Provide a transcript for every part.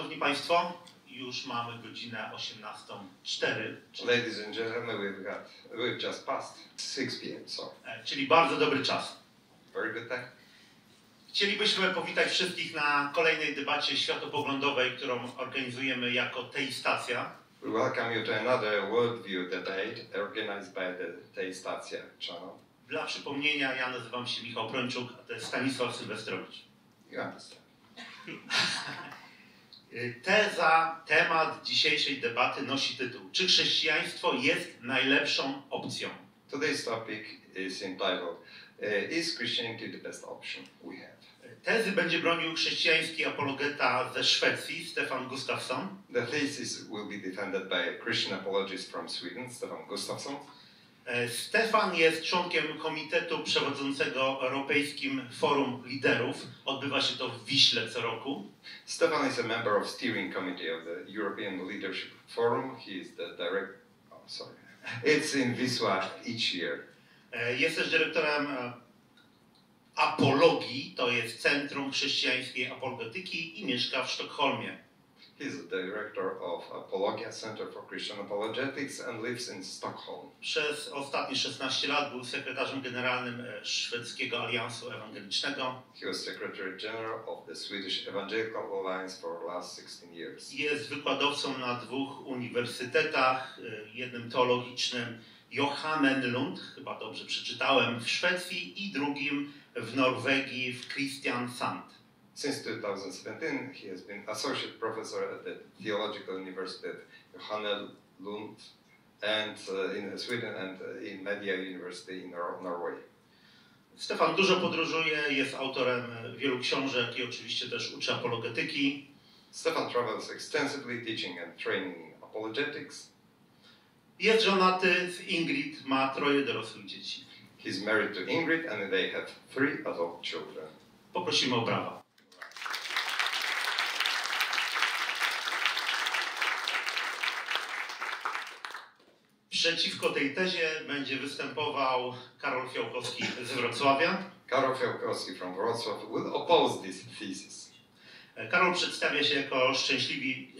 Szanowni Państwo, już mamy godzinę 18:04. Ladies and gentlemen, we've just passed 6 p.m. Czyli bardzo dobry czas. Very good time. Chcielibyśmy powitać wszystkich na kolejnej debacie światopoglądowej, którą organizujemy jako TeiStacja. We welcome you to another worldview debate organized by the TeiStacja channel. Dla przypomnienia, ja nazywam się Michał Prończuk, a to jest Stanisław Sylwestrowicz. You understand. Temat dzisiejszej debaty nosi tytuł: czy chrześcijaństwo jest najlepszą opcją? Today's topic is entitled, is Christianity the best option we have? Tezy będzie bronił chrześcijański apologeta ze Szwecji, Stefan Gustavsson. The thesis will be defended by a Christian apologist from Sweden, Stefan Gustavsson. Stefan jest członkiem komitetu przewodzącego Europejskim Forum Liderów. Odbywa się to w Wiśle co roku. Stefan is a member of steering committee of the European Leadership Forum. He is the It's in Wisła each year. Jest też dyrektorem Apologii, to jest Centrum Chrześcijańskiej Apologetyki, i mieszka w Sztokholmie. He's the director of Apologia, Center for Christian Apologetics, and lives in Stockholm. Przez ostatnie 16 lat był sekretarzem generalnym Szwedzkiego Aliansu Ewangelicznego. He was Secretary General of the Swedish Evangelical Alliance for the last 16 years. Jest wykładowcą na 2 uniwersytetach, jednym teologicznym Johannenlund, chyba dobrze przeczytałem, w Szwecji, i drugim w Norwegii, w Kristiansand. Since 2017, he has been associate professor at the Theological University at Johannelund and in Sweden and in Media University in Norway. Stefan dużo podróżuje, jest autorem wielu książek i oczywiście też uczy apologetyki. Stefan travels extensively teaching and training in apologetics. Jest żonaty z Ingrid, ma 3 dorosłych dzieci. He's married to Ingrid and they have 3 adult children. Poprosimy o brawa. Przeciwko tej tezie będzie występował Karol Fjałkowski z Wrocławia. Karol Fjałkowski from Wrocław will oppose this thesis. Karol przedstawia się jako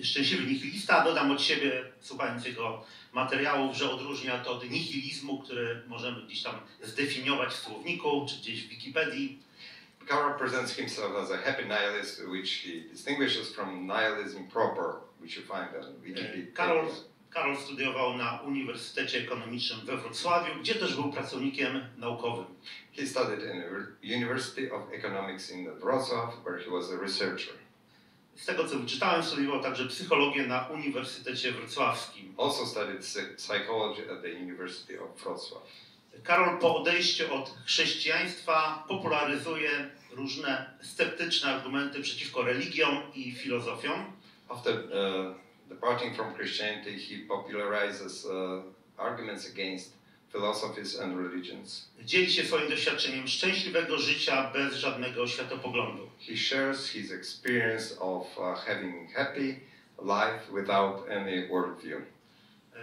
szczęśliwy nihilista. Dodam od siebie, słuchając jego materiałów, że odróżnia to od nihilizmu, który możemy gdzieś tam zdefiniować w słowniku czy gdzieś w Wikipedii. Karol presents himself as a happy nihilist, which he distinguishes from nihilism proper, which you find on Wikipedia. Karol studiował na Uniwersytecie Ekonomicznym we Wrocławiu, gdzie też był pracownikiem naukowym. He studied in the University of Economics in Wrocław, where he was a researcher. Z tego, co wyczytałem, studiował także psychologię na Uniwersytecie Wrocławskim. Also studied psychology at the University of Wrocław. Karol po odejściu od chrześcijaństwa popularyzuje różne sceptyczne argumenty przeciwko religiom i filozofiom. After departing from Christianity, he popularizes arguments against philosophies and religions. Dzieli się swoim doświadczeniem szczęśliwego życia bez żadnego światopoglądu. He shares his experience of having happy life without any worldview.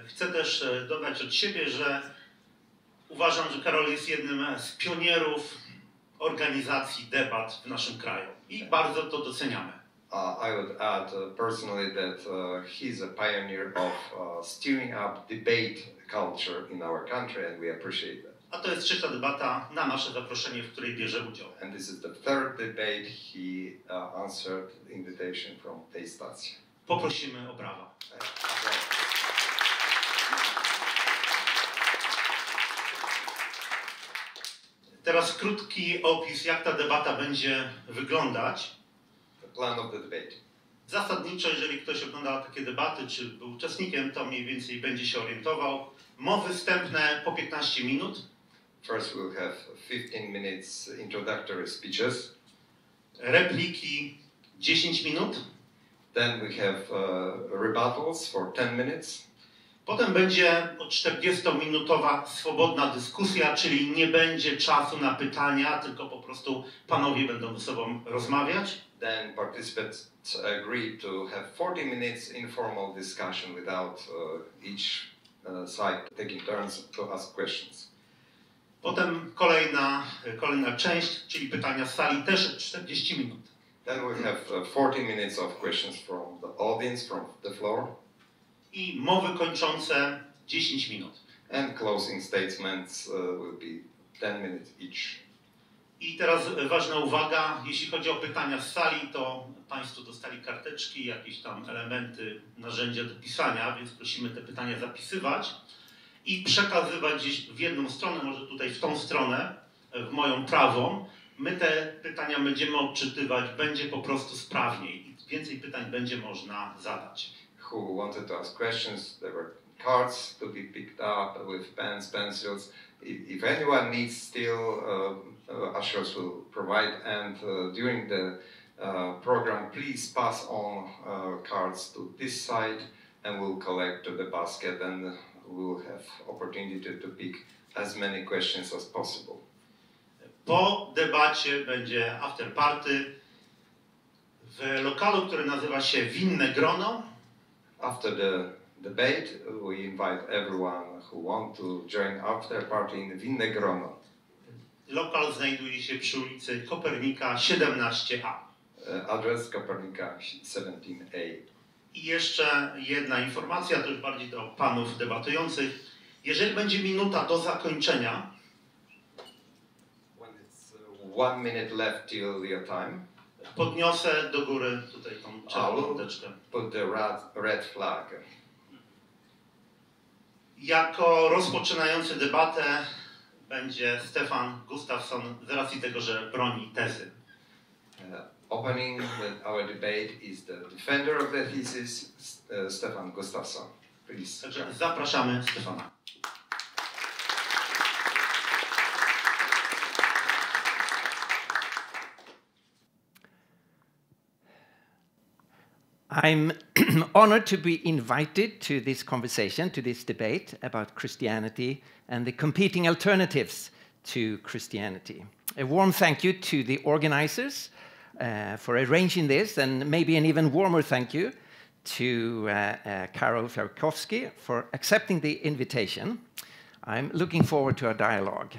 Chcę też dodać od siebie, że uważam, że Karol jest jednym z pionierów organizacji debat w naszym kraju i bardzo to doceniamy. I would add personally that he's a pioneer of steering up debate culture in our country, and we appreciate that. A to jest 3. debata na nasze zaproszenie, w której bierze udział. And this is the 3rd debate he answered the invitation from TeiStacja. Poprosimy o brawa. Teraz krótki opis, jak ta debata będzie wyglądać. Plan of the debate. Zasadniczo, jeżeli ktoś ogląda takie debaty, czy był uczestnikiem, to mniej więcej będzie się orientował. Mowy wstępne po 15 minut. First we'll have 15 minutes introductory speeches. Repliki 10 minut. Then we have rebuttals for 10 minutes. Potem będzie 40-minutowa swobodna dyskusja, czyli nie będzie czasu na pytania, tylko po prostu panowie będą ze sobą rozmawiać. Then participants agree to have 40 minutes informal discussion without each side taking turns to ask questions. Potem kolejna część, czyli pytania z sali, też 40 minut. Then we have 40 minutes of questions from the audience, from the floor. I mowy kończące 10 minut. And closing statements will be 10 minutes each. I teraz ważna uwaga, jeśli chodzi o pytania z sali, to Państwo dostali karteczki, jakieś tam elementy, narzędzia do pisania, więc prosimy te pytania zapisywać i przekazywać gdzieś w jedną stronę, może tutaj w tą stronę, w moją prawą. My te pytania będziemy odczytywać, będzie po prostu sprawniej i więcej pytań będzie można zadać. Who wanted to ask questions, there were cards to be picked up with pens, pencils. If anyone needs still, ushers will provide, and during the program, please pass on cards to this side and we'll collect to the basket and we'll have opportunity to pick as many questions as possible. Po debacie będzie after party w lokalu, który nazywa się Winne Grono. After the debate, we invite everyone who want to join after party in Winne Grono. Lokal znajduje się przy ulicy Kopernika 17A. Adres Kopernika 17A. I jeszcze jedna informacja, to już bardziej do panów debatujących. Jeżeli będzie minuta do zakończenia, when it's 1 minute left till your time, podniosę do góry tutaj tą czerwoną teczkę. Put the red flag. Jako rozpoczynający debatę będzie Stefan Gustavsson z racji tego, że broni tezy. Opening our debate is the defender of the thesis, Stefan Gustavsson. Please. Także zapraszamy Stefana. I'm honored to be invited to this conversation, to this debate about Christianity and the competing alternatives to Christianity. A warm thank you to the organizers for arranging this, and maybe an even warmer thank you to Karolem Fjałkowskim for accepting the invitation. I'm looking forward to our dialogue.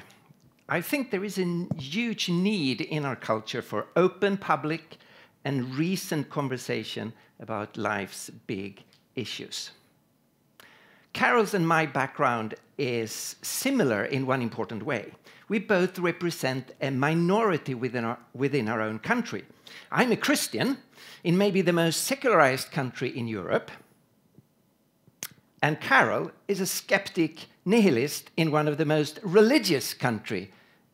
I think there is a huge need in our culture for open, public, and recent conversation about life's big issues. Karol's and my background is similar in one important way. We both represent a minority within our own country. I'm a Christian in maybe the most secularized country in Europe, and Karol is a skeptic nihilist in one of the most religious countries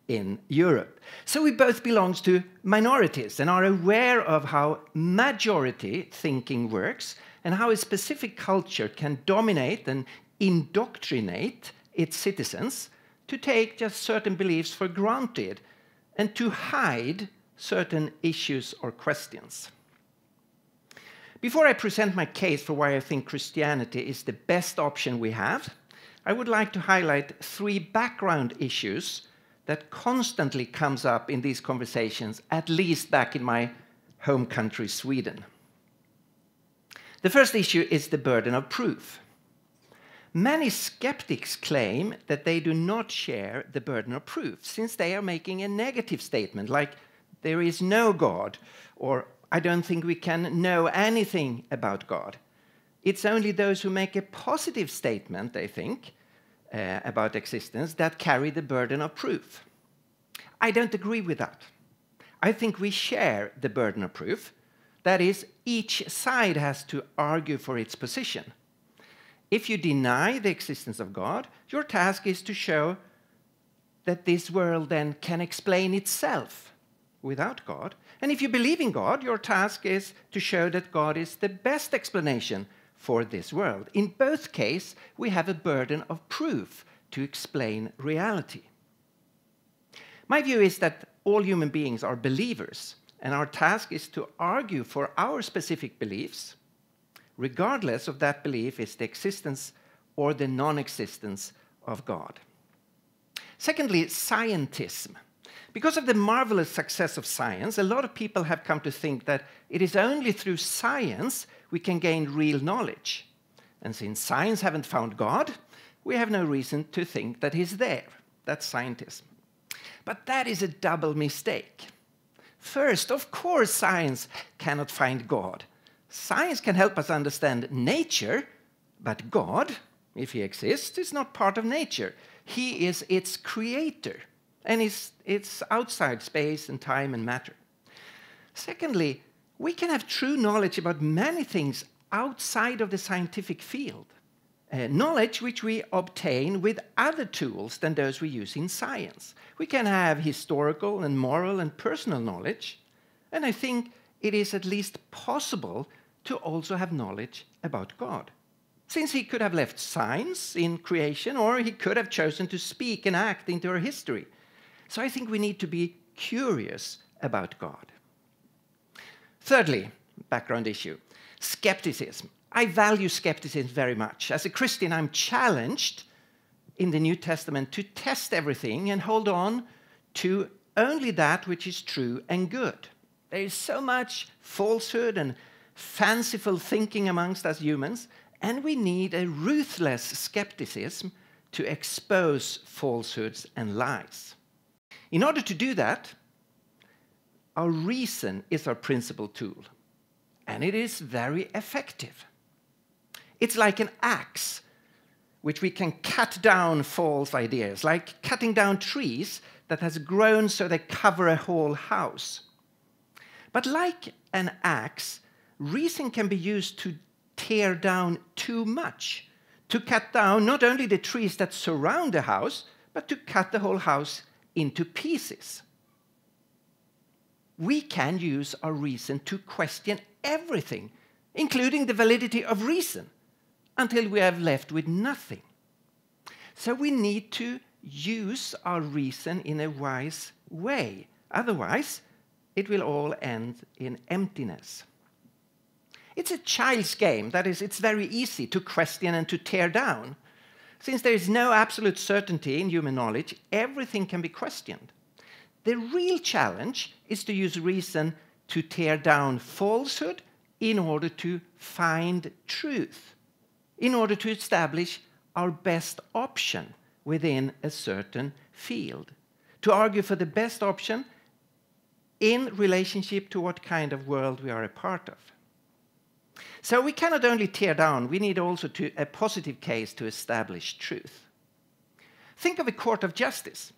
in Europe. So we both belong to minorities and are aware of how majority thinking works and how a specific culture can dominate and indoctrinate its citizens to take just certain beliefs for granted and to hide certain issues or questions. Before I present my case for why I think Christianity is the best option we have, I would like to highlight 3 background issues that constantly comes up in these conversations, at least back in my home country, Sweden. The first issue is the burden of proof. Many skeptics claim that they do not share the burden of proof, since they are making a negative statement, like, there is no God, or I don't think we can know anything about God. It's only those who make a positive statement, they think, about existence that carry the burden of proof. I don't agree with that. I think we share the burden of proof. That is, each side has to argue for its position. If you deny the existence of God, your task is to show that this world then can explain itself without God. And if you believe in God, your task is to show that God is the best explanation for this world. In both cases, we have a burden of proof to explain reality. My view is that all human beings are believers, and our task is to argue for our specific beliefs, regardless of that belief is the existence or the non-existence of God. Secondly, scientism. Because of the marvelous success of science, a lot of people have come to think that it is only through science we can gain real knowledge. And since science haven't found God, we have no reason to think that he's there. That's scientism. But that is a double mistake. First, of course, science cannot find God. Science can help us understand nature, but God, if he exists, is not part of nature. He is its creator, and it's outside space and time and matter. Secondly, we can have true knowledge about many things outside of the scientific field. Knowledge which we obtain with other tools than those we use in science. We can have historical and moral and personal knowledge, and I think it is at least possible to also have knowledge about God. Since he could have left signs in creation, or he could have chosen to speak and act into our history. So I think we need to be curious about God. Thirdly, background issue, skepticism. I value skepticism very much. As a Christian, I'm challenged in the New Testament to test everything and hold on to only that which is true and good. There is so much falsehood and fanciful thinking amongst us humans, and we need a ruthless skepticism to expose falsehoods and lies. In order to do that, our reason is our principal tool, and it is very effective. It's like an axe, which we can cut down false ideas, like cutting down trees that has grown so they cover a whole house. But like an axe, reason can be used to tear down too much, to cut down not only the trees that surround the house, but to cut the whole house into pieces. We can use our reason to question everything, including the validity of reason, until we are left with nothing. So we need to use our reason in a wise way. Otherwise, it will all end in emptiness. It's a child's game. That is, it's very easy to question and to tear down. Since there is no absolute certainty in human knowledge, everything can be questioned. The real challenge is to use reason to tear down falsehood in order to find truth, in order to establish our best option within a certain field, to argue for the best option in relationship to what kind of world we are a part of. So we cannot only tear down, we need also a positive case to establish truth. Think of a court of justice.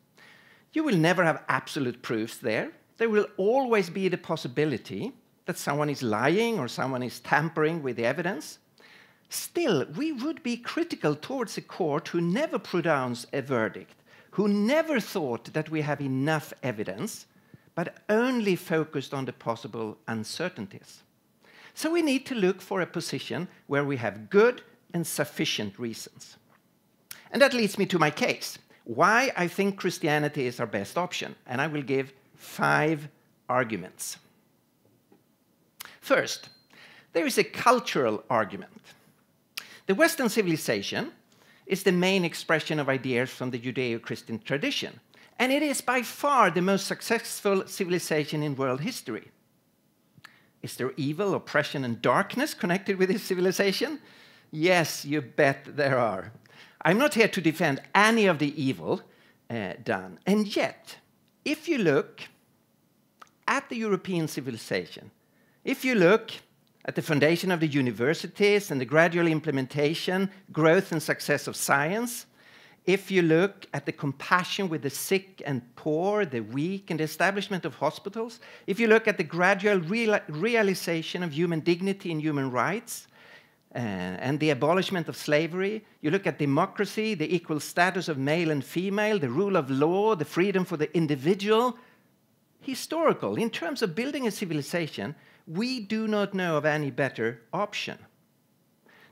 You will never have absolute proofs there. There will always be the possibility that someone is lying or someone is tampering with the evidence. Still, we would be critical towards a court who never pronounced a verdict, who never thought that we have enough evidence, but only focused on the possible uncertainties. So we need to look for a position where we have good and sufficient reasons. And that leads me to my case, why I think Christianity is our best option, and I will give 5 arguments. First, there is a cultural argument. The Western civilization is the main expression of ideas from the Judeo-Christian tradition, and it is by far the most successful civilization in world history. Is there evil, oppression, and darkness connected with this civilization? Yes, you bet there are. I'm not here to defend any of the evil done. And yet, if you look at the European civilization, if you look at the foundation of the universities and the gradual implementation, growth and success of science, if you look at the compassion with the sick and poor, the weak, and the establishment of hospitals, if you look at the gradual realization of human dignity and human rights, and the abolishment of slavery, you look at democracy, the equal status of male and female, the rule of law, the freedom for the individual, historical, in terms of building a civilization, we do not know of any better option.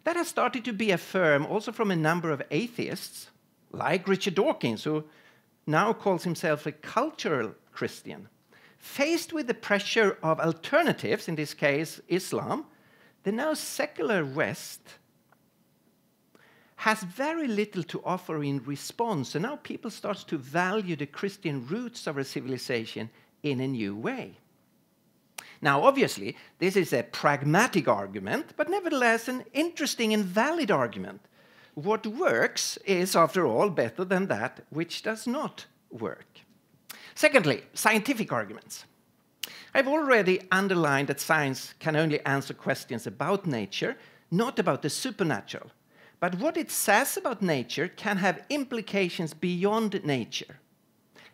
That has started to be affirmed also from a number of atheists, like Richard Dawkins, who now calls himself a cultural Christian. Faced with the pressure of alternatives, in this case Islam, the now secular West has very little to offer in response, and now people start to value the Christian roots of our civilization in a new way. Now, obviously, this is a pragmatic argument, but nevertheless an interesting and valid argument. What works is, after all, better than that which does not work. Secondly, scientific arguments. I've already underlined that science can only answer questions about nature, not about the supernatural. But what it says about nature can have implications beyond nature.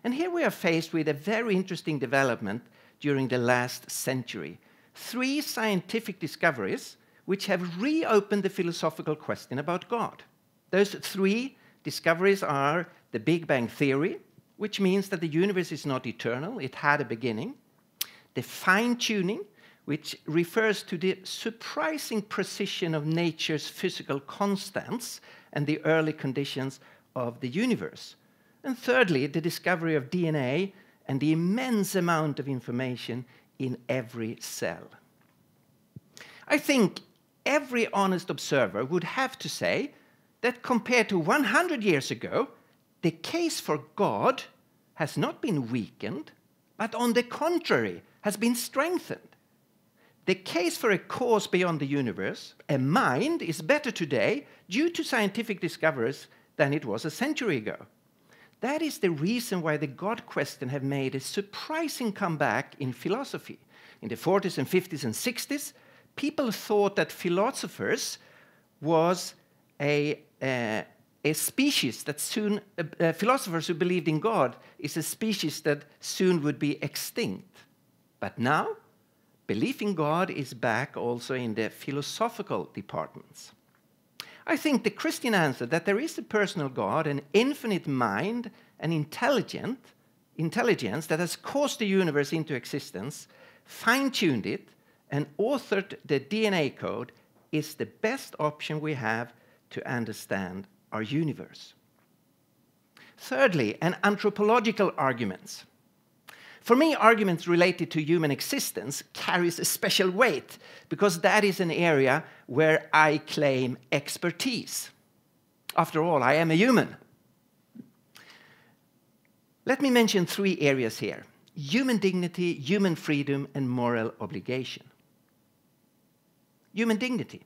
And here we are faced with a very interesting development during the last century. 3 scientific discoveries which have reopened the philosophical question about God. Those 3 discoveries are the Big Bang Theory, which means that the universe is not eternal, it had a beginning. The fine-tuning, which refers to the surprising precision of nature's physical constants and the early conditions of the universe. And thirdly, the discovery of DNA and the immense amount of information in every cell. I think every honest observer would have to say that compared to 100 years ago, the case for God has not been weakened, but on the contrary, has been strengthened. The case for a cause beyond the universe, a mind, is better today due to scientific discoveries than it was a century ago. That is the reason why the God question have made a surprising comeback in philosophy. In the 40s and 50s and 60s, people thought that philosophers was a species that soon, philosophers who believed in God is a species that soon would be extinct. But now, belief in God is back also in the philosophical departments. I think the Christian answer that there is a personal God, an infinite mind, an intelligence that has caused the universe into existence, fine-tuned it, and authored the DNA code is the best option we have to understand our universe. Thirdly, an anthropological arguments. For me, arguments related to human existence carries a special weight because that is an area where I claim expertise. After all, I am a human. Let me mention 3 areas here: human dignity, human freedom, and moral obligation. Human dignity.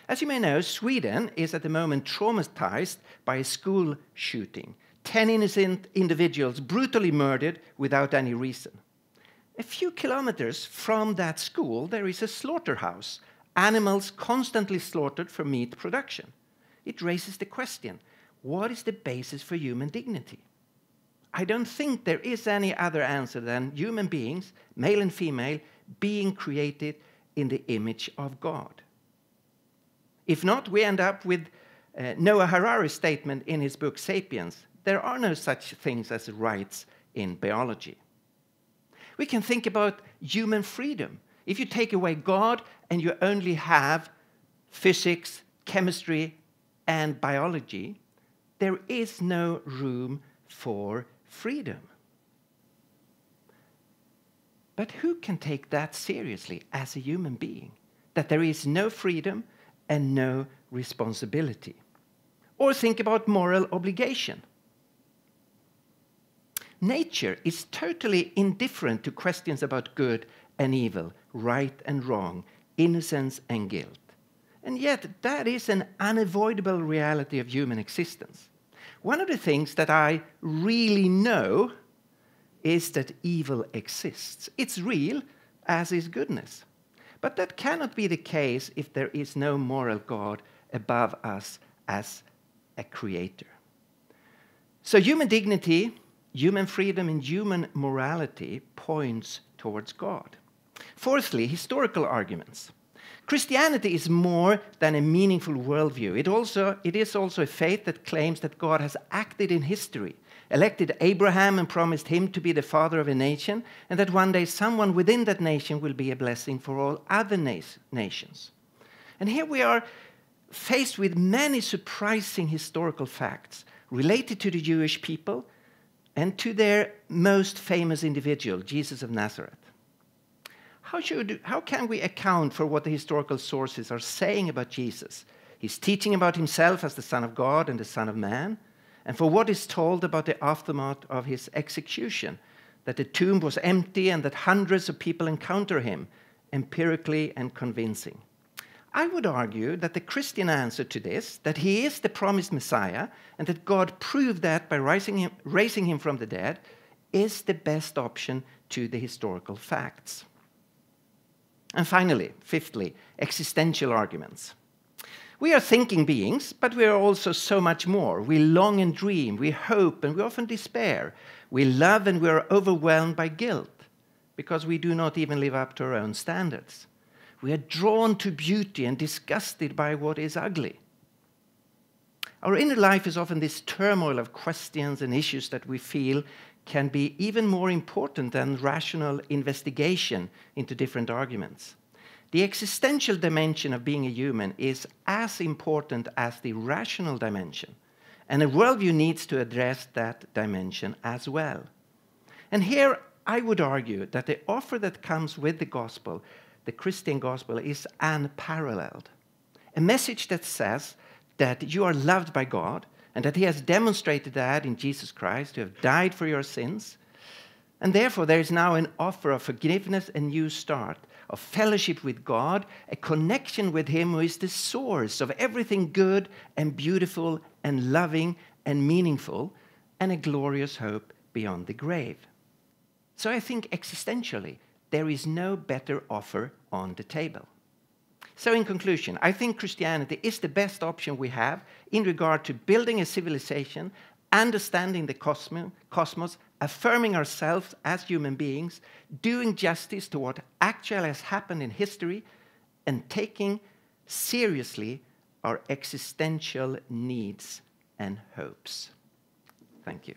As you may know, Sweden is at the moment traumatized by a school shooting. 10 innocent individuals brutally murdered without any reason. A few kilometers from that school, there is a slaughterhouse. Animals constantly slaughtered for meat production. It raises the question, what is the basis for human dignity? I don't think there is any other answer than human beings, male and female, being created in the image of God. If not, we end up with Noah Harari's statement in his book *Sapiens*. There are no such things as rights in biology. We can think about human freedom. If you take away God and you only have physics, chemistry, and biology, there is no room for freedom. But who can take that seriously as a human being? That there is no freedom and no responsibility. Or think about moral obligation. Nature is totally indifferent to questions about good and evil, right and wrong, innocence and guilt. And yet, that is an unavoidable reality of human existence. One of the things that I really know is that evil exists. It's real, as is goodness. But that cannot be the case if there is no moral God above us as a creator. So human dignity, human freedom, and human morality points towards God. Fourthly, historical arguments. Christianity is more than a meaningful worldview. It is also a faith that claims that God has acted in history, elected Abraham and promised him to be the father of a nation, and that one day someone within that nation will be a blessing for all other nations. And here we are faced with many surprising historical facts related to the Jewish people and to their most famous individual, Jesus of Nazareth. How can we account for what the historical sources are saying about Jesus? He's teaching about himself as the Son of God and the Son of Man, and for what is told about the aftermath of his execution, that the tomb was empty and that hundreds of people encounter him, empirically and convincing. I would argue that the Christian answer to this, that he is the promised Messiah, and that God proved that by raising him from the dead, is the best option to the historical facts. And finally, fifthly, existential arguments. We are thinking beings, but we are also so much more. We long and dream, we hope, and we often despair. We love and we are overwhelmed by guilt, because we do not even live up to our own standards. We are drawn to beauty and disgusted by what is ugly. Our inner life is often this turmoil of questions and issues that we feel can be even more important than rational investigation into different arguments. The existential dimension of being a human is as important as the rational dimension, and a worldview needs to address that dimension as well. And here I would argue that the offer that comes with the gospel, the Christian gospel, is unparalleled. A message that says that you are loved by God, and that he has demonstrated that in Jesus Christ, who have died for your sins. And therefore, there is now an offer of forgiveness, a new start, of fellowship with God, a connection with him who is the source of everything good and beautiful and loving and meaningful, and a glorious hope beyond the grave. So I think existentially, there is no better offer on the table. So in conclusion, I think Christianity is the best option we have in regard to building a civilization, understanding the cosmos, affirming ourselves as human beings, doing justice to what actually has happened in history, and taking seriously our existential needs and hopes. Thank you.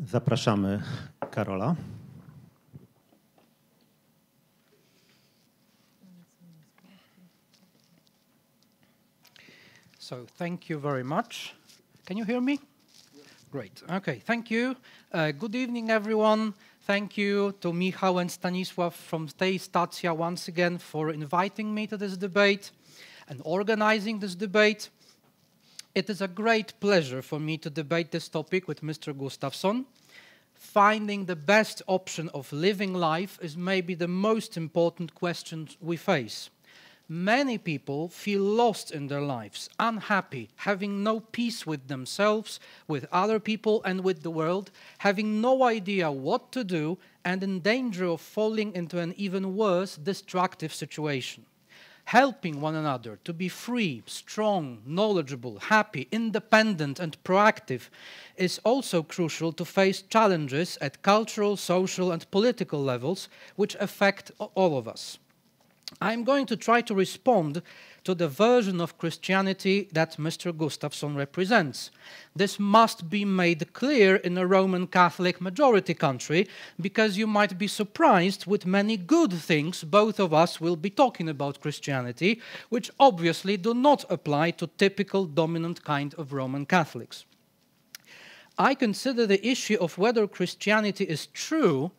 Zapraszamy Karola. So thank you very much. Can you hear me? Great. Okay, thank you. Good evening, everyone. Thank you to Michał and Stanisław from TeiStacja once again for inviting me to this debate and organizing this debate. It is a great pleasure for me to debate this topic with Mr. Gustavsson. Finding the best option of living life is maybe the most important question we face. Many people feel lost in their lives, unhappy, having no peace with themselves, with other people, and with the world, having no idea what to do, and in danger of falling into an even worse, destructive situation. Helping one another to be free, strong, knowledgeable, happy, independent, and proactive is also crucial to face challenges at cultural, social, and political levels which affect all of us. I'm going to try to respond to the version of Christianity that Mr. Gustavsson represents. This must be made clear in a Roman Catholic majority country, because you might be surprised with many good things both of us will be talking about Christianity, which obviously do not apply to typical dominant kind of Roman Catholics. I consider the issue of whether Christianity is true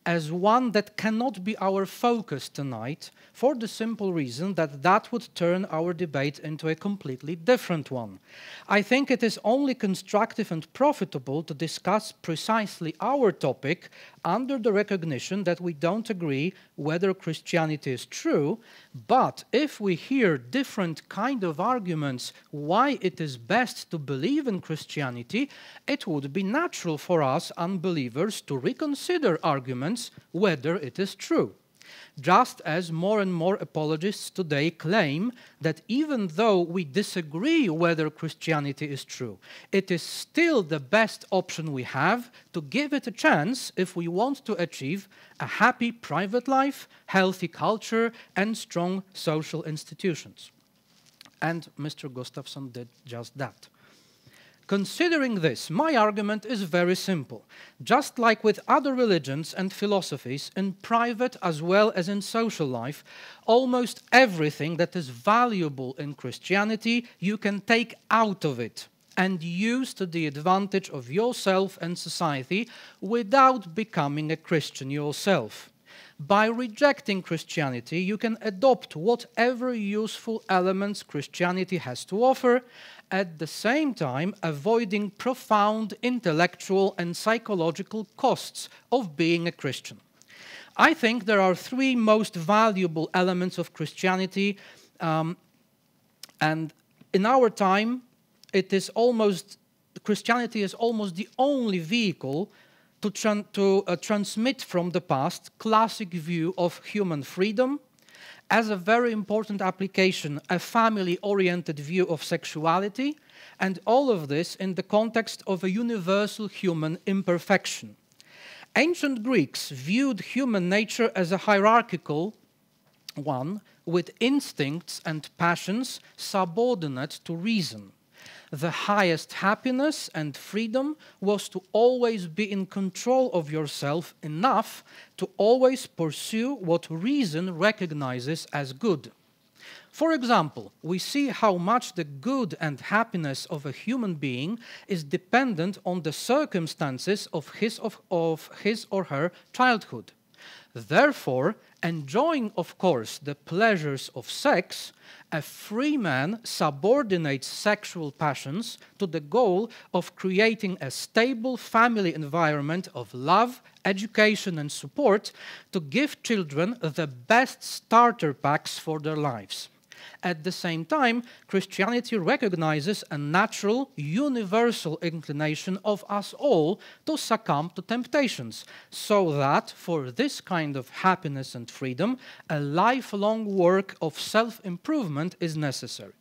as one that cannot be our focus tonight, for the simple reason that that would turn our debate into a completely different one. I think it is only constructive and profitable to discuss precisely our topic under the recognition that we don't agree whether Christianity is true, but if we hear different kind of arguments why it is best to believe in Christianity, it would be natural for us unbelievers to reconsider arguments whether it is true. Just as more and more apologists today claim that even though we disagree whether Christianity is true, it is still the best option we have to give it a chance if we want to achieve a happy private life, healthy culture, and strong social institutions. And Mr. Gustavsson did just that. Considering this, my argument is very simple. Just like with other religions and philosophies, in private as well as in social life, almost everything that is valuable in Christianity you can take out of it and use to the advantage of yourself and society without becoming a Christian yourself. By rejecting Christianity, you can adopt whatever useful elements Christianity has to offer, at the same time avoiding profound intellectual and psychological costs of being a Christian. I think there are three most valuable elements of Christianity, and in our time, Christianity is almost the only vehicle to transmit from the past classic view of human freedom, as a very important application, a family-oriented view of sexuality, and all of this in the context of a universal human imperfection. Ancient Greeks viewed human nature as a hierarchical one, with instincts and passions subordinate to reason. The highest happiness and freedom was to always be in control of yourself enough to always pursue what reason recognizes as good. For example, we see how much the good and happiness of a human being is dependent on the circumstances of his or her childhood. Therefore, enjoying, of course, the pleasures of sex, a free man subordinates sexual passions to the goal of creating a stable family environment of love, education, and support to give children the best starter packs for their lives. At the same time, Christianity recognizes a natural, universal inclination of us all to succumb to temptations, so that for this kind of happiness and freedom, a lifelong work of self-improvement is necessary.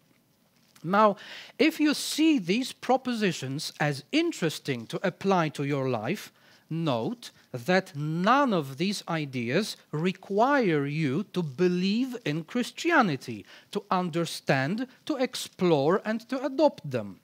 Now, if you see these propositions as interesting to apply to your life, note that none of these ideas require you to believe in Christianity, to understand, to explore, and to adopt them.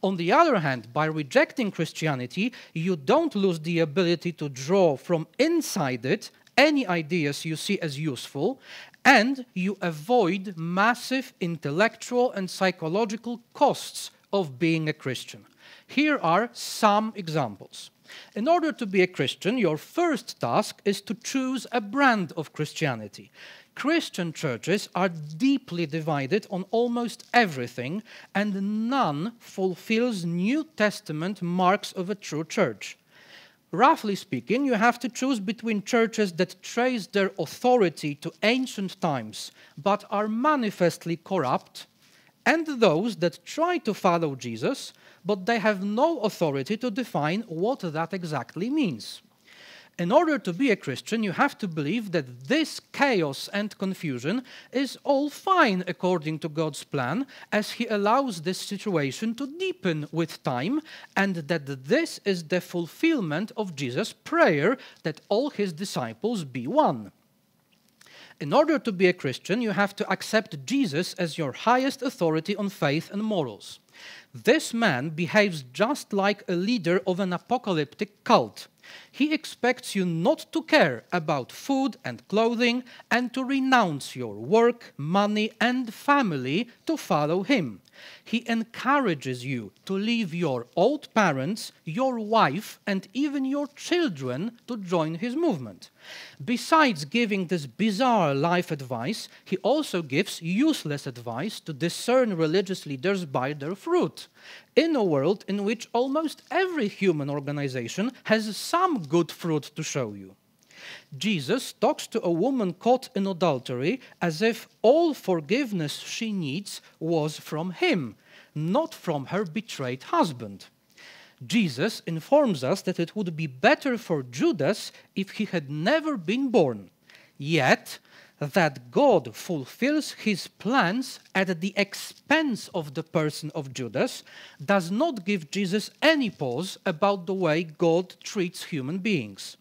On the other hand, by rejecting Christianity, you don't lose the ability to draw from inside it any ideas you see as useful, and you avoid massive intellectual and psychological costs of being a Christian. Here are some examples. In order to be a Christian, your first task is to choose a brand of Christianity. Christian churches are deeply divided on almost everything, and none fulfills New Testament marks of a true church. Roughly speaking, you have to choose between churches that trace their authority to ancient times but are manifestly corrupt, and those that try to follow Jesus, but they have no authority to define what that exactly means. In order to be a Christian, you have to believe that this chaos and confusion is all fine according to God's plan, as He allows this situation to deepen with time, and that this is the fulfillment of Jesus' prayer that all His disciples be one. In order to be a Christian, you have to accept Jesus as your highest authority on faith and morals. This man behaves just like a leader of an apocalyptic cult. He expects you not to care about food and clothing and to renounce your work, money, and family to follow him. He encourages you to leave your old parents, your wife, and even your children to join his movement. Besides giving this bizarre life advice, he also gives useless advice to discern religious leaders by their fruit, in a world in which almost every human organization has some good fruit to show you. Jesus talks to a woman caught in adultery as if all forgiveness she needs was from him, not from her betrayed husband. Jesus informs us that it would be better for Judas if he had never been born. Yet, that God fulfills his plans at the expense of the person of Judas does not give Jesus any pause about the way God treats human beings.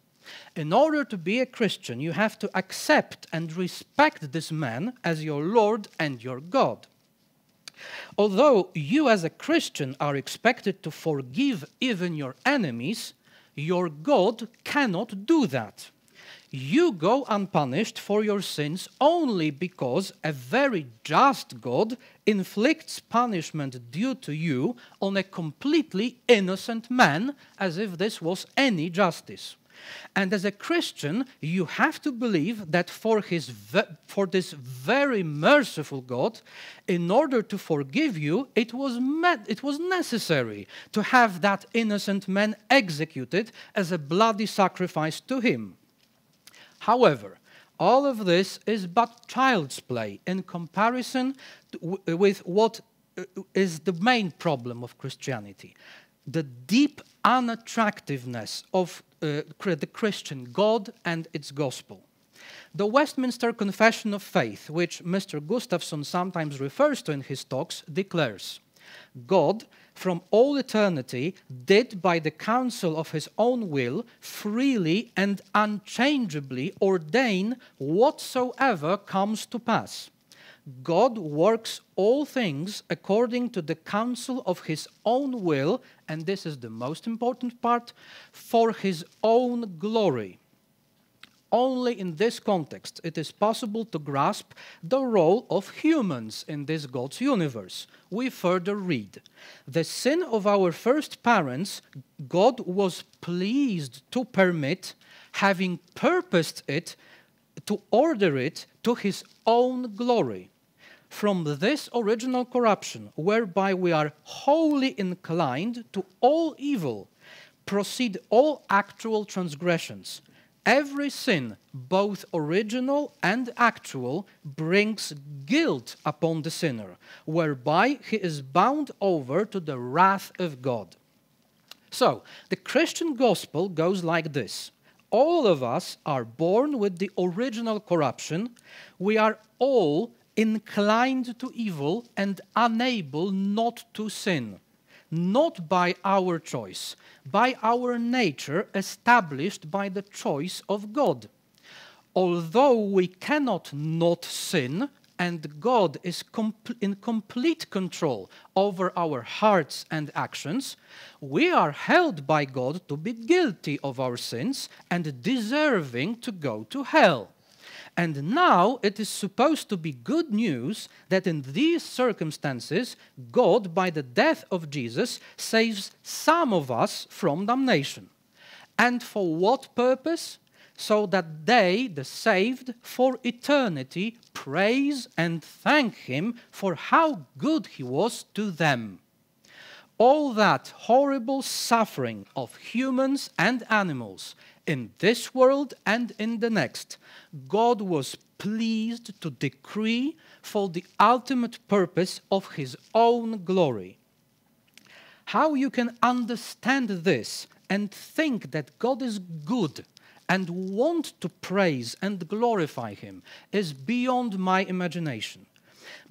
In order to be a Christian, you have to accept and respect this man as your Lord and your God. Although you as a Christian are expected to forgive even your enemies, your God cannot do that. You go unpunished for your sins only because a very just God inflicts punishment due to you on a completely innocent man, as if this was any justice. And as a Christian, you have to believe that for this very merciful God, in order to forgive you, it was necessary to have that innocent man executed as a bloody sacrifice to him. However, all of this is but child's play in comparison with what is the main problem of Christianity. The deep unattractiveness of the Christian God and its gospel. The Westminster Confession of Faith, which Mr. Gustavsson sometimes refers to in his talks, declares, God, from all eternity, did by the counsel of his own will freely and unchangeably ordain whatsoever comes to pass. God works all things according to the counsel of his own will, and this is the most important part, for his own glory. Only in this context it is possible to grasp the role of humans in this God's universe. We further read, the sin of our first parents God was pleased to permit, having purposed it, to order it to his own glory. From this original corruption, whereby we are wholly inclined to all evil, proceed all actual transgressions. Every sin, both original and actual, brings guilt upon the sinner, whereby he is bound over to the wrath of God. So, the Christian gospel goes like this. All of us are born with the original corruption. We are all inclined to evil and unable not to sin. Not by our choice, by our nature established by the choice of God. Although we cannot not sin, and God is in complete control over our hearts and actions, we are held by God to be guilty of our sins and deserving to go to hell. And now it is supposed to be good news that in these circumstances, God, by the death of Jesus, saves some of us from damnation. And for what purpose? So that they, the saved, for eternity, praise and thank Him for how good He was to them. All that horrible suffering of humans and animals in this world and in the next, God was pleased to decree for the ultimate purpose of His own glory. How you can understand this and think that God is good and want to praise and glorify Him is beyond my imagination.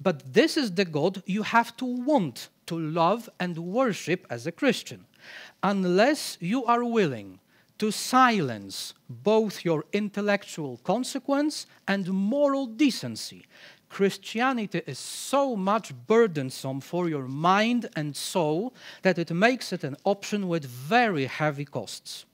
But this is the God you have to want to love and worship as a Christian, unless you are willing to silence both your intellectual consequence and moral decency. Christianity is so much burdensome for your mind and soul that it makes it an option with very heavy costs.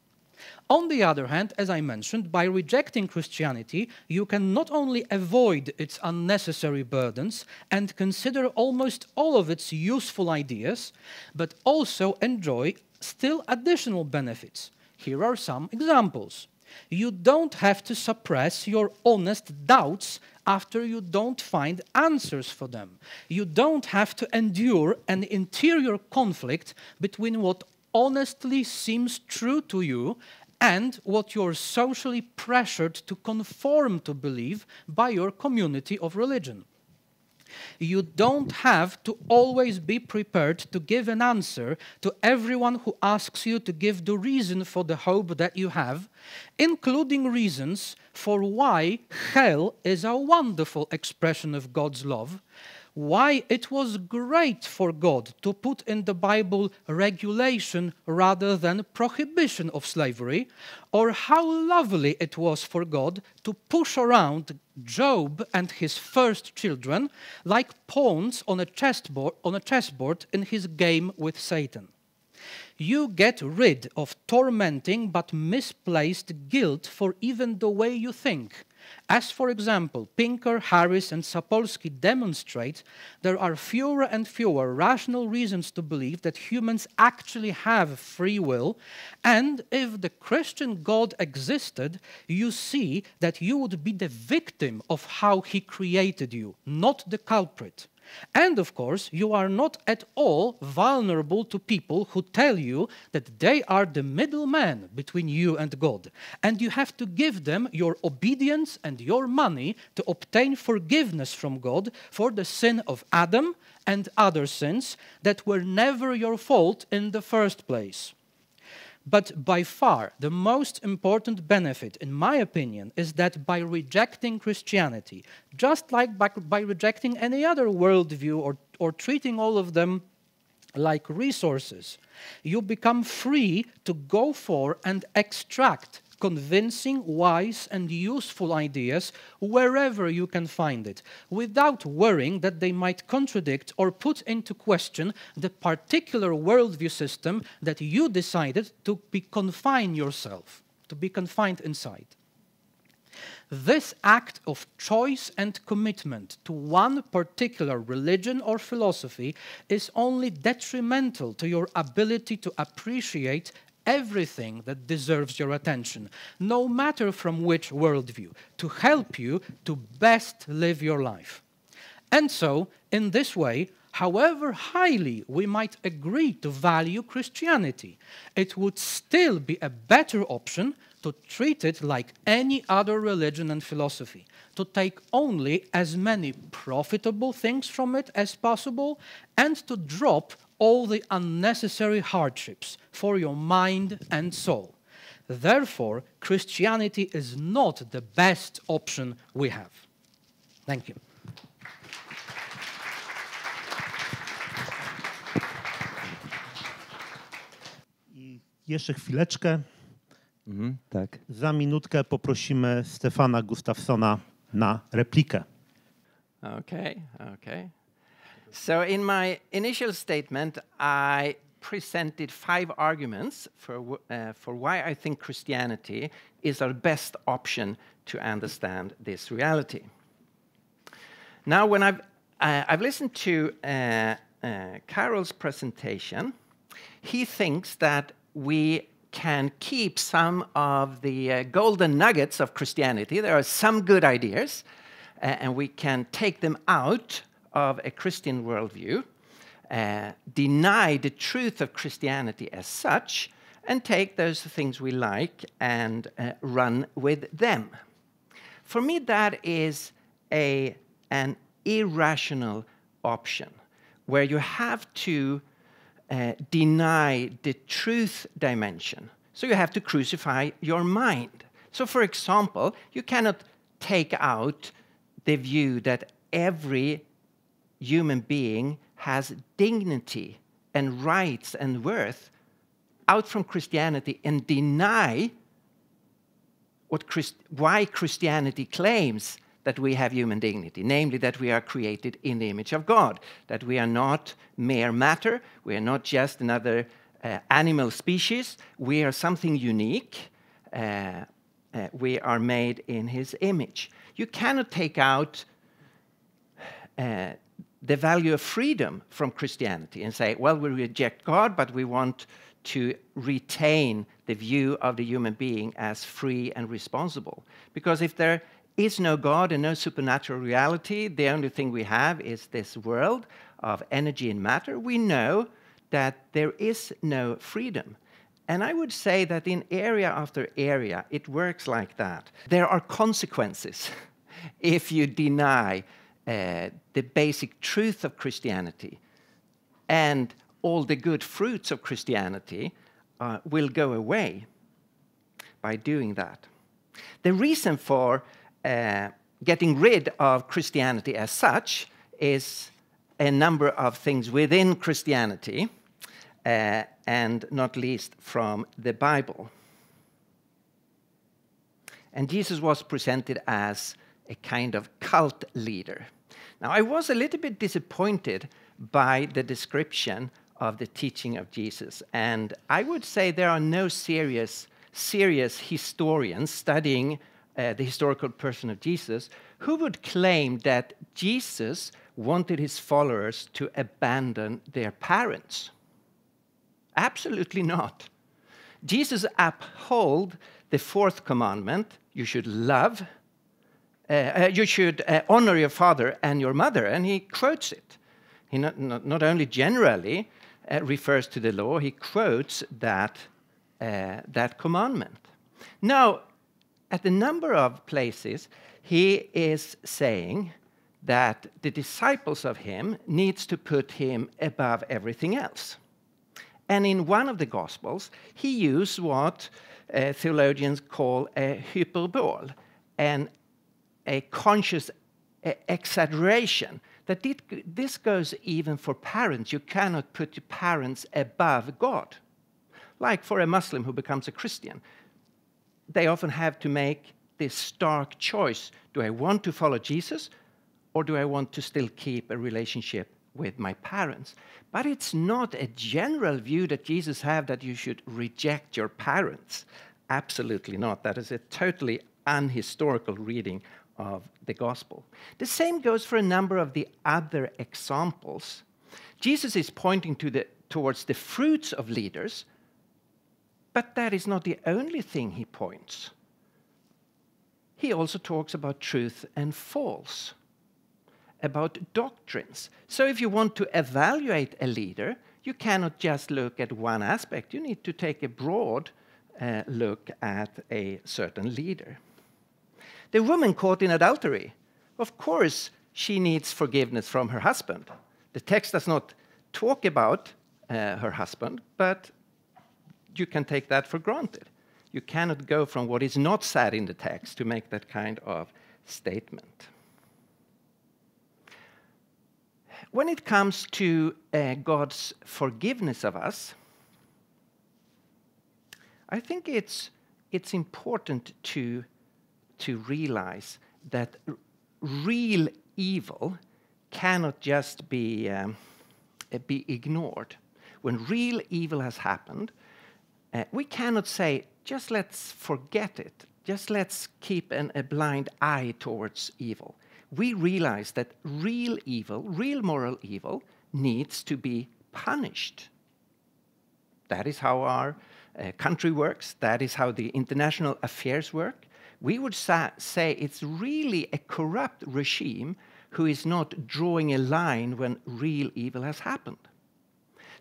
On the other hand, as I mentioned, by rejecting Christianity, you can not only avoid its unnecessary burdens and consider almost all of its useful ideas, but also enjoy still additional benefits. Here are some examples. You don't have to suppress your honest doubts after you don't find answers for them. You don't have to endure an interior conflict between what honestly seems true to you and what you're socially pressured to conform to believe by your community of religion. You don't have to always be prepared to give an answer to everyone who asks you to give the reason for the hope that you have, including reasons for why hell is a wonderful expression of God's love, why it was great for God to put in the Bible regulation rather than prohibition of slavery, or how lovely it was for God to push around Job and his first children like pawns on a chessboard in his game with Satan. You get rid of tormenting but misplaced guilt for even the way you think. As, for example, Pinker, Harris, and Sapolsky demonstrate, there are fewer and fewer rational reasons to believe that humans actually have free will, and if the Christian God existed, you see that you would be the victim of how He created you, not the culprit. And of course, you are not at all vulnerable to people who tell you that they are the middleman between you and God, and you have to give them your obedience and your money to obtain forgiveness from God for the sin of Adam and other sins that were never your fault in the first place. But by far, the most important benefit, in my opinion, is that by rejecting Christianity, just like by rejecting any other worldview or treating all of them like resources, you become free to go for and extract convincing, wise, and useful ideas wherever you can find it, without worrying that they might contradict or put into question the particular worldview system that you decided to confine yourself, to be confined inside. This act of choice and commitment to one particular religion or philosophy is only detrimental to your ability to appreciate everything that deserves your attention, no matter from which worldview, to help you to best live your life. And so, in this way, however highly we might agree to value Christianity, it would still be a better option to treat it like any other religion and philosophy, to take only as many profitable things from it as possible, and to drop all the unnecessary hardships for your mind and soul. Therefore, Christianity is not the best option we have. Thank you. I jeszcze chwileczkę. Tak. Za minutkę poprosimy Stefana Gustavssona na replikę. Okay. So in my initial statement, I presented 5 arguments for why I think Christianity is our best option to understand this reality. Now, when I've listened to Karol's presentation, he thinks that we can keep some of the golden nuggets of Christianity. There are some good ideas, and we can take them out of a Christian worldview, deny the truth of Christianity as such, and take those things we like and run with them. For me, that is an irrational option, where you have to deny the truth dimension. So you have to crucify your mind. So, for example, you cannot take out the view that every human being has dignity and rights and worth out from Christianity and deny why Christianity claims that we have human dignity, namely that we are created in the image of God, that we are not mere matter, we are not just another animal species, we are something unique, we are made in His image. You cannot take out the value of freedom from Christianity and say, well, we reject God, but we want to retain the view of the human being as free and responsible. Because if there is no God and no supernatural reality, the only thing we have is this world of energy and matter, we know that there is no freedom. And I would say that in area after area, it works like that. There are consequences if you deny the basic truth of Christianity, and all the good fruits of Christianity will go away by doing that. The reason for getting rid of Christianity as such is a number of things within Christianity, and not least from the Bible. And Jesus was presented as a kind of cult leader. Now, I was a little bit disappointed by the description of the teaching of Jesus, and I would say there are no serious historians studying the historical person of Jesus who would claim that Jesus wanted his followers to abandon their parents. Absolutely not. Jesus upheld the 4th commandment, you should love you should honor your father and your mother, and he quotes it. He not only generally refers to the law, he quotes that commandment. Now, at a number of places, he is saying that the disciples of him needs to put him above everything else. And in one of the Gospels, he used what theologians call a hyperbole, and a conscious exaggeration, that this goes even for parents. You cannot put your parents above God. Like for a Muslim who becomes a Christian, they often have to make this stark choice. Do I want to follow Jesus, or do I want to still keep a relationship with my parents? But it's not a general view that Jesus have that you should reject your parents. Absolutely not. That is a totally unhistorical reading of the gospel. The same goes for a number of the other examples. Jesus is pointing towards the fruits of leaders, but that is not the only thing he points. He also talks about truth and false, about doctrines. So if you want to evaluate a leader, you cannot just look at one aspect. You need to take a broad look at a certain leader. The woman caught in adultery, of course, she needs forgiveness from her husband. The text does not talk about her husband, but you can take that for granted. You cannot go from what is not said in the text to make that kind of statement. When it comes to God's forgiveness of us, I think it's important to realize that real evil cannot just be ignored. When real evil has happened, we cannot say, just let's forget it. Just let's keep a blind eye towards evil. We realize that real evil, real moral evil, needs to be punished. That is how our country works. That is how the international affairs work. We would say it's really a corrupt regime who is not drawing a line when real evil has happened.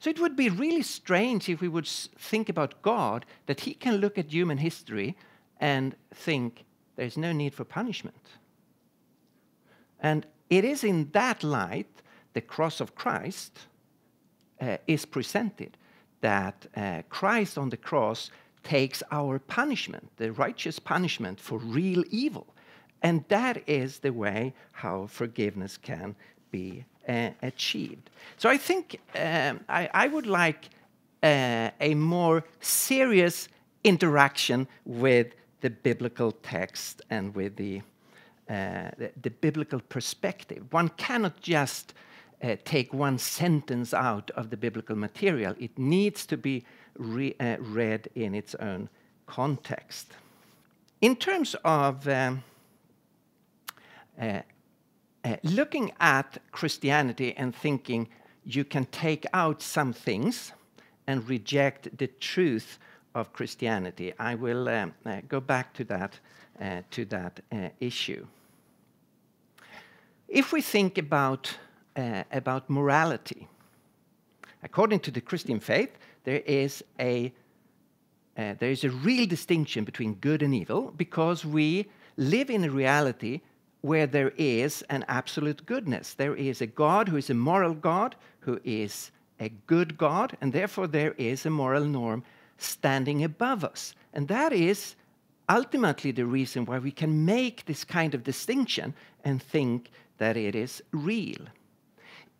So it would be really strange if we would think about God, that he can look at human history and think there's no need for punishment. And it is in that light the cross of Christ is presented, that Christ on the cross takes our punishment, the righteous punishment for real evil. And that is the way how forgiveness can be achieved. So I think I would like a more serious interaction with the biblical text and with the biblical perspective. One cannot just take one sentence out of the biblical material. It needs to be read in its own context. In terms of looking at Christianity and thinking you can take out some things and reject the truth of Christianity, I will go back to that issue. If we think about morality, according to the Christian faith, there is a real distinction between good and evil, because we live in a reality where there is an absolute goodness. There is a God who is a moral God, who is a good God, and therefore there is a moral norm standing above us. And that is ultimately the reason why we can make this kind of distinction and think that it is real.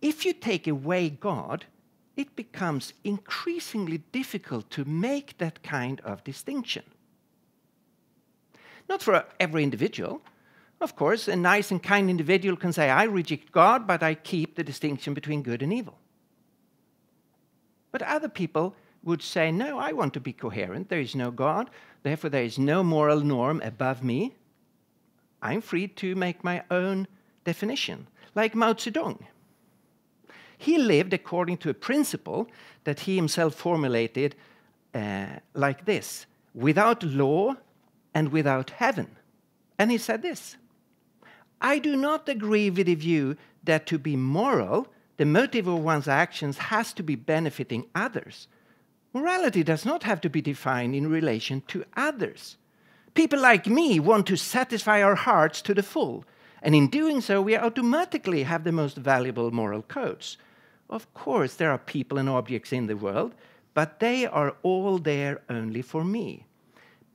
If you take away God, it becomes increasingly difficult to make that kind of distinction. Not for every individual. Of course, a nice and kind individual can say, I reject God, but I keep the distinction between good and evil. But other people would say, no, I want to be coherent. There is no God. Therefore, there is no moral norm above me. I'm free to make my own definition. Like Mao Zedong. He lived according to a principle that he himself formulated like this: without law and without heaven. And he said this: I do not agree with the view that to be moral, the motive of one's actions has to be benefiting others. Morality does not have to be defined in relation to others. People like me want to satisfy our hearts to the full, and in doing so, we automatically have the most valuable moral codes. Of course, there are people and objects in the world, but they are all there only for me.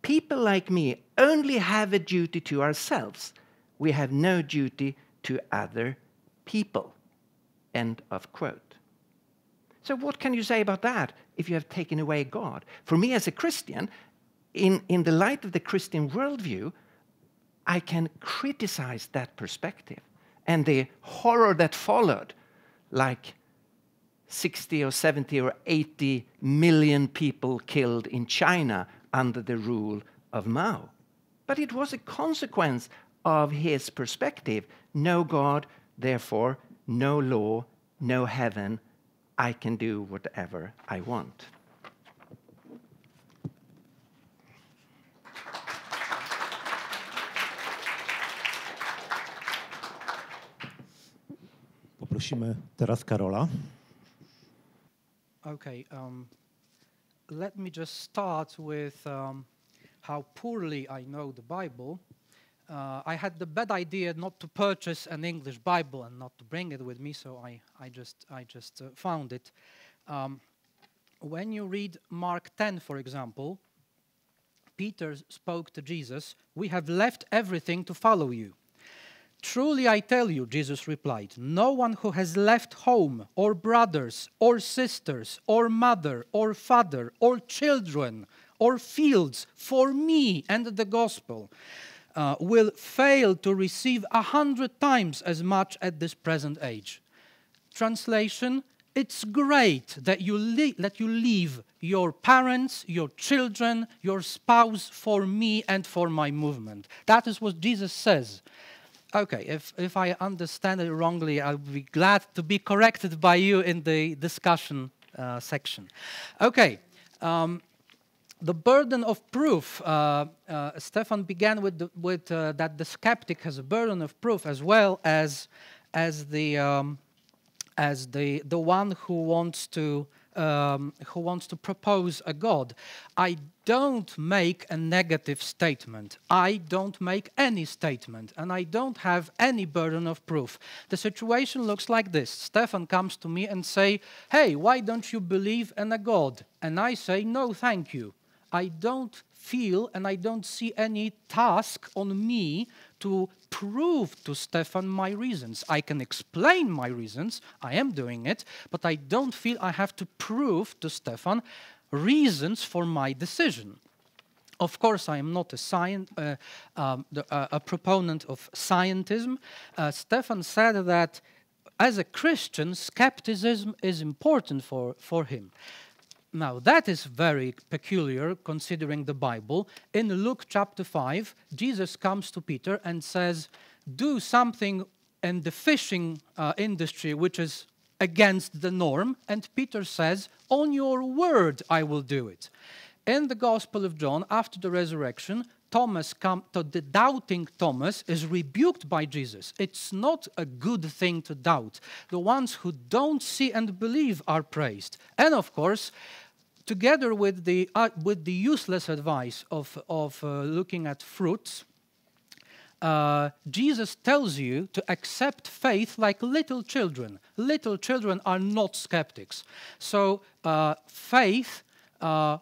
People like me only have a duty to ourselves. We have no duty to other people. End of quote. So what can you say about that if you have taken away God? For me as a Christian, in the light of the Christian worldview, I can criticize that perspective and the horror that followed, like 60 or 70 or 80 million people killed in China under the rule of Mao. But it was a consequence of his perspective. No God, therefore, no law, no heaven. I can do whatever I want. Poprosimy teraz Karola. Okay, let me just start with how poorly I know the Bible. I had the bad idea not to purchase an English Bible and not to bring it with me, so I just found it. When you read Mark 10, for example, Peter spoke to Jesus, "We have left everything to follow you." "Truly I tell you," Jesus replied, "no one who has left home or brothers or sisters or mother or father or children or fields for me and the gospel will fail to receive 100 times as much at this present age." Translation: it's great that you leave your parents, your children, your spouse for me and for my movement. That is what Jesus says. Okay, if I understand it wrongly, I'll be glad to be corrected by you in the discussion section. Okay, the burden of proof. Stefan began with that the skeptic has a burden of proof as well as the one who wants to propose a God. I don't make a negative statement. I don't make any statement, and I don't have any burden of proof. The situation looks like this. Stefan comes to me and say, "Hey, why don't you believe in a God?" And I say, "No, thank you. I don't feel and I don't see any task on me to prove to Stefan my reasons. I can explain my reasons, I am doing it, but I don't feel I have to prove to Stefan reasons for my decision." Of course, I am not a proponent of scientism. Stefan said that as a Christian, skepticism is important for him. Now, that is very peculiar considering the Bible. In Luke chapter 5, Jesus comes to Peter and says, "Do something in the fishing industry which is against the norm." And Peter says, "On your word, I will do it." In the Gospel of John, after the resurrection, the doubting Thomas is rebuked by Jesus. It's not a good thing to doubt. The ones who don't see and believe are praised. And of course, together with the useless advice of looking at fruits, Jesus tells you to accept faith like little children. Little children are not skeptics. So faith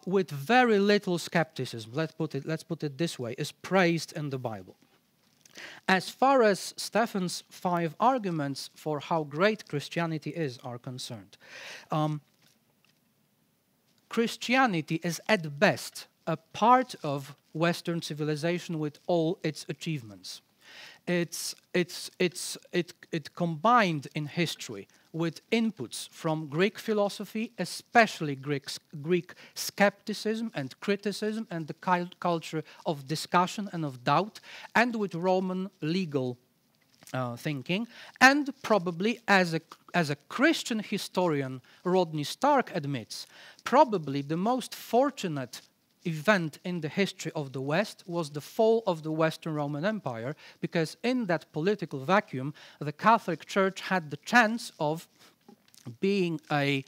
with very little skepticism, let's put it this way, is praised in the Bible. As far as Stefan's 5 arguments for how great Christianity is are concerned, Christianity is at best a part of Western civilization with all its achievements. It combined in history with inputs from Greek philosophy, especially Greek skepticism and criticism and the culture of discussion and of doubt, and with Roman legal thinking, and probably, as a Christian historian Rodney Stark admits, probably the most fortunate event in the history of the West was the fall of the Western Roman Empire, because in that political vacuum, the Catholic Church had the chance of being a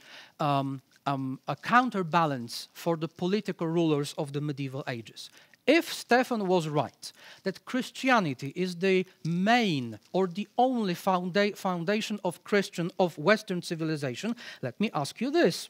counterbalance for the political rulers of the medieval ages. If Stefan was right, that Christianity is the main or the only foundation of Western civilization, let me ask you this.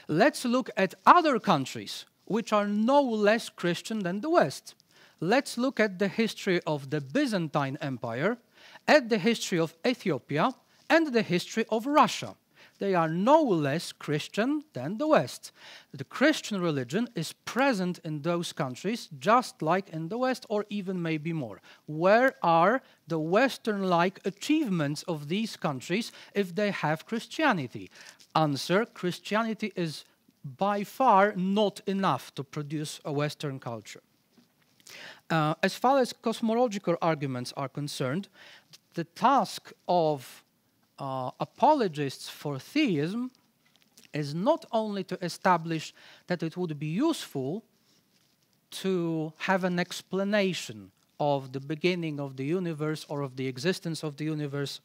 Let's look at other countries which are no less Christian than the West. Let's look at the history of the Byzantine Empire, at the history of Ethiopia, and the history of Russia. They are no less Christian than the West. The Christian religion is present in those countries just like in the West, or even maybe more. Where are the Western-like achievements of these countries if they have Christianity? Answer: Christianity is by far not enough to produce a Western culture. As far as cosmological arguments are concerned, the task of apologists for theism is not only to establish that it would be useful to have an explanation of the beginning of the universe or of the existence of the universe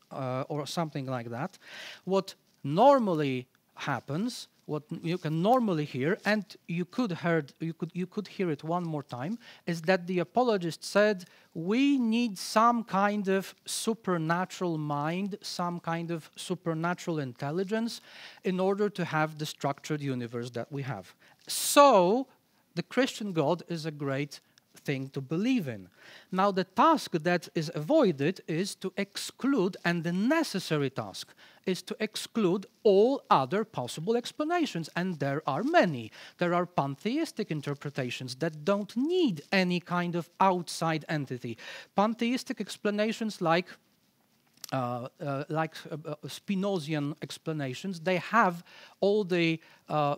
or something like that. What normally happens, what you can normally hear, and you could hear it one more time, is that the apologist said, we need some kind of supernatural mind, some kind of supernatural intelligence in order to have the structured universe that we have. So the Christian God is a great thing to believe in. Now the task that is avoided is to exclude, and the necessary task is to exclude all other possible explanations, and there are many. There are pantheistic interpretations that don't need any kind of outside entity. Pantheistic explanations like Spinozian explanations, they have all the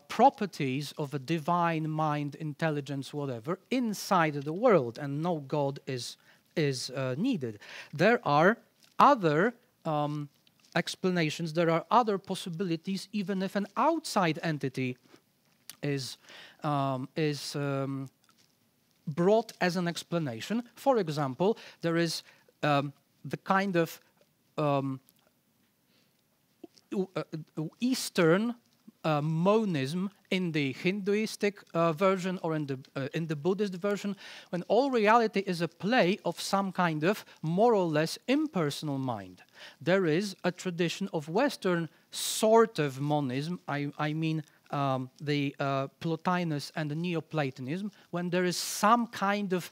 properties of a divine mind, intelligence, whatever, inside the world, and no God is needed. There are other explanations, there are other possibilities, even if an outside entity is brought as an explanation. For example, there is the kind of Eastern monism in the Hinduistic version or in the Buddhist version, when all reality is a play of some kind of more or less impersonal mind. There is a tradition of Western sort of monism, I mean the Plotinus and the Neoplatonism, when there is some kind of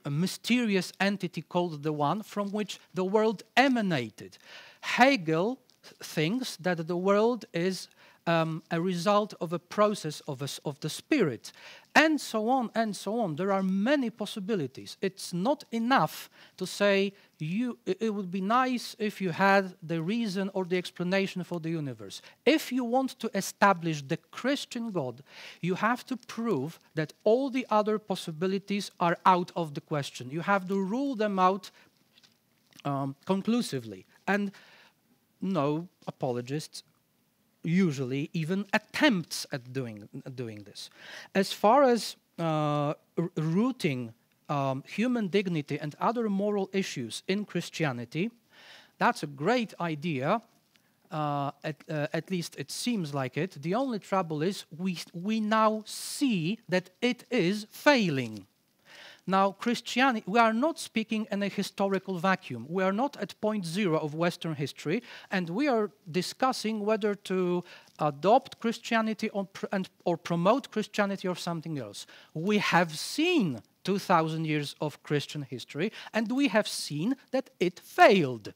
a mysterious entity called the One from which the world emanated. Hegel thinks that the world is a result of a process of the spirit, and so on and so on. There are many possibilities. It's not enough to say it would be nice if you had the reason or the explanation for the universe. If you want to establish the Christian God, you have to prove that all the other possibilities are out of the question. You have to rule them out conclusively. And no apologists usually even attempts at doing this. As far as rooting human dignity and other moral issues in Christianity, that's a great idea. At least it seems like it. The only trouble is we now see that it is failing. Now, Christianity, we are not speaking in a historical vacuum. We are not at point zero of Western history, and we are discussing whether to adopt Christianity or promote Christianity or something else. We have seen 2,000 years of Christian history, and we have seen that it failed.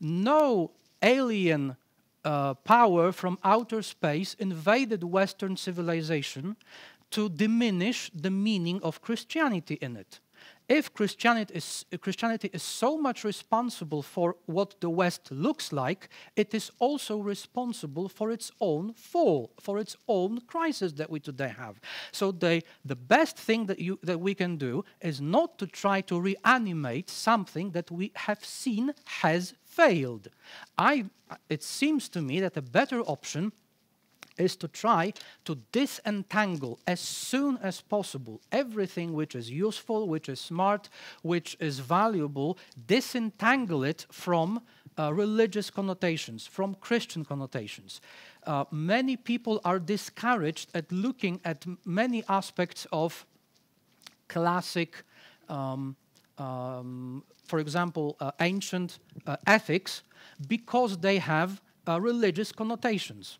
No alien power from outer space invaded Western civilization to diminish the meaning of Christianity in it. If Christianity is so much responsible for what the West looks like, it is also responsible for its own fall, for its own crisis that we today have. So the best thing that we can do is not to try to reanimate something that we have seen has failed. It seems to me that a better option is to try to disentangle as soon as possible everything which is useful, which is smart, which is valuable, disentangle it from religious connotations, from Christian connotations. Many people are discouraged at looking at many aspects of classic, for example, ancient ethics, because they have religious connotations.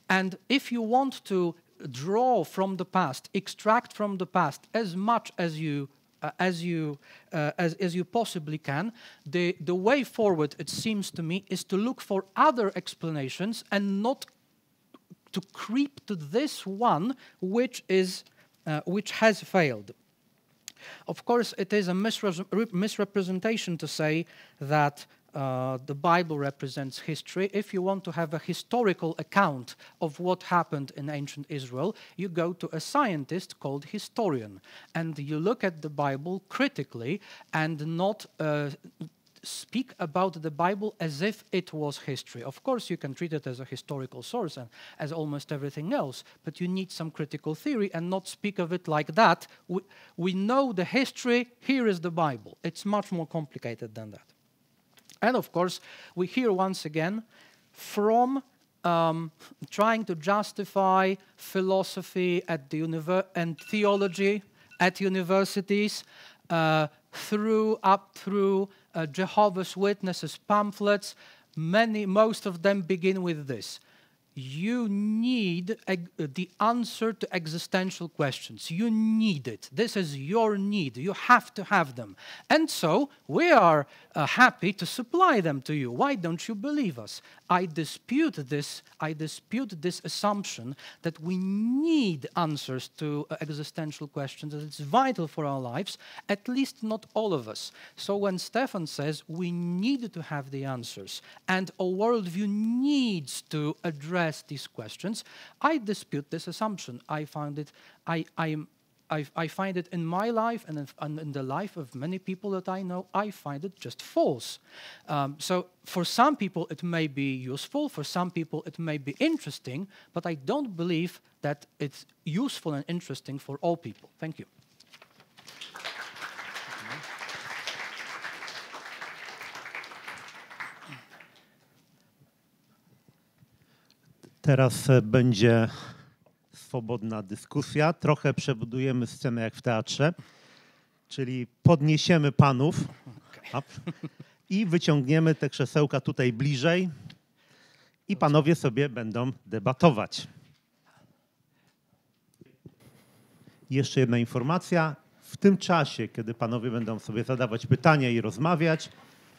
And if you want to draw from the past, extract from the past as much as you possibly can, the way forward, it seems to me, is to look for other explanations and not to creep to this one which has failed. Of course, it is a misrepresentation to say that the Bible represents history. If you want to have a historical account of what happened in ancient Israel, you go to a scientist called historian, and you look at the Bible critically and not speak about the Bible as if it was history. Of course, you can treat it as a historical source and as almost everything else, but you need some critical theory and not speak of it like that. We know the history, here is the Bible. It's much more complicated than that. And of course, we hear once again from trying to justify philosophy at the and theology at universities up through Jehovah's Witnesses pamphlets. Most of them begin with this: you need the answer to existential questions. You need it. This is your need. You have to have them. And so we are happy to supply them to you. Why don't you believe us? I dispute this assumption that we need answers to existential questions, that it's vital for our lives, at least not all of us. So when Stefan says we need to have the answers and a worldview needs to address these questions, I dispute this assumption. I find it in my life and in the life of many people that I know, I find it just false. So for some people it may be useful, for some people it may be interesting, but I don't believe that it's useful and interesting for all people. Thank you. Teraz będzie swobodna dyskusja. Trochę przebudujemy scenę jak w teatrze, czyli podniesiemy panów i wyciągniemy te krzesełka tutaj bliżej i panowie sobie będą debatować. Jeszcze jedna informacja. W tym czasie, kiedy panowie będą sobie zadawać pytania i rozmawiać,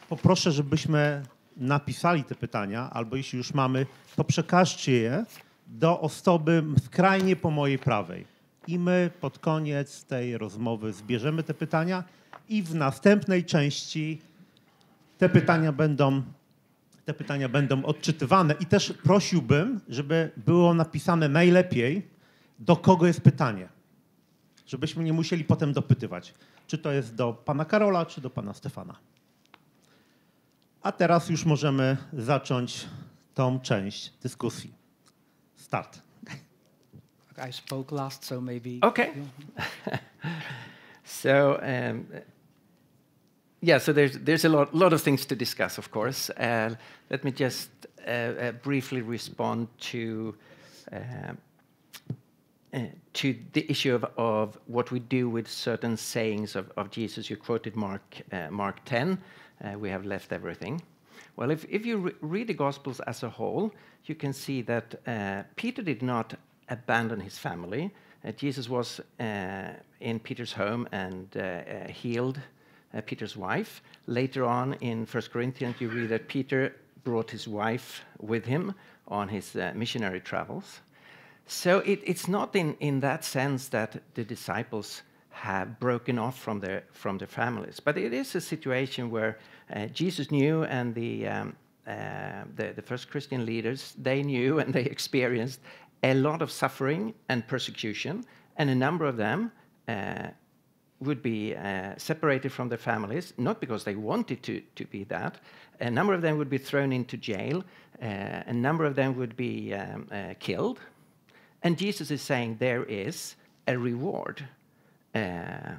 poproszę, żebyśmy napisali te pytania, albo jeśli już mamy, to przekażcie je do osoby skrajnie po mojej prawej. I my pod koniec tej rozmowy zbierzemy te pytania i w następnej części te pytania będą odczytywane. I też prosiłbym, żeby było napisane najlepiej, do kogo jest pytanie. Żebyśmy nie musieli potem dopytywać, czy to jest do pana Karola, czy do pana Stefana. A teraz już możemy zacząć tą część dyskusji. Start. I spoke last, so maybe... Okay. So, yeah, so there's a lot of things to discuss, of course. Let me just briefly respond to the issue of what we do with certain sayings of Jesus. You quoted Mark 10. We have left everything. Well, if you read the Gospels as a whole, you can see that Peter did not abandon his family. Jesus was in Peter's home and healed Peter's wife. Later on in 1 Corinthians, you read that Peter brought his wife with him on his missionary travels. So it's not in that sense that the disciples have broken off from their families, but it is a situation where Jesus knew, and the first Christian leaders, they knew and they experienced a lot of suffering and persecution, and a number of them would be separated from their families, not because they wanted to be that. A number of them would be thrown into jail. A number of them would be killed. And Jesus is saying there is a reward. So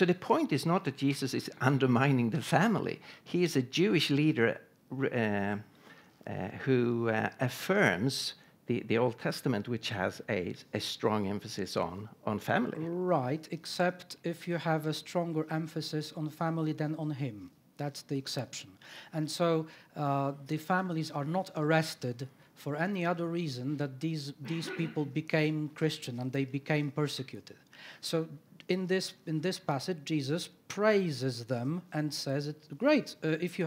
the point is not that Jesus is undermining the family. He is a Jewish leader who affirms the Old Testament, which has a strong emphasis on family. Right, except if you have a stronger emphasis on family than on him. That's the exception. And so the families are not arrested for any other reason that these people became Christian and they became persecuted. So in this passage, Jesus praises them and says, "It's great. He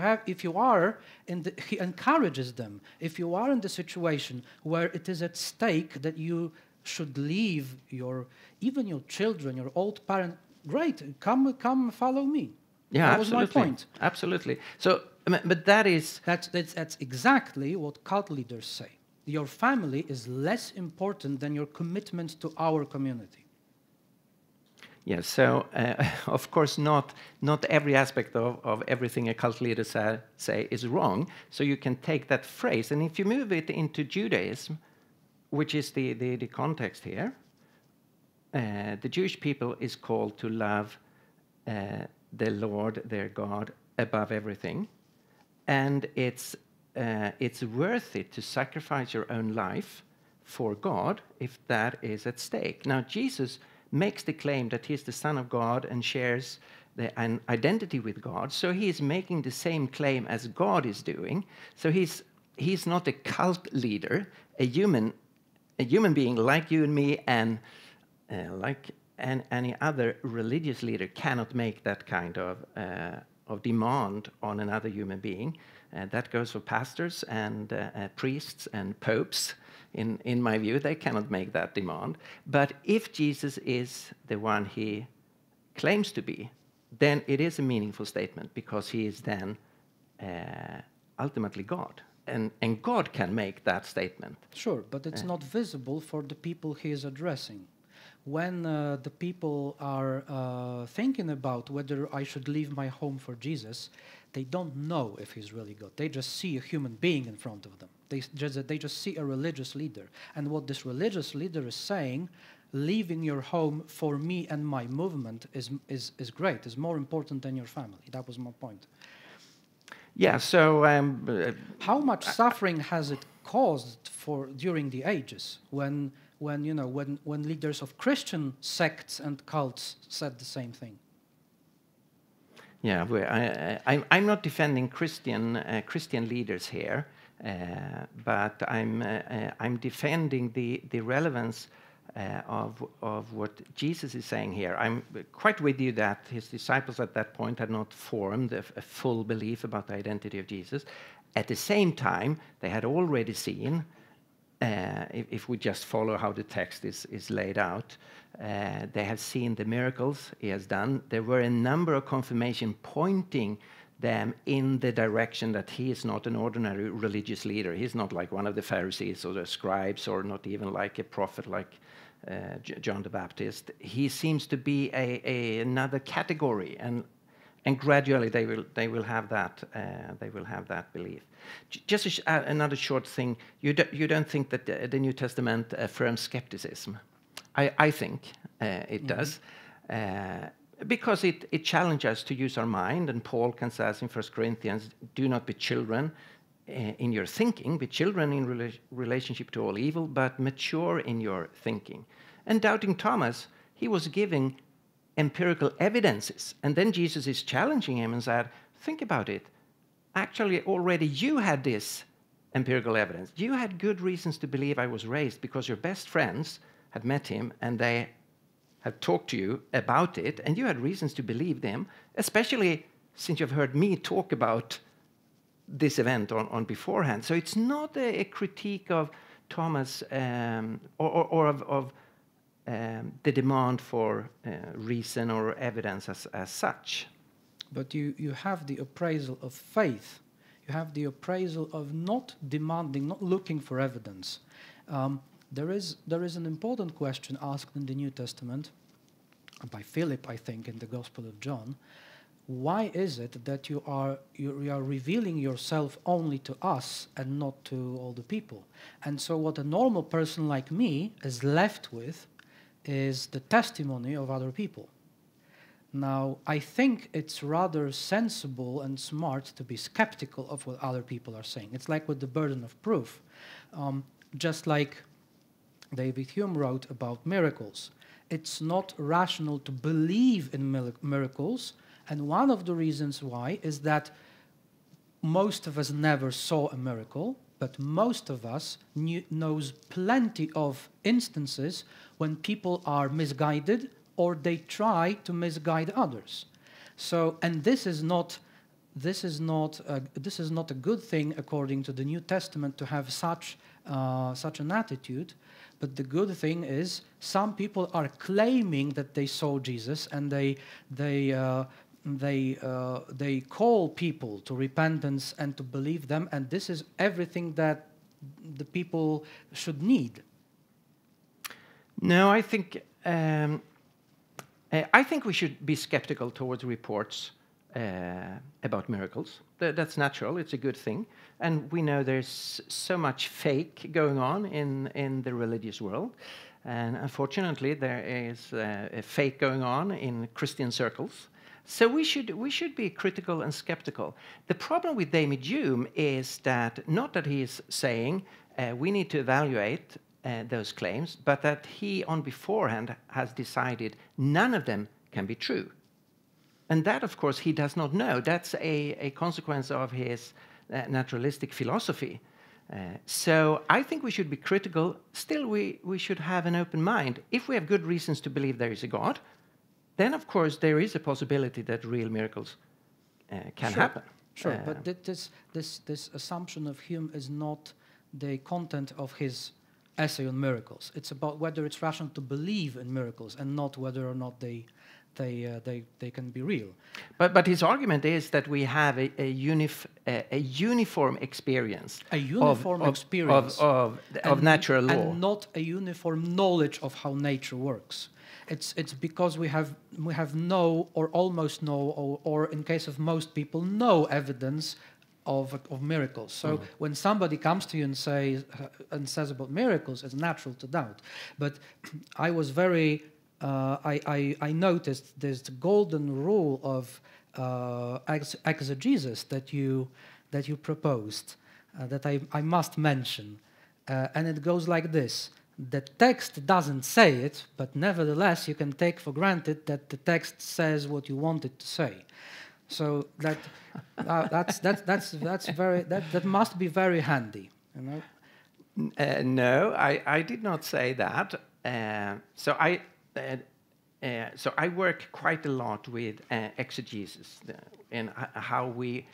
encourages them. If you are in the situation where it is at stake that you should leave even your children, your old parent, great. Come, follow me." Yeah, that absolutely. was my point. Absolutely. So, but that's exactly what cult leaders say. Your family is less important than your commitment to our community. Yes. So, of course, not every aspect of everything a cult leader say is wrong. So you can take that phrase, and if you move it into Judaism, which is the context here, the Jewish people is called to love the Lord, their God, above everything, and it's worth it to sacrifice your own life for God if that is at stake. Now, Jesus makes the claim that he's the Son of God and shares an identity with God, so he is making the same claim as God is doing. So he's not a cult leader, a human being like you and me, and like any other religious leader cannot make that kind of demand on another human being. That goes for pastors and priests and popes. In my view, they cannot make that demand. But if Jesus is the one he claims to be, then it is a meaningful statement, because he is then ultimately God. And God can make that statement. Sure, but it's not visible for the people he is addressing. When the people are thinking about whether I should leave my home for Jesus, they don't know if he's really God. They just see a human being in front of them. They just see a religious leader. And what this religious leader is saying, leaving your home for me and my movement is great, is more important than your family. That was my point. Yeah, so... how much suffering has it caused during the ages when leaders of Christian sects and cults said the same thing? Yeah, I'm not defending Christian leaders here, but I'm defending the relevance of what Jesus is saying here. I'm quite with you that his disciples at that point had not formed a full belief about the identity of Jesus. At the same time, they had already seen, if we just follow how the text is laid out, they have seen the miracles he has done. There were a number of confirmations pointing them in the direction that he is not an ordinary religious leader. He's not like one of the Pharisees or the scribes, or not even like a prophet like John the Baptist. He seems to be another category, and gradually they will have that belief. Just another short thing. You don't think that the New Testament affirms skepticism? I think it does. Because it challenges us to use our mind, and Paul can say in 1 Corinthians, do not be children in your thinking, be children in relationship to all evil, but mature in your thinking. And doubting Thomas, he was giving empirical evidences, and then Jesus is challenging him and said, think about it. Actually, already you had this empirical evidence. You had good reasons to believe I was raised, because your best friends had met him and they have talked to you about it, and you had reasons to believe them, especially since you've heard me talk about this event on beforehand. So it's not a critique of Thomas or of the demand for reason or evidence as such. But you have the appraisal of faith. You have the appraisal of not demanding, not looking for evidence. There is an important question asked in the New Testament by Philip, I think, in the Gospel of John, why is it that you are revealing yourself only to us and not to all the people? And so what a normal person like me is left with is the testimony of other people. Now, I think it's rather sensible and smart to be skeptical of what other people are saying. It's like with the burden of proof. Just like David Hume wrote about miracles. It's not rational to believe in miracles, and one of the reasons why is that most of us never saw a miracle, but most of us knows plenty of instances when people are misguided or they try to misguide others. So, and this is not a good thing according to the New Testament to have such an attitude. But the good thing is some people are claiming that they saw Jesus, and they call people to repentance and to believe them, and this is everything that the people should need. No, I think we should be skeptical towards reports about miracles. That's natural. It's a good thing, and we know there's so much fake going on in the religious world, and unfortunately there is a fake going on in Christian circles. So we should be critical and skeptical. The problem with David Hume is that not that he is saying we need to evaluate those claims, but that he on beforehand has decided none of them can be true. And that, of course, he does not know. That's a consequence of his naturalistic philosophy. So I think we should be critical. Still, we should have an open mind. If we have good reasons to believe there is a God, then, of course, there is a possibility that real miracles can happen. Sure, but this assumption of Hume is not the content of his essay on miracles. It's about whether it's rational to believe in miracles and not whether or not they can be real. But his argument is that we have a uniform experience. A uniform experience of natural law. And not a uniform knowledge of how nature works. It's because we have no or almost no or in case of most people no evidence of miracles. So when somebody comes to you and says about miracles, it's natural to doubt. But I was very I noticed this golden rule of exegesis that you proposed that I must mention, and it goes like this. The text doesn't say it, but nevertheless you can take for granted that the text says what you want it to say. So that must be very handy, you know. No, I did not say that. So I work quite a lot with exegesis and how we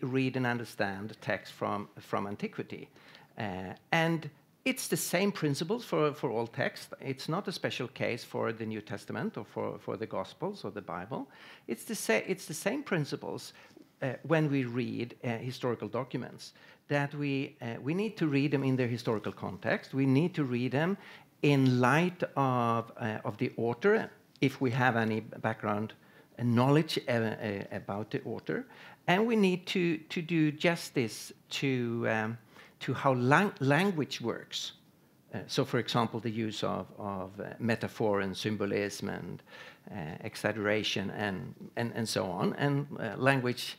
read and understand text from antiquity, and it's the same principles for all text. It's not a special case for the New Testament or for the Gospels or the Bible. It's the same principles when we read historical documents, that we need to read them in their historical context. We need to read them in light of the author, if we have any background knowledge about the author, and we need to do justice to how language works. So, for example, the use of metaphor and symbolism and exaggeration and so on, and language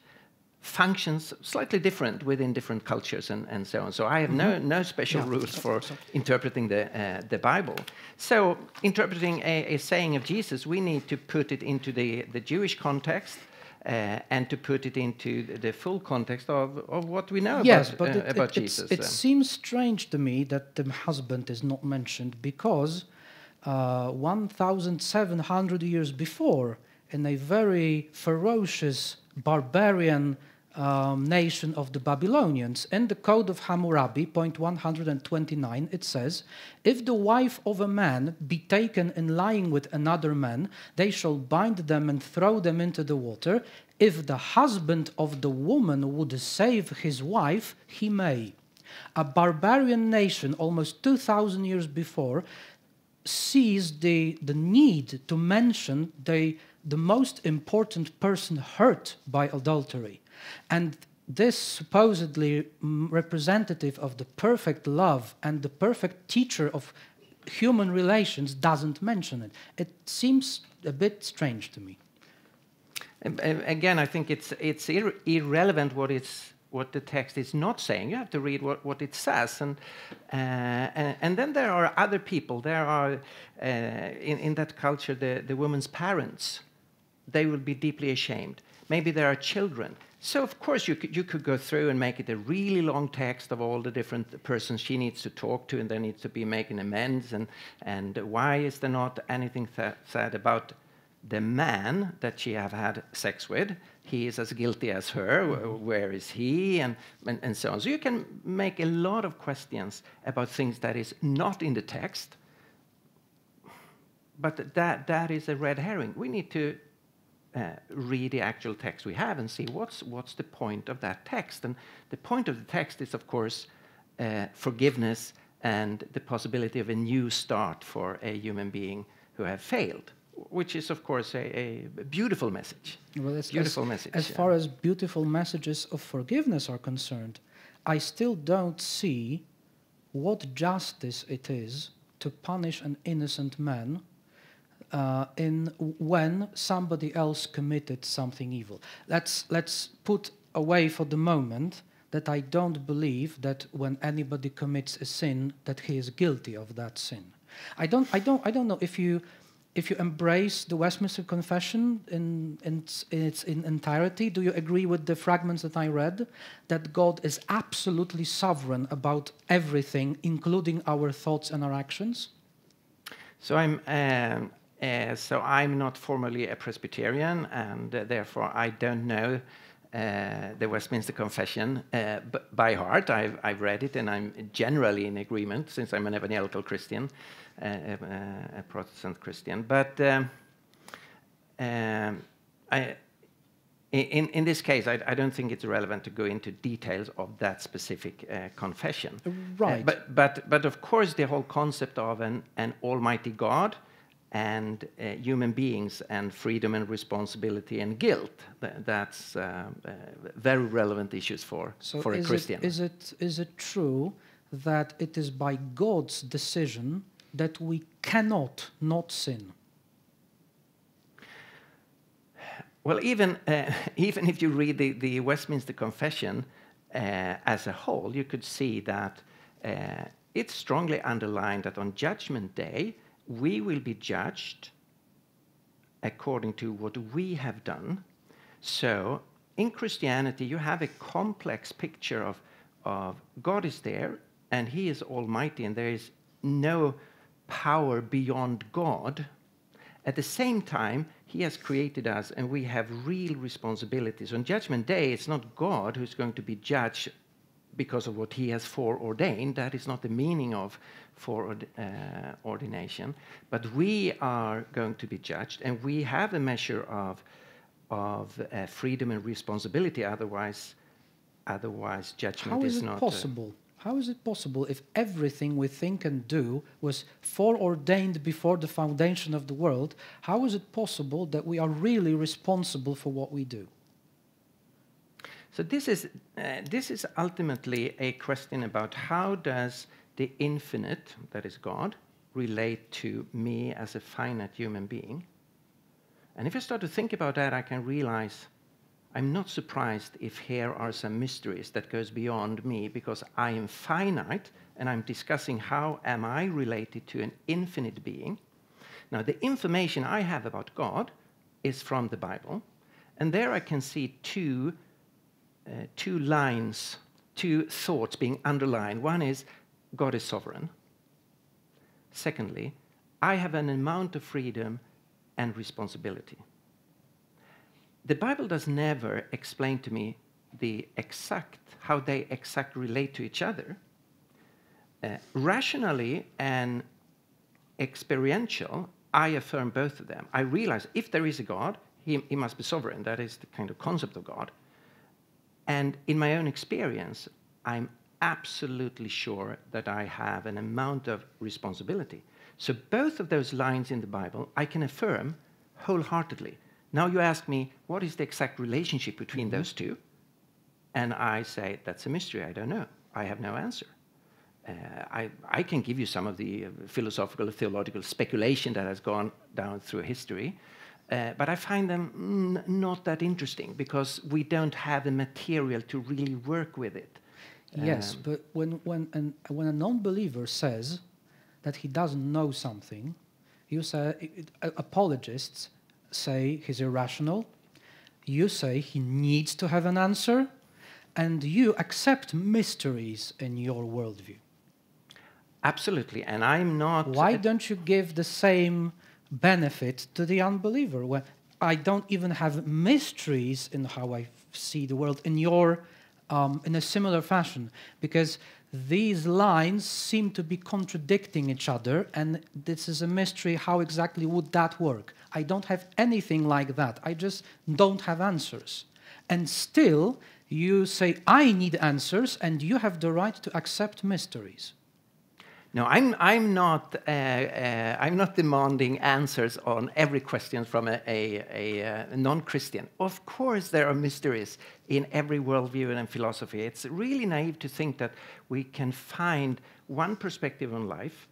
functions slightly different within different cultures and so on. So I have no special rules for interpreting the Bible. So interpreting a saying of Jesus, we need to put it into the Jewish context and to put it into the full context of what we know about Jesus. It seems strange to me that the husband is not mentioned because 1,700 years before, in a very ferocious barbarian nation of the Babylonians, in the Code of Hammurabi, point 129, it says, if the wife of a man be taken in lying with another man, they shall bind them and throw them into the water. If the husband of the woman would save his wife, he may. A barbarian nation, almost 2,000 years before, sees the need to mention the the most important person hurt by adultery. And this supposedly representative of the perfect love and the perfect teacher of human relations doesn't mention it. It seems a bit strange to me. Again, I think it's irrelevant what the text is not saying. You have to read what it says, and then there are other people. There are in that culture the woman's parents. They will be deeply ashamed. Maybe there are children. So of course you could go through and make it a really long text of all the different persons she needs to talk to, and there needs to be making amends, and why is there not anything said about the man that she have had sex with? He is as guilty as her. Where is he? And so on. So you can make a lot of questions about things that is not in the text, but that is a red herring. We need to read the actual text we have and see what's the point of that text. And the point of the text is, of course, forgiveness and the possibility of a new start for a human being who have failed, which is, of course, a beautiful message. Well, beautiful message. As far as beautiful messages of forgiveness are concerned, I still don't see what justice it is to punish an innocent man when somebody else committed something evil. Let's put away for the moment that I don't believe that when anybody commits a sin that he is guilty of that sin. I don't know if you embrace the Westminster Confession in its entirety. Do you agree with the fragments that I read, that God is absolutely sovereign about everything, including our thoughts and our actions? So I'm not formally a Presbyterian, and therefore I don't know the Westminster Confession by heart. I've read it, and I'm generally in agreement, since I'm an evangelical Christian, a Protestant Christian. But in this case, I don't think it's relevant to go into details of that specific confession. Right. But of course, the whole concept of an almighty God and human beings and freedom and responsibility and guilt, that's very relevant issues for a Christian. Is it true that it is by God's decision that we cannot not sin? Well, even if you read the Westminster Confession as a whole, you could see that it's strongly underlined that on Judgment Day, we will be judged according to what we have done. So in Christianity, you have a complex picture of God is there, and he is almighty, and there is no power beyond God. At the same time, he has created us, and we have real responsibilities. On Judgment Day, it's not God who's going to be judged because of what he has foreordained. That is not the meaning of foreordination. But we are going to be judged, and we have a measure of freedom and responsibility. Otherwise judgment is not possible? How is it possible if everything we think and do was foreordained before the foundation of the world? How is it possible that we are really responsible for what we do? So this is ultimately a question about how does the infinite, that is God, relate to me as a finite human being? And if I start to think about that, I can realize I'm not surprised if here are some mysteries that goes beyond me, because I am finite and I'm discussing how am I related to an infinite being. Now, the information I have about God is from the Bible, and there I can see two lines, two thoughts being underlined. One is God is sovereign. Secondly, I have an amount of freedom and responsibility. The Bible does never explain to me how they exactly relate to each other. Rationally and experiential, I affirm both of them. I realize if there is a God, he must be sovereign. That is the kind of concept of God. And in my own experience, I'm absolutely sure that I have an amount of responsibility. So both of those lines in the Bible, I can affirm wholeheartedly. Now you ask me, what is the exact relationship between those two? And I say, that's a mystery, I don't know. I have no answer. I can give you some of the philosophical, theological speculation that has gone down through history, but I find them not that interesting because we don't have the material to really work with it. Yes, but when a non-believer says that he doesn't know something, you say apologists say he's irrational. You say he needs to have an answer, and you accept mysteries in your worldview. Absolutely, and I'm not... Why don't you give the same benefit to the unbeliever? When I don't even have mysteries in how I see the world in your, in a similar fashion, because these lines seem to be contradicting each other, and this is a mystery. How exactly would that work? I don't have anything like that. I just don't have answers. And still, you say, I need answers, and you have the right to accept mysteries. No, I'm not demanding answers on every question from a non-Christian. Of course, there are mysteries in every worldview and philosophy. It's really naive to think that we can find one perspective on life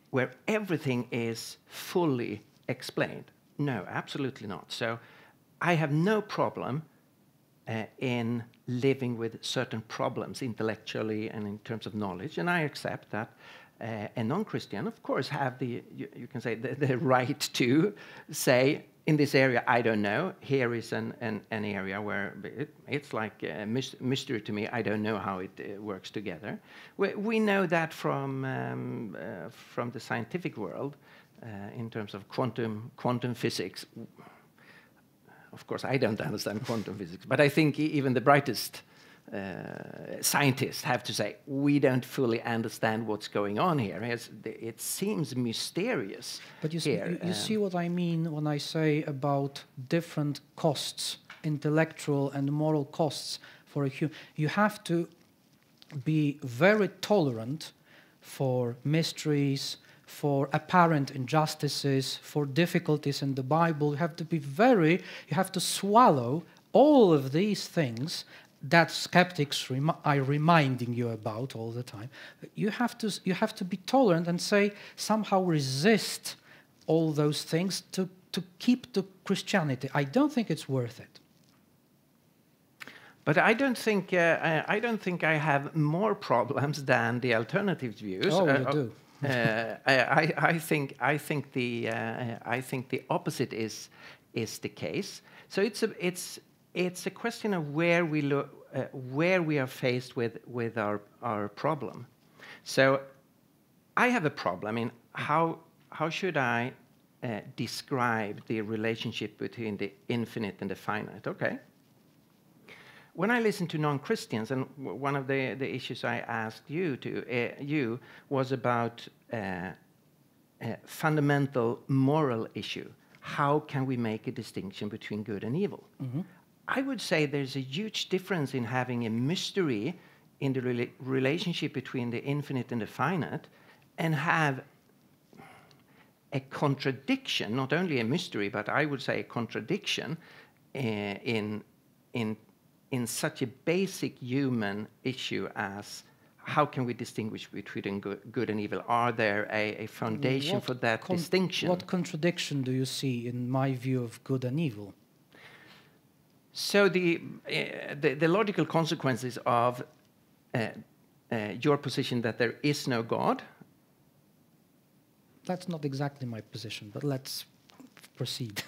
where everything is fully explained. No, absolutely not. So I have no problem in living with certain problems intellectually and in terms of knowledge, and I accept that a non-Christian, of course, have the, you can say, the right to say, in this area, I don't know. Here is an area where it's like a mystery to me. I don't know how it works together. We know that from the scientific world in terms of quantum physics. Of course, I don't understand quantum physics, but I think even the brightest scientists have to say, we don't fully understand what's going on here. It seems mysterious. But you here. See what I mean when I say about different costs, intellectual and moral costs for a human. You have to be very tolerant for mysteries, for apparent injustices, for difficulties in the Bible. You have to be you have to swallow all of these things that skeptics are reminding you about all the time. You have to be tolerant and say, somehow resist all those things to keep the Christianity. I don't think it's worth it. But I don't think I have more problems than the alternative views. Oh, you do. I think the opposite is the case. So it's a question of where we look, where we are faced with our problem. So I have a problem in how should I describe the relationship between the infinite and the finite? Okay. When I listen to non-Christians, and one of the issues I asked you was about a fundamental moral issue. How can we make a distinction between good and evil? Mm-hmm. I would say there's a huge difference in having a mystery in the relationship between the infinite and the finite, and have a contradiction, not only a mystery, but I would say a contradiction in such a basic human issue as how can we distinguish between good and evil? Are there a foundation for that distinction? What contradiction do you see in my view of good and evil? So the logical consequences of your position that there is no God. That's not exactly my position, but let's proceed.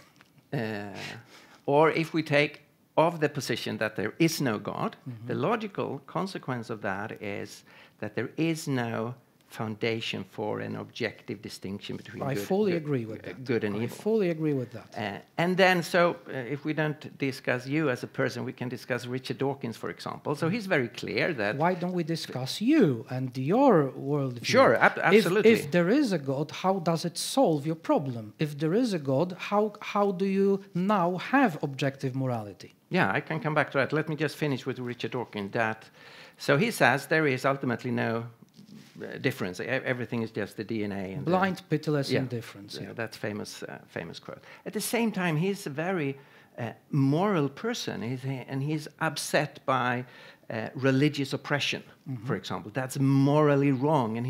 Or if we take of the position that there is no God, mm-hmm. the logical consequence of that is that there is no foundation for an objective distinction between I fully agree with that. Good and evil. I fully agree with that. And then, if we don't discuss you as a person, we can discuss Richard Dawkins, for example. So he's very clear that... Why don't we discuss you and your worldview? Sure, absolutely. If there is a God, how does it solve your problem? If there is a God, how do you now have objective morality? Yeah, I can come back to that. Let me just finish with Richard Dawkins. So he says there is ultimately no difference. Everything is just the DNA. And blind, pitiless indifference. Yeah, that's famous quote. At the same time, he's a very moral person, and he's upset by religious oppression, for example. That's morally wrong, and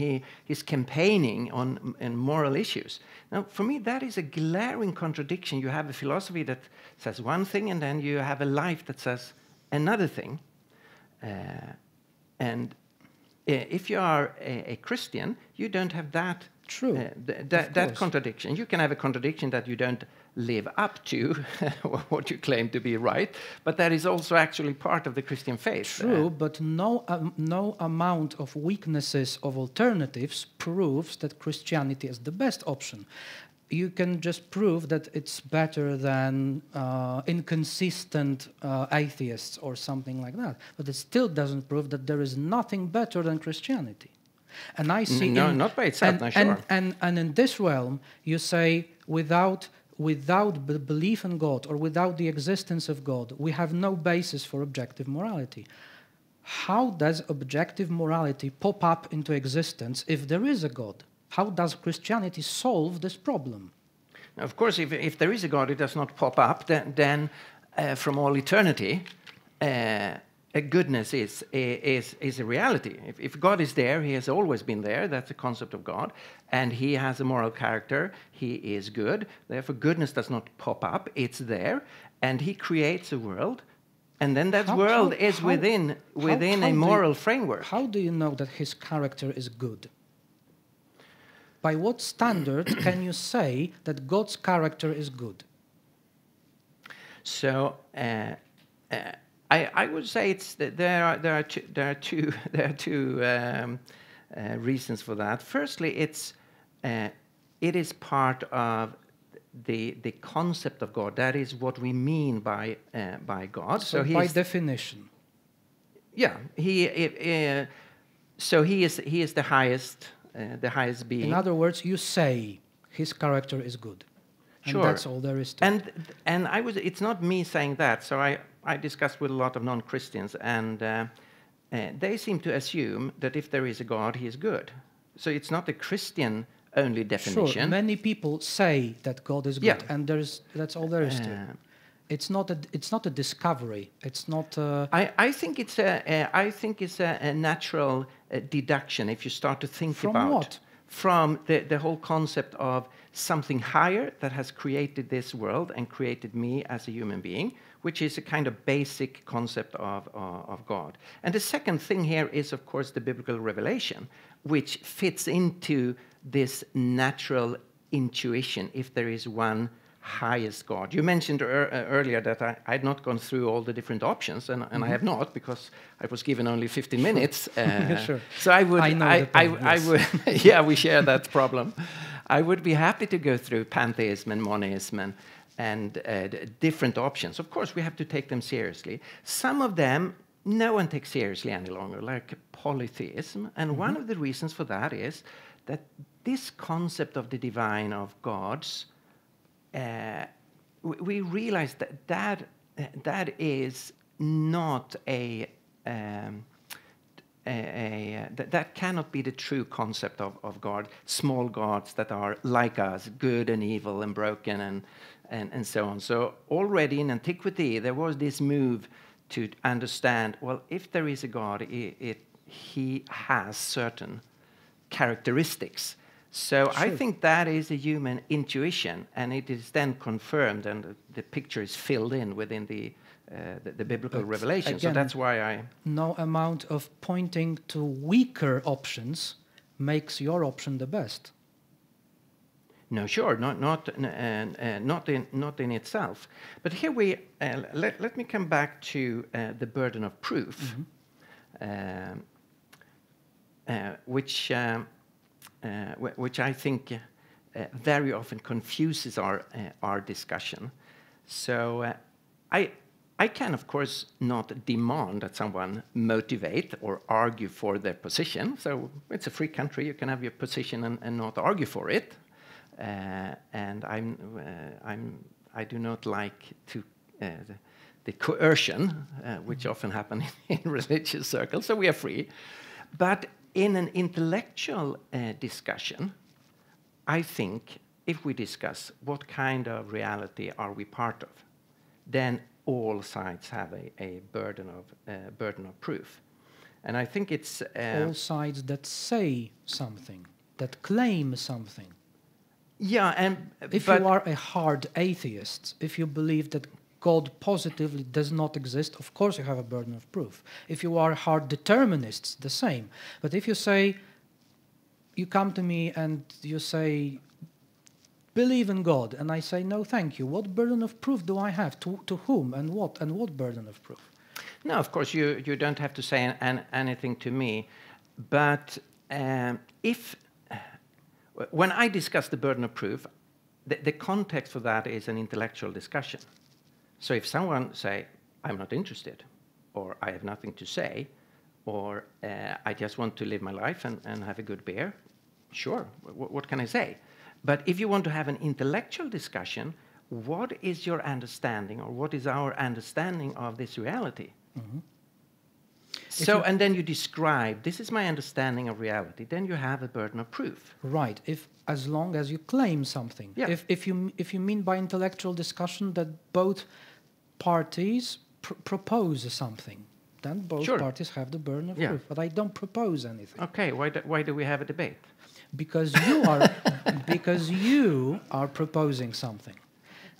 he's campaigning on moral issues. Now, for me, that is a glaring contradiction. You have a philosophy that says one thing, and then you have a life that says another thing. And if you are a Christian, you don't have that that contradiction. You can have a contradiction that you don't live up to what you claim to be right, but that is also actually part of the Christian faith. True, but no amount of weaknesses of alternatives proves that Christianity is the best option. You can just prove that it's better than inconsistent atheists or something like that, but it still doesn't prove that there is nothing better than Christianity. And I see not by itself, sure. And in this realm, you say without belief in God or without the existence of God, we have no basis for objective morality. How does objective morality pop up into existence if there is a God? How does Christianity solve this problem? Now, of course, if there is a God, it does not pop up. Then from all eternity, goodness is a reality. If God is there, he has always been there. That's the concept of God. And he has a moral character. He is good. Therefore, goodness does not pop up. It's there. And he creates a world. And then that world is within a moral framework. How do you know that his character is good? By what standard can you say that God's character is good? So I would say there are two reasons for that. Firstly, it is part of the concept of God. That is what we mean by God. So by definition. Yeah, he is the highest. The highest being. In other words, you say his character is good. And sure. That's all there is to it. And it's not me saying that. So I discussed with a lot of non-Christians, and they seem to assume that if there is a God, he is good. So it's not a Christian-only definition. Sure, many people say that God is good, and that's all there is to it. It's not a discovery. It's not. I think it's a natural deduction if you start to think from about what? From the whole concept of something higher that has created this world and created me as a human being, which is a kind of basic concept of God. And the second thing here is, of course, the biblical revelation, which fits into this natural intuition. If there is one highest God. You mentioned earlier that I had not gone through all the different options, and I have not, because I was given only 15 minutes. Sure. So I would, I would, yeah, we share that problem. I would be happy to go through pantheism and monism and different options. Of course, we have to take them seriously. Some of them no one takes seriously any longer, like polytheism. And one of the reasons for that is that this concept of the divine, of gods, we realize that is not that cannot be the true concept of God. Small gods that are like us, good and evil and broken and so on. So already in antiquity there was this move to understand, well, if there is a God, he has certain characteristics. So sure. I think that is a human intuition, and it is then confirmed, and the picture is filled in within the biblical revelation. Again, so that's why no amount of pointing to weaker options makes your option the best. No, sure, not in itself. But here let me come back to the burden of proof, which I think very often confuses our discussion. So I can, of course, not demand that someone motivate or argue for their position. So it's a free country; you can have your position and not argue for it. And I do not like to the coercion, which often happens in religious circles. So we are free, but in an intellectual discussion, I think if we discuss what kind of reality are we part of, then all sides have a burden of proof. And I think it's... all sides that say something, that claim something. Yeah, and... If you are a hard atheist, if you believe that God positively does not exist, of course you have a burden of proof. If you are hard determinists, the same. But if you say, you come to me and you say, believe in God, and I say, no, thank you, what burden of proof do I have? To whom and what burden of proof? No, of course, you don't have to say anything to me. But when I discuss the burden of proof, the context for that is an intellectual discussion. So if someone say, I'm not interested, or I have nothing to say, or I just want to live my life and have a good beer, sure, what can I say? But if you want to have an intellectual discussion, what is your understanding, or what is our understanding of this reality? Mm-hmm. So, and then you describe, this is my understanding of reality, then you have a burden of proof. Right, as long as you claim something. Yeah. If you mean by intellectual discussion that both parties propose something, then both parties have the burden of proof. But I don't propose anything. Okay, why do we have a debate? Because you are proposing something.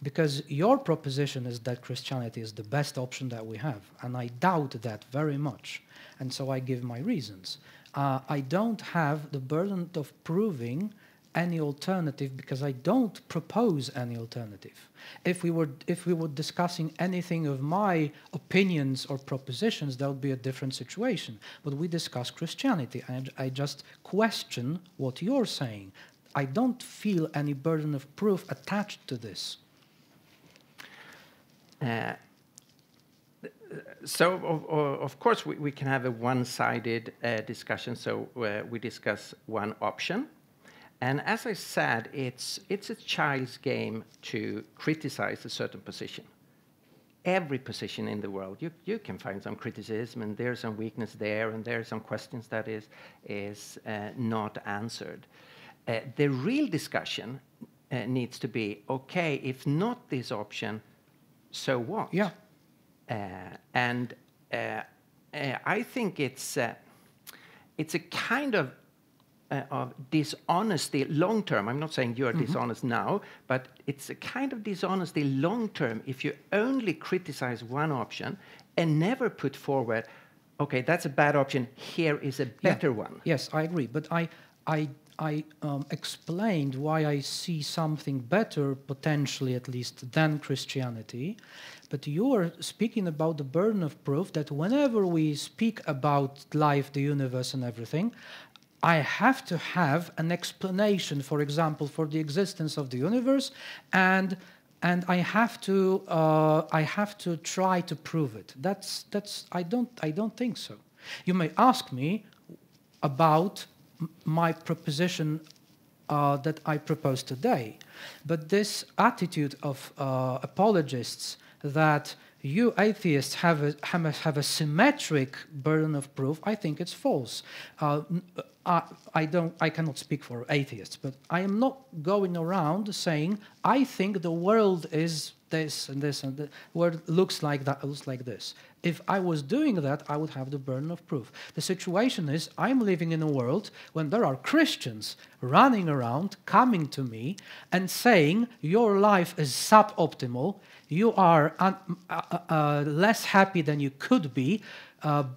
Because your proposition is that Christianity is the best option that we have, and I doubt that very much, and so I give my reasons. I don't have the burden of proving any alternative because I don't propose any alternative. If we were discussing anything of my opinions or propositions, that would be a different situation. But we discuss Christianity, and I just question what you're saying. I don't feel any burden of proof attached to this. So, of course, we can have a one-sided discussion. So we discuss one option. And as I said, it's a child's game to criticize a certain position. Every position in the world, you can find some criticism, and there's some weakness there, and there are some questions that is not answered. The real discussion needs to be, okay, if not this option, so what? Yeah. And I think it's a kind of dishonesty long term. I'm not saying you're dishonest now, but it's a kind of dishonesty long term if you only criticize one option and never put forward, okay, that's a bad option, here is a better one. Yes, I agree. But I explained why I see something better, potentially at least, than Christianity. But you are speaking about the burden of proof that whenever we speak about life, the universe, and everything, I have to have an explanation, for example, for the existence of the universe, and I have to try to prove it. I don't think so. You may ask me about my proposition that I propose today, but this attitude of apologists that you atheists have a symmetric burden of proof, I think it's false. I cannot speak for atheists, but I am not going around saying I think the world is this and this and the world looks like that, looks like this. If I was doing that, I would have the burden of proof. The situation is I'm living in a world when there are Christians running around, coming to me and saying your life is suboptimal, you are less happy than you could be,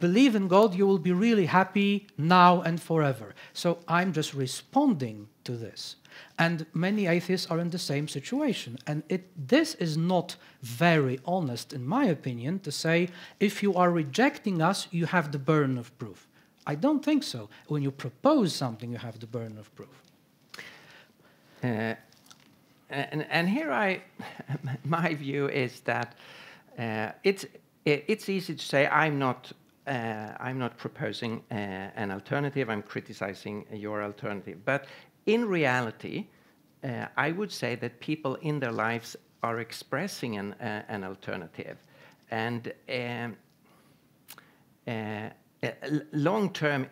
believe in God, you will be really happy now and forever. So I'm just responding to this. And many atheists are in the same situation. And this is not very honest, in my opinion, to say, if you are rejecting us, you have the burden of proof. I don't think so. When you propose something, you have the burden of proof. And here my view is that it's easy to say I'm not proposing an alternative. I'm criticizing your alternative. But in reality, I would say that people in their lives are expressing an alternative, and long term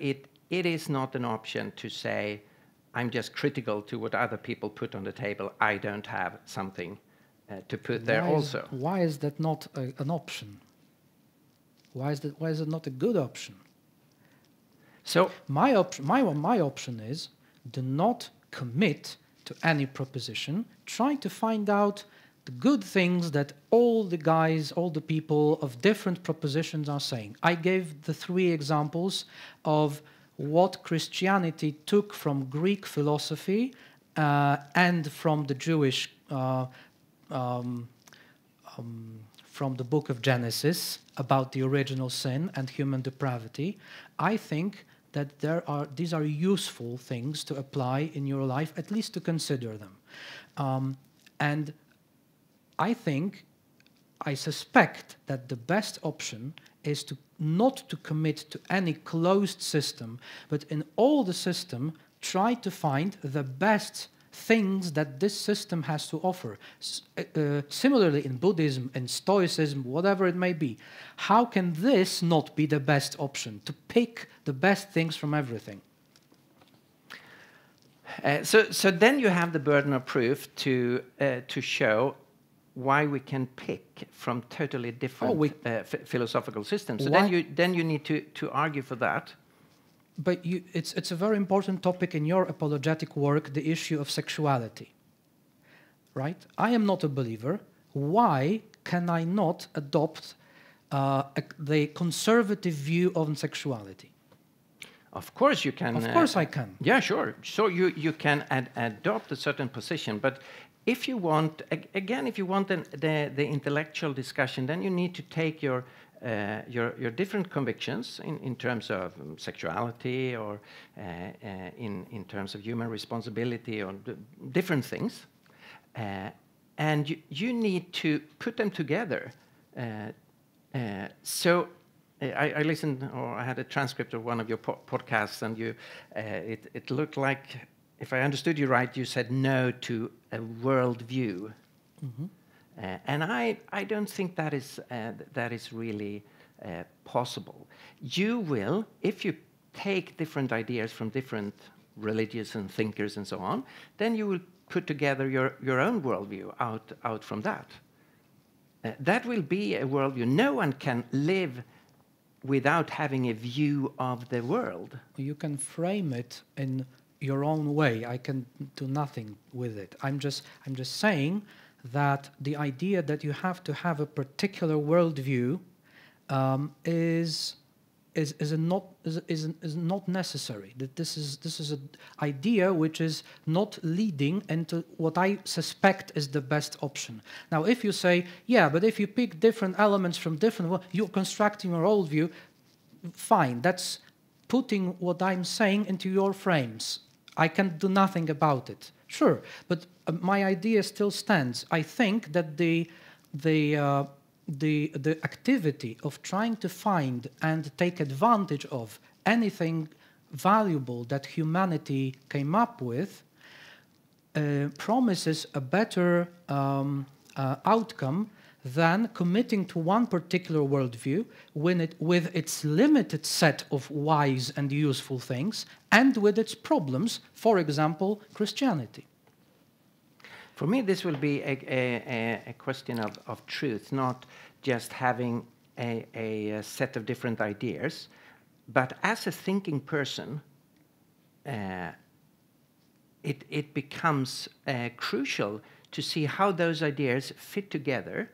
it is not an option to say, I'm just critical to what other people put on the table. I don't have something to put there also. Why is that not an option? Why is it not a good option? So my option is, do not commit to any proposition. Try to find out the good things that all the guys, all the people of different propositions are saying. I gave the 3 examples of what Christianity took from Greek philosophy and from the Jewish, from the book of Genesis about the original sin and human depravity. I think that these are useful things to apply in your life, at least to consider them. And I suspect that the best option is not to commit to any closed system, but in all the system, try to find the best things that this system has to offer. Similarly, in Buddhism, in Stoicism, whatever it may be, how can this not be the best option, to pick the best things from everything? So then you have the burden of proof to show why we can pick from totally different philosophical systems. So then you need to argue for that. But it's a very important topic in your apologetic work, the issue of sexuality, right? I am not a believer. Why can I not adopt the conservative view on sexuality? Of course you can. Of course I can. Yeah, sure. So you can adopt a certain position, but if you want, again, if you want the intellectual discussion, then you need to take your different convictions in terms of sexuality or in terms of human responsibility or different things, and you need to put them together. So I listened, or I had a transcript of one of your podcasts, and it looked like, if I understood you right, you said no to a worldview. Mm-hmm. And I don't think that is really possible. You will, if you take different ideas from different religions and thinkers and so on, then you will put together your own worldview out from that. That will be a worldview. No one can live without having a view of the world. You can frame it in your own way. I can do nothing with it. I'm just saying that the idea that you have to have a particular worldview is not necessary. That this is an idea which is not leading into what I suspect is the best option. Now, if you say, yeah, but if you pick different elements from different, you're constructing your worldview. Fine, that's putting what I'm saying into your frames. I can do nothing about it. Sure, but my idea still stands. I think that the activity of trying to find and take advantage of anything valuable that humanity came up with promises a better outcome than committing to one particular worldview with its limited set of wise and useful things and with its problems, for example, Christianity. For me, this will be a question of truth, not just having a set of different ideas, but as a thinking person, it becomes crucial to see how those ideas fit together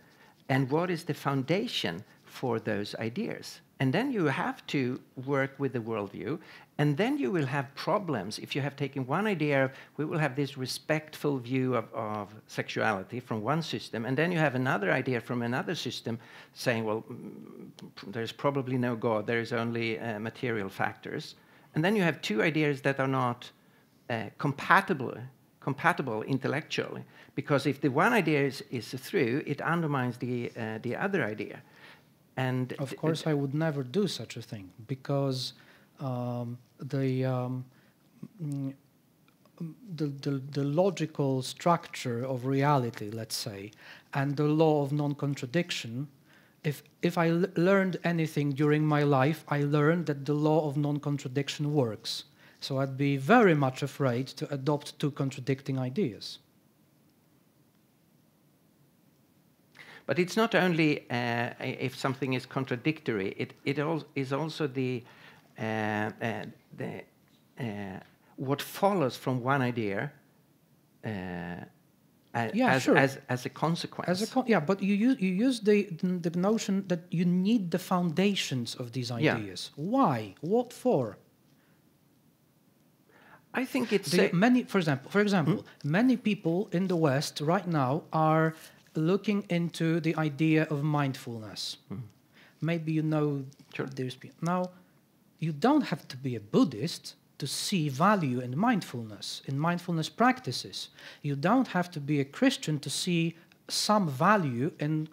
and what is the foundation for those ideas. And then you have to work with the worldview, and then you will have problems. If you have taken one idea, we will have this respectful view of sexuality from one system, and then you have another idea from another system saying, well, there's probably no God, there is only material factors. And then you have two ideas that are not compatible intellectually, because if the one idea is through, it undermines the other idea. And of course, I would never do such a thing, because the logical structure of reality, let's say, and the law of non-contradiction if I learned anything during my life, I learned that the law of non-contradiction works. So I'd be very much afraid to adopt two contradicting ideas. But it's not only if something is contradictory, it is also what follows from one idea as a consequence. But you use the notion that you need the foundations of these ideas. Yeah. Why? What for? I think it's for example, many people in the West right now are looking into the idea of mindfulness. Maybe you know there's people. Now, you don't have to be a Buddhist to see value in mindfulness practices. You don't have to be a Christian to see some value in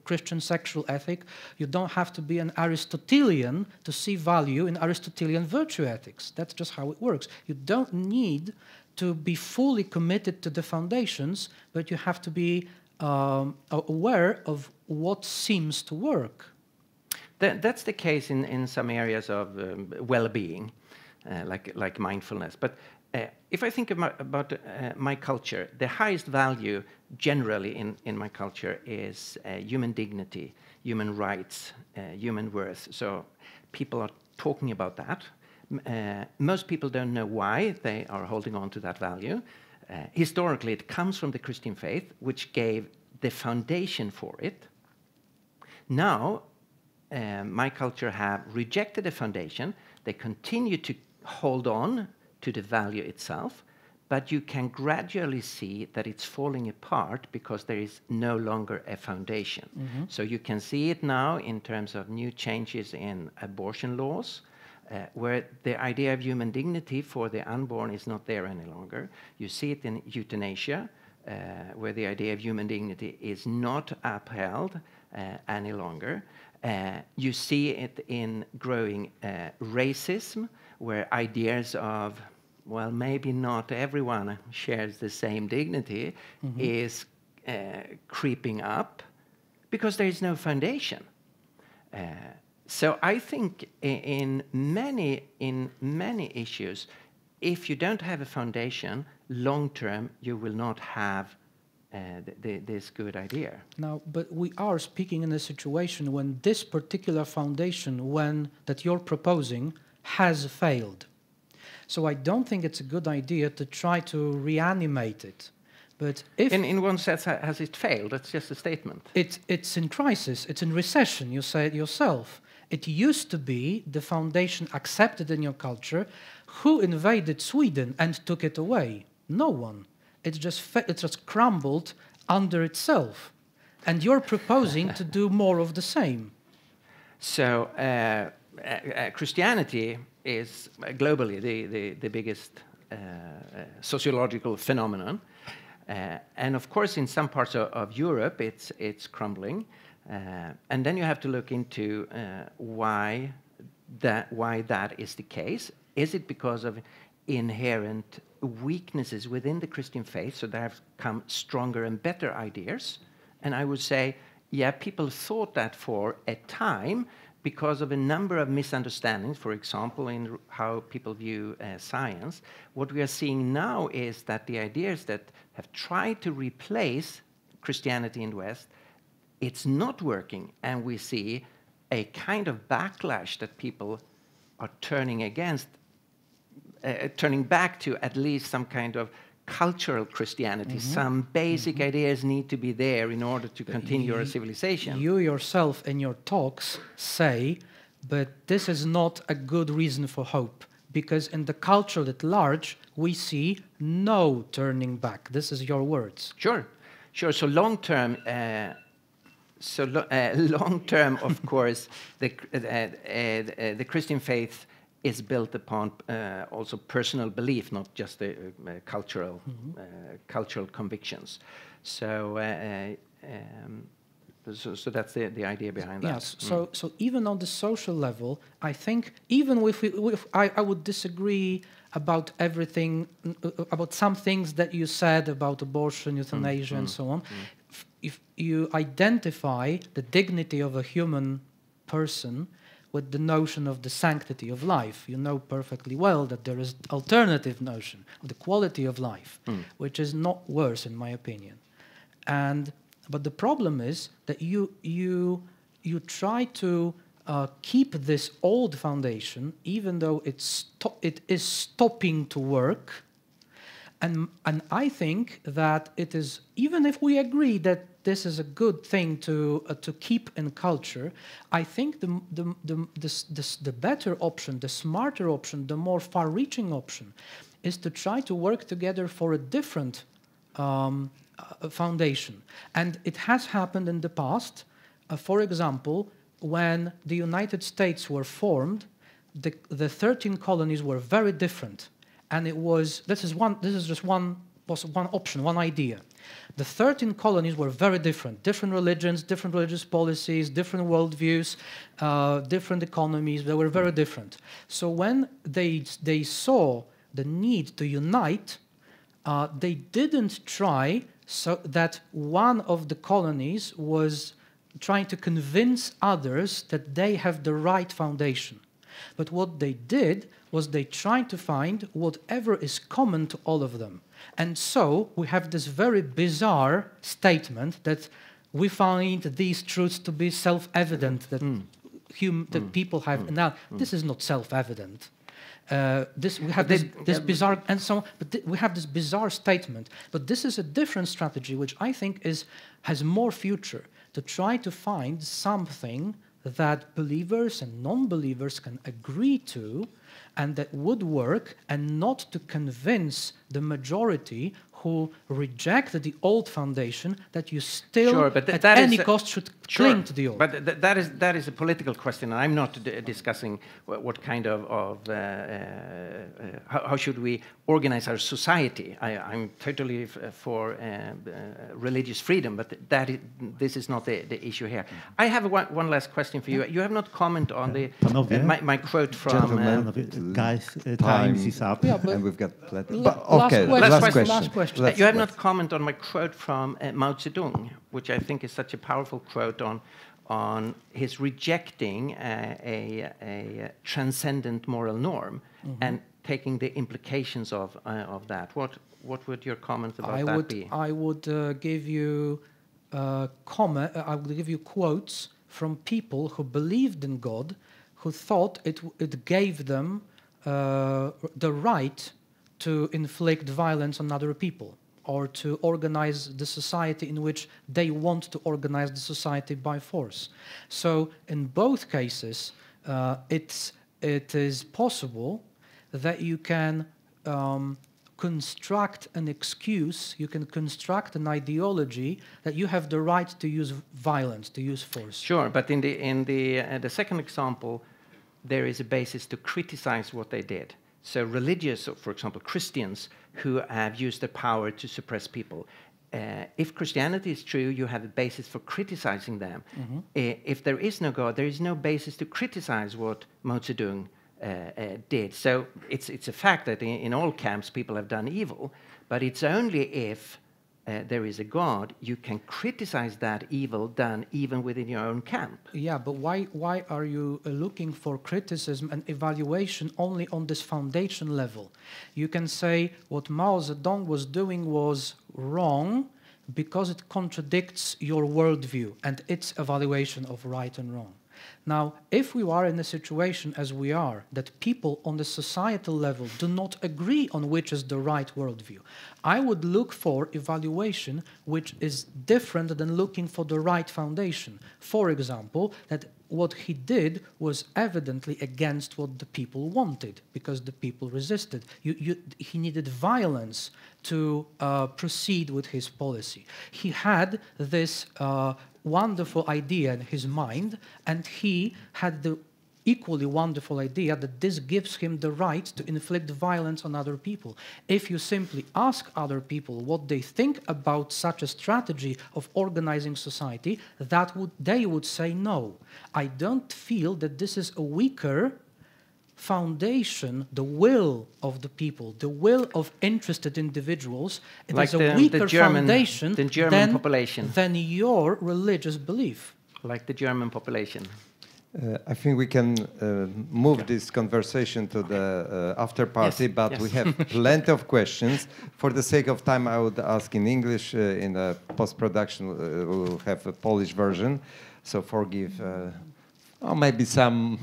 Christian sexual ethic. You don't have to be an Aristotelian to see value in Aristotelian virtue ethics. That's just how it works. You don't need to be fully committed to the foundations, but you have to be aware of what seems to work. That's the case in some areas of well-being, like mindfulness. But if I think about my culture, the highest value generally in my culture is human dignity, human rights, human worth. So people are talking about that. Most people don't know why they are holding on to that value. Historically, it comes from the Christian faith, which gave the foundation for it. Now, my culture have rejected the foundation. They continue to hold on to the value itself, but you can gradually see that it's falling apart because there is no longer a foundation. So you can see it now in terms of new changes in abortion laws, where the idea of human dignity for the unborn is not there any longer. You see it in euthanasia, where the idea of human dignity is not upheld any longer. You see it in growing racism, where ideas of, well, maybe not everyone shares the same dignity, is creeping up because there is no foundation. So I think in many issues, if you don't have a foundation, long term, you will not have this good idea. Now, but we are speaking in a situation when this particular foundation, that you're proposing, has failed. So I don't think it's a good idea to try to reanimate it. But if in one sense, has it failed? That's just a statement. It's in crisis. It's in recession. You say it yourself. It used to be the foundation accepted in your culture. Who invaded Sweden and took it away? No one. It just crumbled under itself. And you're proposing to do more of the same. So Christianity is globally the biggest sociological phenomenon. And of course, in some parts of Europe, it's crumbling. And then you have to look into why that is the case. Is it because of inherent weaknesses within the Christian faith, so there have come stronger and better ideas? And I would say, yeah, people thought that for a time because of a number of misunderstandings, for example, in how people view science. What we are seeing now is that the ideas that have tried to replace Christianity in the West, it's not working, and we see a kind of backlash that people are turning back to at least some kind of cultural Christianity. Some basic ideas need to be there in order to continue our civilization. You yourself in your talks say, but this is not a good reason for hope, because in the culture at large, we see no turning back. This is your words. Sure. So long term, of course, the Christian faith is built upon also personal belief, not just the cultural convictions. So that's the idea behind that. Yes. So even on the social level, I think even if I would disagree about everything, about some things that you said about abortion, euthanasia, and so on. if you identify the dignity of a human person with the notion of the sanctity of life, you know perfectly well that there is alternative notion of the quality of life, which is not worse in my opinion. But the problem is that you try to keep this old foundation, even though it is stopping to work. And I think that it is, even if we agree that this is a good thing to keep in culture, I think the better option, the smarter option, the more far-reaching option is to try to work together for a different foundation. And it has happened in the past. For example, when the United States were formed, the 13 colonies were very different. And it was, this is just one option, one idea. The 13 colonies were very different religions, different religious policies, different worldviews, different economies. They were very different. So when they saw the need to unite, they didn't try so that one of the colonies was trying to convince others that they have the right foundation. But what they did was they tried to find whatever is common to all of them. And so we have this very bizarre statement that we find these truths to be self-evident, that, that people have. Now, this is not self-evident. We have this bizarre, and so, but we have this bizarre statement. But this is a different strategy, which I think has more future, to try to find something that believers and non-believers can agree to and that would work, and not to convince the majority who reject the old foundation that you still, at any cost, should cling to the old. But that is a political question. I'm not discussing what kind of how should we organize our society. I'm totally for religious freedom, but this is not the issue here. I have one last question for you. You have not commented on my quote from... Guys, time is up. Yeah, and we've got plenty. Last question. You have not commented on my quote from Mao Zedong, which I think is such a powerful quote on his rejecting a transcendent moral norm and taking the implications of that. What would your comments about that be? I would give you I would give you quotes from people who believed in God, who thought it gave them the right to inflict violence on other people, or to organize the society in which they want to organize the society by force. So in both cases, it is possible that you can construct an excuse, you can construct an ideology that you have the right to use violence, to use force. Sure, but in the second example, there is a basis to criticize what they did. So religious, for example, Christians who have used their power to suppress people. If Christianity is true, you have a basis for criticizing them. If there is no God, there is no basis to criticize what Mao Zedong did. So it's a fact that in all camps people have done evil, but it's only if there is a God, you can criticize that evil done even within your own camp. Yeah, but why are you looking for criticism and evaluation only on this foundation level? You can say what Mao Zedong was doing was wrong because it contradicts your worldview and its evaluation of right and wrong. Now, if we are in a situation as we are, that people on the societal level do not agree on which is the right worldview, I would look for evaluation which is different than looking for the right foundation. For example, that what he did was evidently against what the people wanted, because the people resisted. He needed violence to proceed with his policy. He had this wonderful idea in his mind, and he had the equally wonderful idea that this gives him the right to inflict violence on other people. If you simply ask other people what they think about such a strategy of organizing society, they would say no. I don't feel that this is a weaker foundation, the will of the people, the will of interested individuals, it like is a weaker foundation population. than your religious belief. Like the German population. I think we can move this conversation to the after party, Yes, but yes. we have plenty of questions. For the sake of time, I would ask in English. In the post-production, we'll have a Polish version, so forgive. Maybe some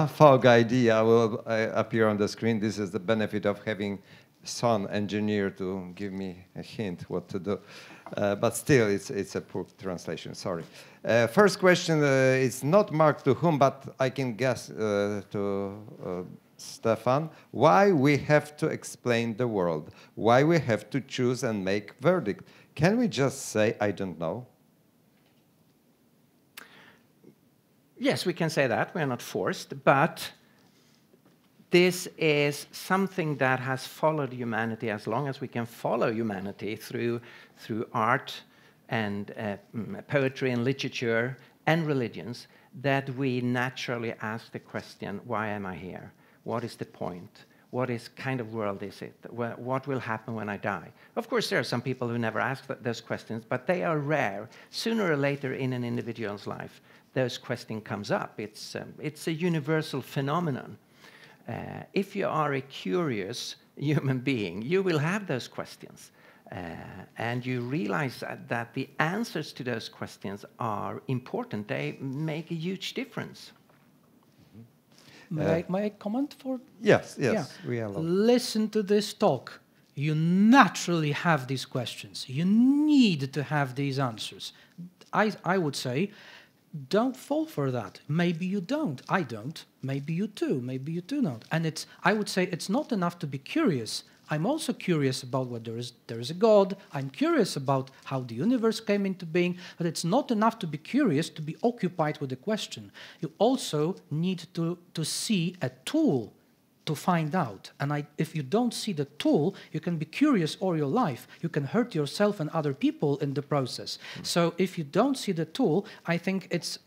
fog idea will appear on the screen. This is the benefit of having son engineer to give me a hint what to do. But still, it's a poor translation, sorry. First question is not marked to whom, but I can guess to Stefan. Why we have to explain the world? Why we have to choose and make verdict? Can we just say, I don't know? Yes, we can say that. We're not forced, but this is something that has followed humanity as long as we can follow humanity through art and poetry and literature and religions, that we naturally ask the question, why am I here? What is the point? What kind of world is it? What will happen when I die? Of course, there are some people who never ask those questions, but they are rare. Sooner or later in an individual's life, those questions comes up. It's a universal phenomenon. If you are a curious human being, you will have those questions. And you realize that the answers to those questions are important. They make a huge difference. May I comment for? Yes, Yeah. we allow. Listen to this talk. You naturally have these questions. You need to have these answers. I would say, don't fall for that. Maybe you don't. I don't. Maybe you do. Maybe you do not. And I would say it's not enough to be curious. I'm also curious about whether there is a God. I'm curious about how the universe came into being. But it's not enough to be curious, to be occupied with the question. You also need to see a tool to find out. And if you don't see the tool, you can be curious all your life. You can hurt yourself and other people in the process. So if you don't see the tool, I think it's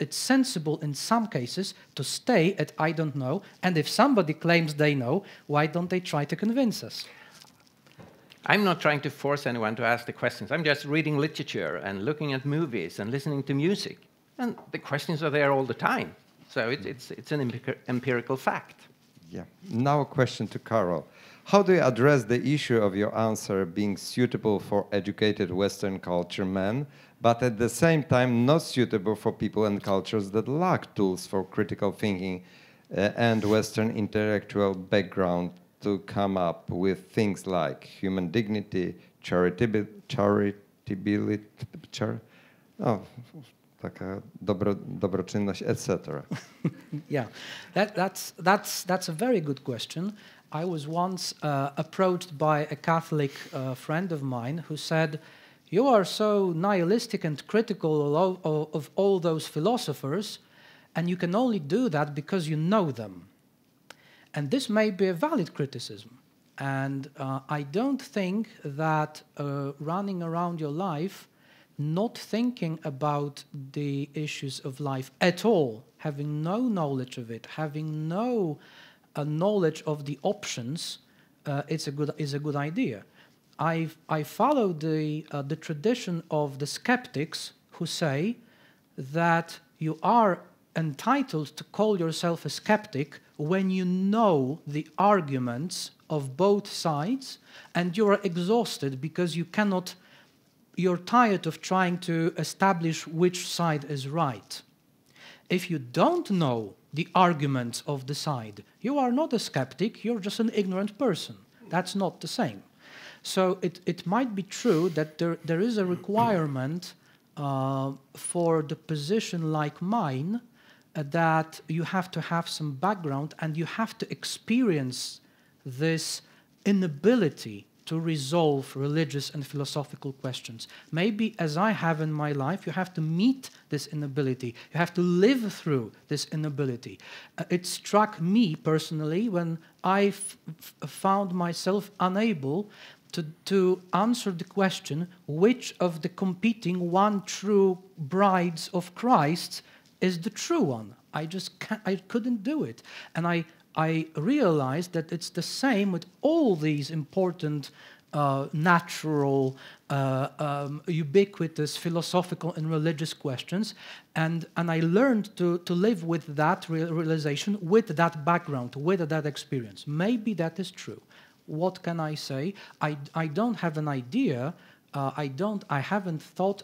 sensible in some cases to stay at I don't know. And if somebody claims they know, why don't they try to convince us? I'm not trying to force anyone to ask the questions. I'm just reading literature and looking at movies and listening to music. And the questions are there all the time. So it's an empirical fact. Yeah. Now a question to Karol. How do you address the issue of your answer being suitable for educated Western culture men, but at the same time not suitable for people and cultures that lack tools for critical thinking and Western intellectual background to come up with things like human dignity, dobroczynność, etc. Yeah, that's a very good question. I was once approached by a Catholic friend of mine who said, "You are so nihilistic and critical of all those philosophers, and you can only do that because you know them." And this may be a valid criticism. And I don't think that running around your life not thinking about the issues of life at all, having no knowledge of it, having no knowledge of the options, is a good idea. I follow the tradition of the skeptics who say that you are entitled to call yourself a skeptic when you know the arguments of both sides and you are exhausted because you're tired of trying to establish which side is right. If you don't know the arguments of the side, you are not a skeptic, you're just an ignorant person. That's not the same. So it might be true that there is a requirement for the position like mine that you have to have some background and you have to experience this inability to resolve religious and philosophical questions. Maybe, as I have in my life, you have to meet this inability. You have to live through this inability. It struck me personally when I found myself unable to answer the question, which of the competing one true brides of Christ is the true one. I couldn't do it. And I realized that it's the same with all these important natural, ubiquitous philosophical and religious questions, and I learned to live with that realization, with that background, with that experience. Maybe that is true. What can I say? I don't have an idea. I haven't thought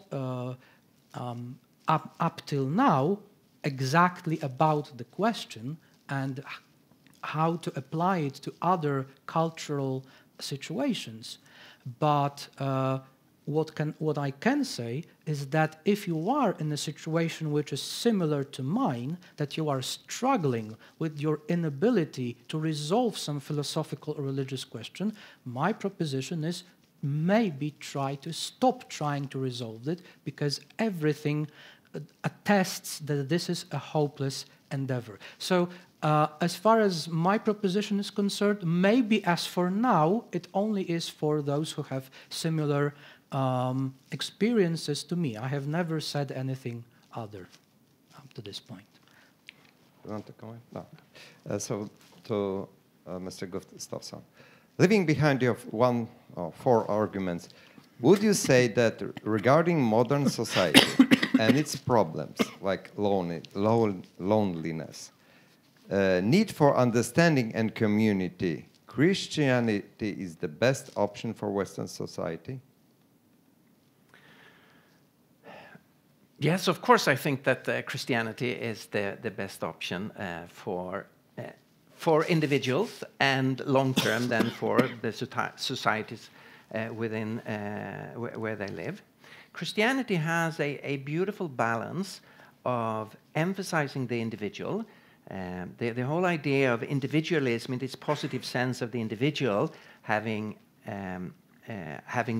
up till now exactly about the question and how to apply it to other cultural situations. But what I can say is that if you are in a situation which is similar to mine, that you are struggling with your inability to resolve some philosophical or religious question, my proposition is maybe try to stop trying to resolve it, because everything attests that this is a hopeless endeavor. So as far as my proposition is concerned, maybe as for now, it only is for those who have similar experiences to me. I have never said anything other up to this point. You want to comment? No. So to Mr. Gustavsson, leaving behind you 4 arguments, would you say that regarding modern society and its problems, like loneliness, need for understanding and community, Christianity is the best option for Western society? Yes, of course, I think that Christianity is the best option for individuals, and long-term then for the societies within where they live. Christianity has a beautiful balance of emphasizing the individual. The whole idea of individualism, in this positive sense of the individual having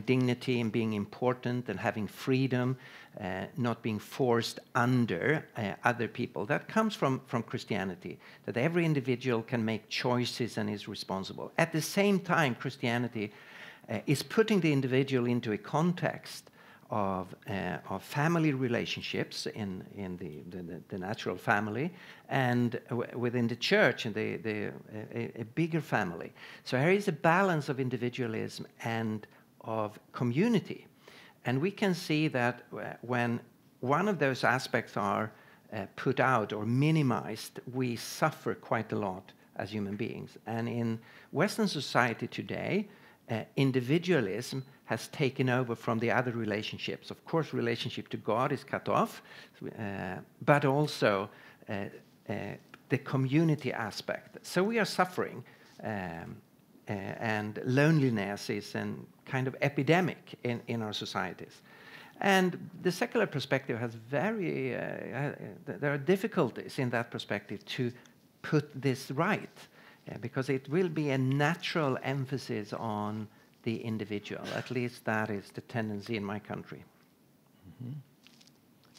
dignity and being important and having freedom, not being forced under other people. That comes from Christianity, that every individual can make choices and is responsible. At the same time, Christianity is putting the individual into a context of family relationships in the natural family, and within the church and a bigger family. So here is a balance of individualism and of community. And we can see that when one of those aspects are put out or minimized, we suffer quite a lot as human beings. And in Western society today, individualism has taken over from the other relationships. Of course, relationship to God is cut off, but also the community aspect. So we are suffering, and loneliness is a kind of epidemic in our societies. And the secular perspective has there are difficulties in that perspective to put this right, because it will be a natural emphasis on the individual. At least that is the tendency in my country. Mm-hmm.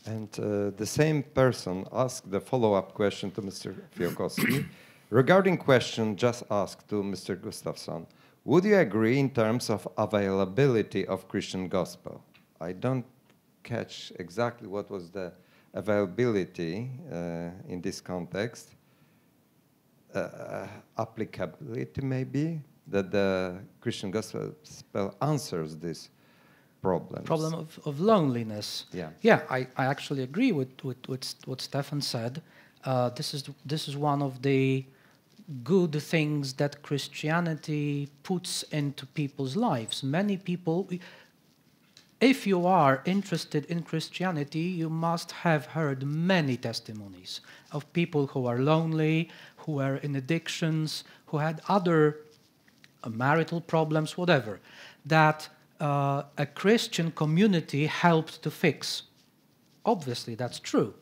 And the same person asked the follow-up question to Mr. Fjałkowski. Regarding question just asked to Mr. Gustavsson, would you agree in terms of availability of Christian gospel? I don't catch exactly what was the availability in this context. Applicability maybe, that the Christian gospel answers this problem. Problem of loneliness. Yeah. Yeah, I actually agree with what Stefan said. This is one of the good things that Christianity puts into people's lives. Many people, if you are interested in Christianity, you must have heard many testimonies of people who are lonely, who are in addictions, who had other marital problems, whatever, that a Christian community helped to fix. Obviously, that's true.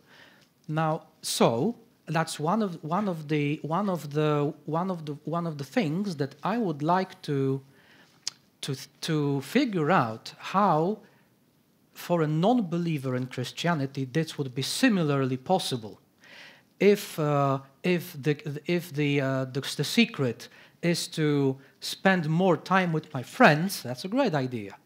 Now, so that's one of the things that I would like to figure out how, for a non-believer in Christianity, this would be similarly possible. If the secret is to spend more time with my friends, that's a great idea.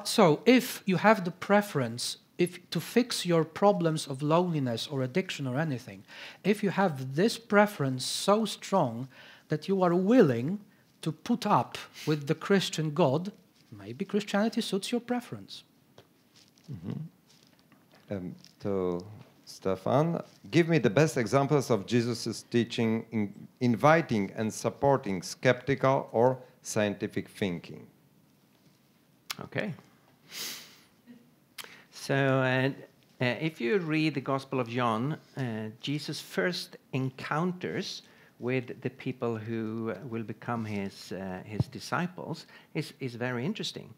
So if you have the preference to fix your problems of loneliness or addiction or anything, if you have this preference so strong that you are willing to put up with the Christian God, maybe Christianity suits your preference. To Stefan, give me the best examples of Jesus' teaching inviting and supporting skeptical or scientific thinking. Okay. So if you read the Gospel of John, Jesus' first encounters with the people who will become his disciples is very interesting.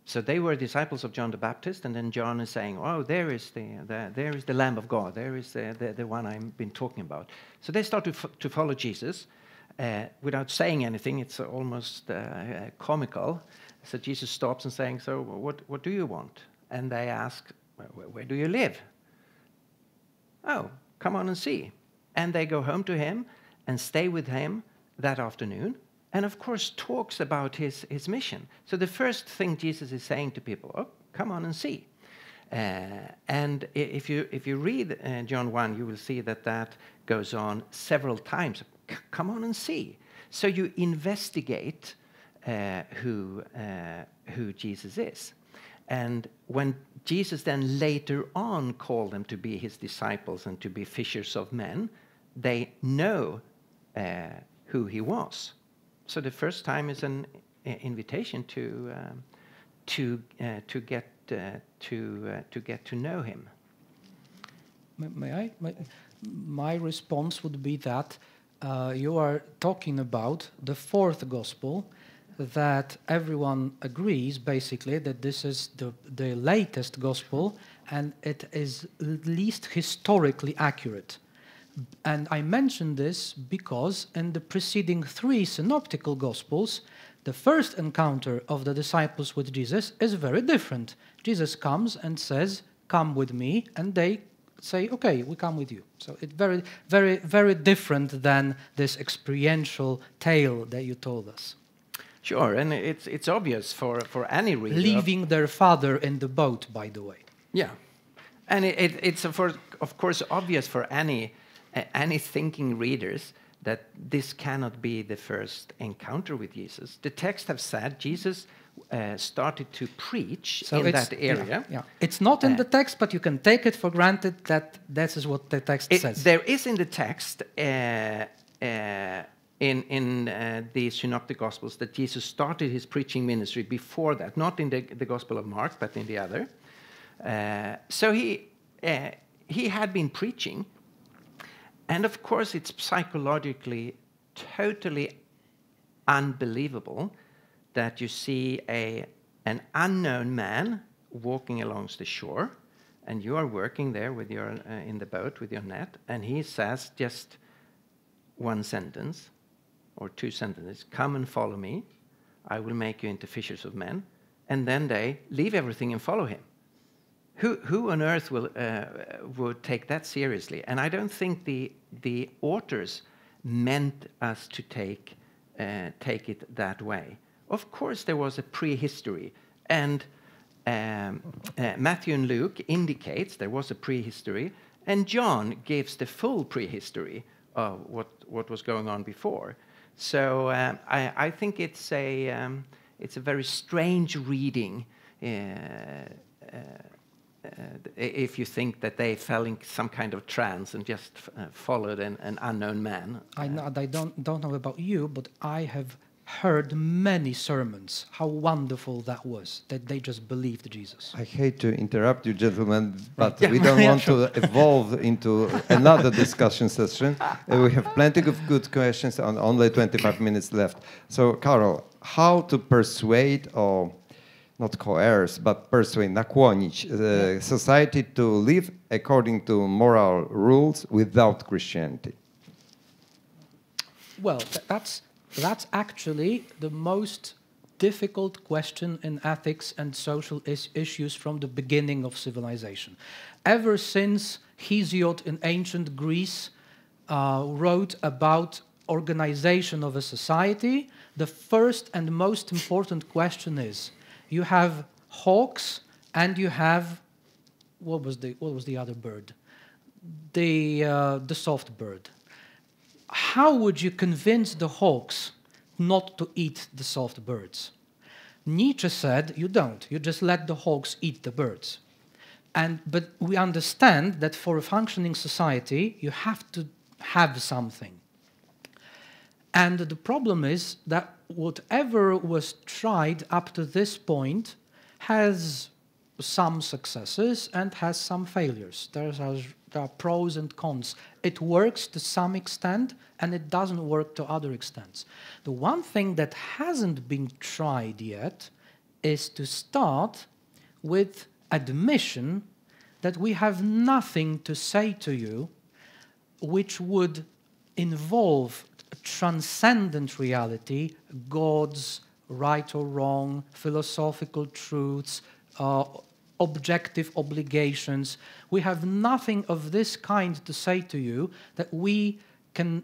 So they were disciples of John the Baptist, and then John is saying, "Oh, there is the Lamb of God. There is the one I've been talking about." So they start to follow Jesus without saying anything. It's almost comical. So Jesus stops and saying, "So what do you want?" And they ask, "Where do you live?" "Oh, come on and see." And they go home to him and stay with him that afternoon. And of course, talks about his mission. So the first thing Jesus is saying to people, "Oh, come on and see." And if you read John 1, you will see that goes on several times. Come on and see. So you investigate who Jesus is. And when Jesus then later on called them to be his disciples and to be fishers of men, they know who he was. So the first time is an invitation to get to know him. My response would be that you are talking about the fourth gospel, that everyone agrees basically that this is the latest gospel and it is at least historically accurate. And I mention this because in the preceding three synoptical gospels, the first encounter of the disciples with Jesus is very different. Jesus comes and says, "Come with me," and they say, "Okay, we come with you." So it's very, very, very different than this experiential tale that you told us. Sure, and it's obvious for any reader. Leaving their father in the boat, by the way. Yeah, and it's of course obvious for any thinking readers that this cannot be the first encounter with Jesus. The text have said Jesus started to preach in that area. Yeah. It's not in the text, but you can take it for granted that this is what the text says. There is in the text in the Synoptic Gospels that Jesus started his preaching ministry before that, not in the Gospel of Mark, but in the other. So he had been preaching. And of course, it's psychologically totally unbelievable that you see an unknown man walking along the shore, and you are working there with in the boat with your net, and he says just one sentence or two sentences: "Come and follow me. I will make you into fishers of men." And then they leave everything and follow him. Who on earth would take that seriously? And I don't think the authors meant us to take it that way. Of course, there was a prehistory, and Matthew and Luke indicates there was a prehistory, and John gives the full prehistory of what was going on before. So I think it's a very strange reading. If you think that they fell in some kind of trance and just followed an unknown man. I don't know about you, but I have heard many sermons how wonderful that was, that they just believed Jesus. I hate to interrupt you, gentlemen, but we don't want to evolve into another discussion session. We have plenty of good questions and only 25 minutes left. So, Karol, how to persuade or not coerce, but persuade, nakłonić society to live according to moral rules without Christianity? Well, that's actually the most difficult question in ethics and social issues from the beginning of civilization. Ever since Hesiod in ancient Greece wrote about organization of a society, the first and most important question is, you have hawks and you have what was the other bird? The soft bird. How would you convince the hawks not to eat the soft birds? Nietzsche said, you don't. You just let the hawks eat the birds. But we understand that for a functioning society, you have to have something. And the problem is that whatever was tried up to this point has some successes and has some failures. There are pros and cons. It works to some extent and it doesn't work to other extents. The one thing that hasn't been tried yet is to start with admission that we have nothing to say to you which would involve a transcendent reality, God's right or wrong, philosophical truths, objective obligations. We have nothing of this kind to say to you that we can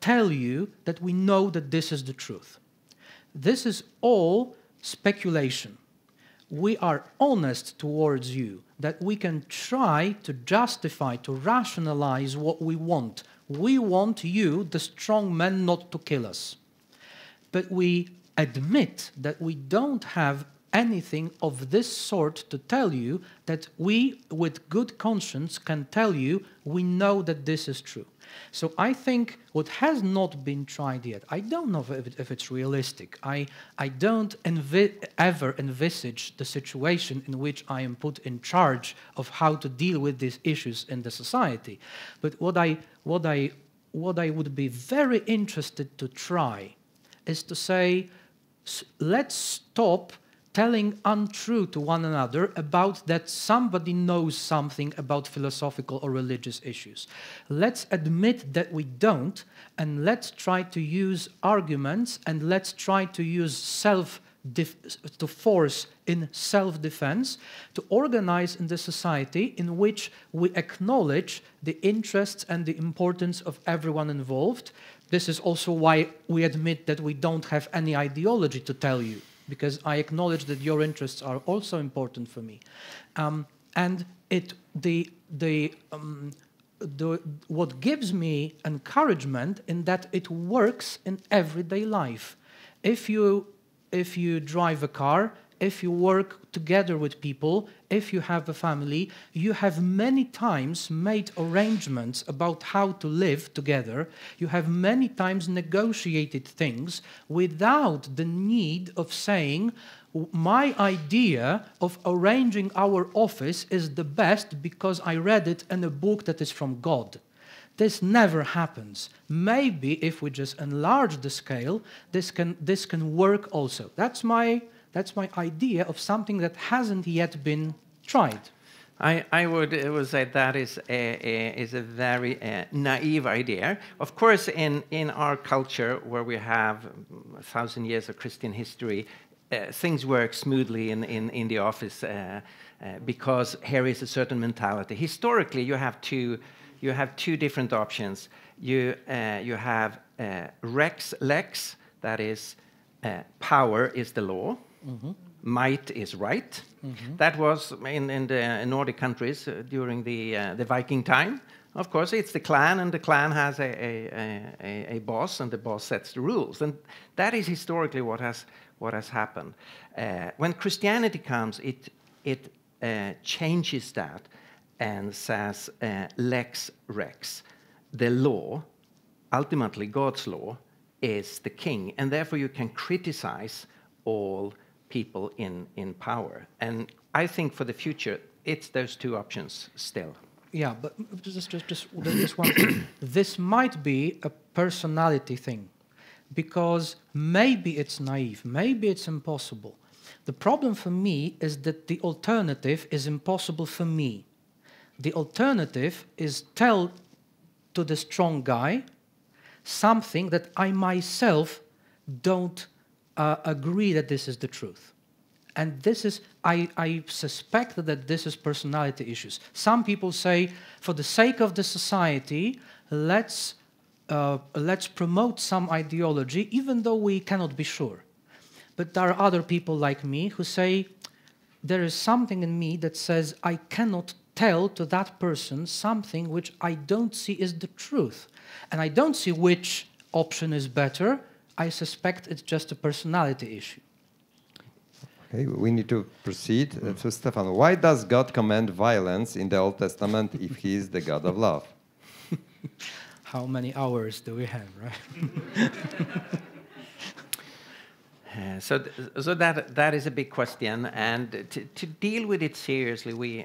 tell you that we know that this is the truth. This is all speculation. We are honest towards you, that we can try to justify, to rationalize what we want. We want you, the strong men, not to kill us. But we admit that we don't have anything of this sort to tell you, that we, with good conscience, can tell you we know that this is true. So I think what has not been tried yet, I don't know if it's realistic. I don't ever envisage the situation in which I am put in charge of how to deal with these issues in the society. But what I would be very interested to try is to say, let's stop telling untrue to one another about that somebody knows something about philosophical or religious issues. Let's admit that we don't, and let's try to use arguments, and let's try to use to force in self-defense, to organize in the society in which we acknowledge the interests and the importance of everyone involved. This is also why we admit that we don't have any ideology to tell you, because I acknowledge that your interests are also important for me. And what gives me encouragement in that it works in everyday life. If you drive a car, if you work together with people, if you have a family, you have many times made arrangements about how to live together. You have many times negotiated things without the need of saying, my idea of arranging our office is the best because I read it in a book that is from God. This never happens. Maybe if we just enlarge the scale, this can work also. That's my idea of something that hasn't yet been tried. I would say that is a very naive idea. Of course, in our culture, where we have 1,000 years of Christian history, things work smoothly in the office because here is a certain mentality. Historically, you have two different options. You have rex lex, that is, power is the law. Mm-hmm. Might is right. Mm-hmm. That was in the Nordic countries during the Viking time. Of course, it's the clan, and the clan has a boss, and the boss sets the rules. And that is historically what has happened. When Christianity comes, it changes that and says lex rex. The law, ultimately God's law, is the king, and therefore you can criticize all people in power. And I think for the future, it's those two options still. Yeah, but just one thing. This might be a personality thing, because maybe it's naive, maybe it's impossible. The problem for me is that the alternative is impossible for me. The alternative is tell to the strong guy something that I myself don't agree that this is the truth. And this is, I suspect that this is personality issues. Some people say, for the sake of the society, let's promote some ideology, even though we cannot be sure. But there are other people like me who say, there is something in me that says I cannot tell to that person something which I don't see is the truth. And I don't see which option is better. I suspect it's just a personality issue. Okay, we need to proceed. So, Stefan, why does God command violence in the Old Testament if He is the God of love? How many hours do we have, right? So that is a big question, and to deal with it seriously, we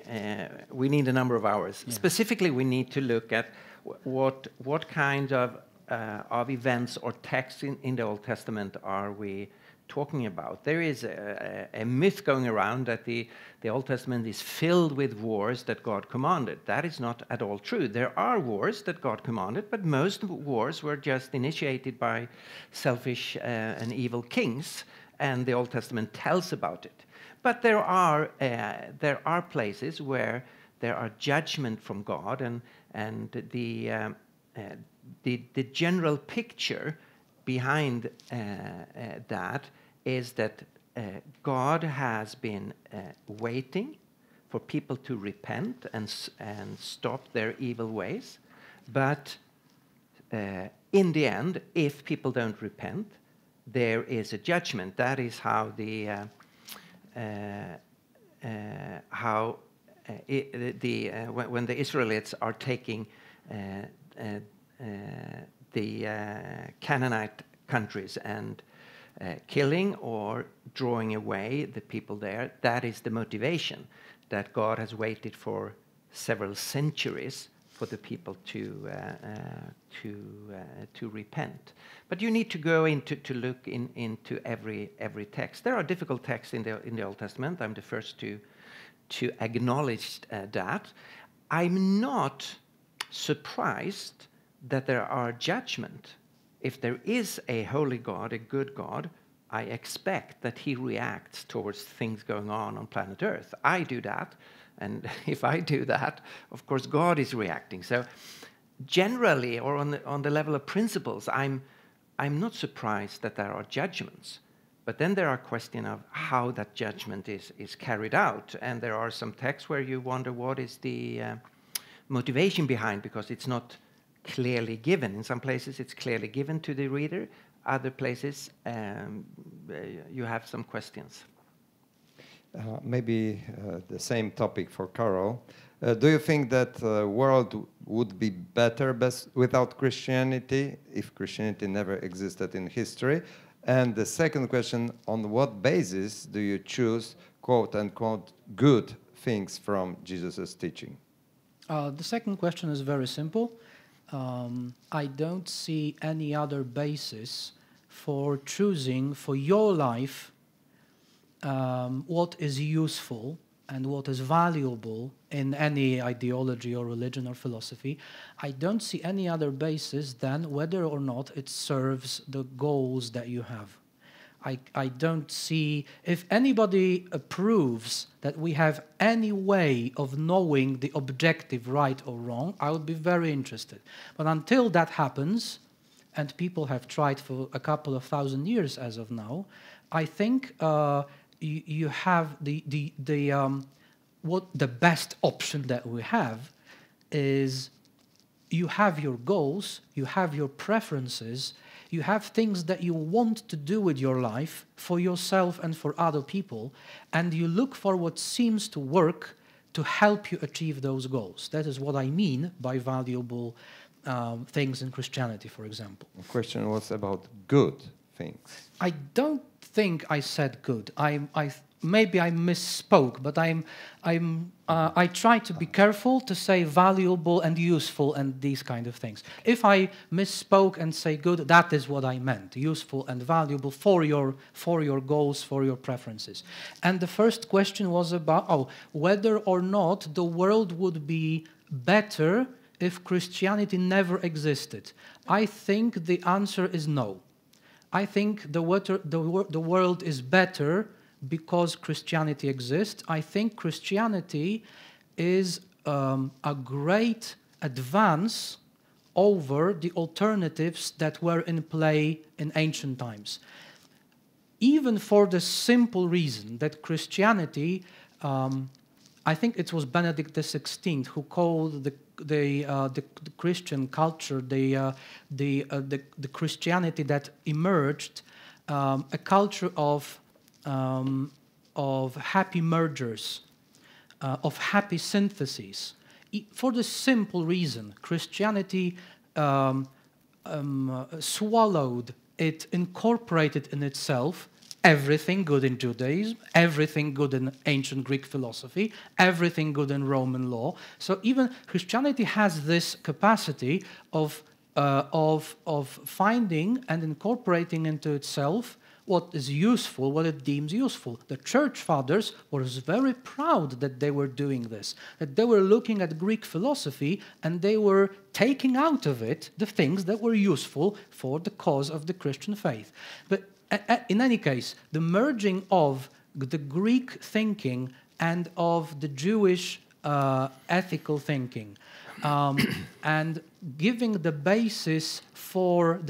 need a number of hours. Yeah. Specifically, we need to look at what kind of events or texts in the Old Testament are we talking about. There is a myth going around that the Old Testament is filled with wars that God commanded. That is not at all true. There are wars that God commanded, but most wars were just initiated by selfish and evil kings, and the Old Testament tells about it. But there are places where there are judgment from God, and the general picture behind that is that God has been waiting for people to repent and stop their evil ways. But in the end, if people don't repent, there is a judgment. That is how when the Israelites are taking the Canaanite countries and killing or drawing away the people there, that is the motivation, that God has waited for several centuries for the people to repent. But you need to go to look into every text. There are difficult texts in the Old Testament. I'm the first to acknowledge that. I'm not surprised that there are judgment. If there is a holy God, a good God, I expect that He reacts towards things going on planet Earth. I do that, and if I do that, of course God is reacting. So generally, or on the level of principles, I'm not surprised that there are judgments. But then there are questions of how that judgment is carried out, and there are some texts where you wonder what is the motivation behind, because it's not clearly given. In some places it's clearly given to the reader. Other places you have some questions. Maybe the same topic for Karol. Do you think that the world would be better without Christianity, if Christianity never existed in history? And the second question, on what basis do you choose quote-unquote good things from Jesus' teaching? The second question is very simple. I don't see any other basis for choosing for your life what is useful and what is valuable in any ideology or religion or philosophy. I don't see any other basis than whether or not it serves the goals that you have. I don't see, if anybody approves that we have any way of knowing the objective right or wrong, I would be very interested. But until that happens, and people have tried for a couple of thousand years as of now, I think you have what the best option that we have is you have your goals, you have your preferences, you have things that you want to do with your life for yourself and for other people, and you look for what seems to work to help you achieve those goals. That is what I mean by valuable things in Christianity, for example. The question was about good things. I don't think I said good. Maybe I misspoke, but I try to be careful to say valuable and useful and these kind of things. If I misspoke and say good, that is what I meant, useful and valuable for your goals, for your preferences. And the first question was about whether or not the world would be better if Christianity never existed. I think the answer is no. I think the world is better because Christianity exists. I think Christianity is a great advance over the alternatives that were in play in ancient times. Even for the simple reason that Christianity I think it was Benedict XVI who called the Christian culture, the Christianity that emerged, a culture of happy mergers, of happy syntheses. For the simple reason, Christianity swallowed, it incorporated in itself everything good in Judaism, everything good in ancient Greek philosophy, everything good in Roman law. So even Christianity has this capacity of finding and incorporating into itself what is useful, what it deems useful. The church fathers were very proud that they were doing this, that they were looking at Greek philosophy and they were taking out of it the things that were useful for the cause of the Christian faith. But in any case, the merging of the Greek thinking and of the Jewish ethical thinking, and giving the basis for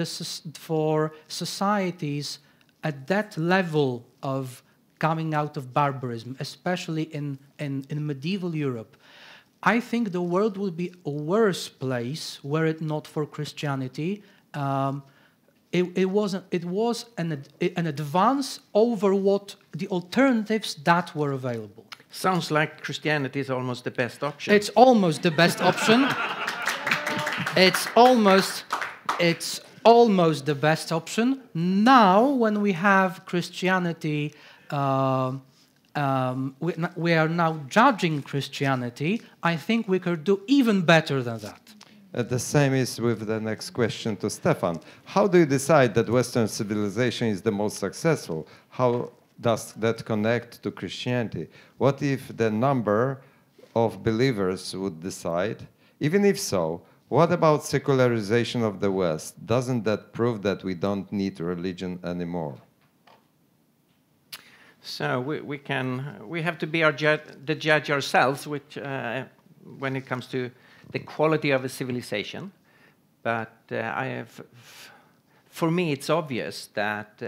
societies at that level of coming out of barbarism, especially in medieval Europe, I think the world would be a worse place were it not for Christianity. It was an advance over what the alternatives that were available. Sounds like Christianity is almost the best option. It's almost the best option. It's almost the best option. Now, when we have Christianity, we are now judging Christianity, I think we could do even better than that. The same is with the next question to Stefan. How do you decide that Western civilization is the most successful? How does that connect to Christianity? What if the number of believers would decide? Even if so, what about secularization of the West? Doesn't that prove that we don't need religion anymore? So we have to be the judge ourselves, which when it comes to the quality of a civilization. But for me, it's obvious that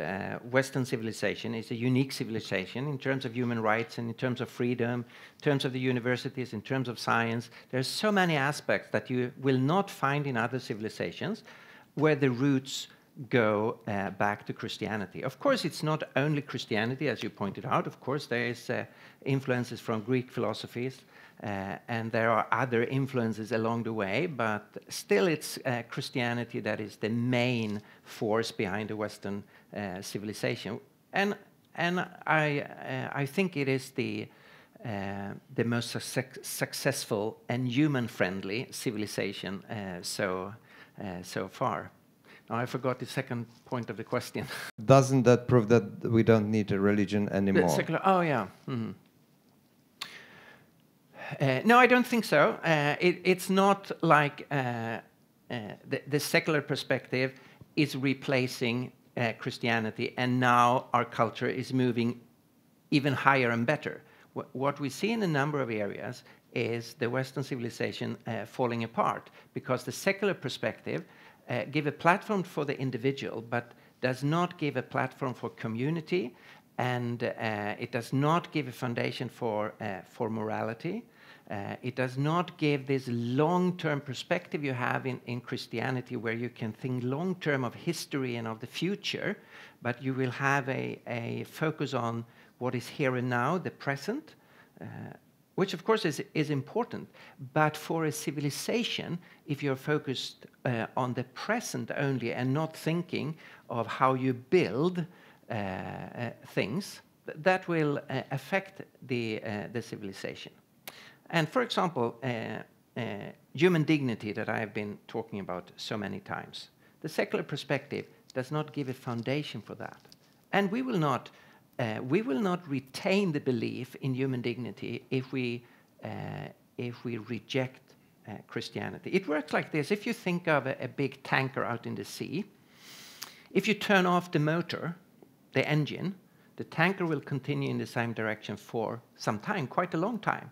Western civilization is a unique civilization in terms of human rights and in terms of freedom, in terms of the universities, in terms of science. There's so many aspects that you will not find in other civilizations where the roots go back to Christianity. Of course, it's not only Christianity, as you pointed out. Of course, there is influences from Greek philosophies, and there are other influences along the way, but still it's Christianity that is the main force behind the Western civilization. And I think it is the most successful and human-friendly civilization so far. Now, I forgot the second point of the question. Doesn't that prove that we don't need a religion anymore? Oh, yeah. Mm-hmm. No, I don't think so. It's not like the secular perspective is replacing Christianity, and now our culture is moving even higher and better. What we see in a number of areas is the Western civilization falling apart, because the secular perspective give a platform for the individual, but does not give a platform for community, and it does not give a foundation for morality. It does not give this long-term perspective you have in Christianity, where you can think long-term of history and of the future, but you will have a focus on what is here and now, the present, which of course is important. But for a civilization, if you're focused on the present only and not thinking of how you build things, that will affect the civilization. And for example, human dignity that I have been talking about so many times, the secular perspective does not give a foundation for that. And we will not retain the belief in human dignity if we reject Christianity. It works like this. If you think of a big tanker out in the sea, if you turn off the motor, the engine, the tanker will continue in the same direction for some time, quite a long time.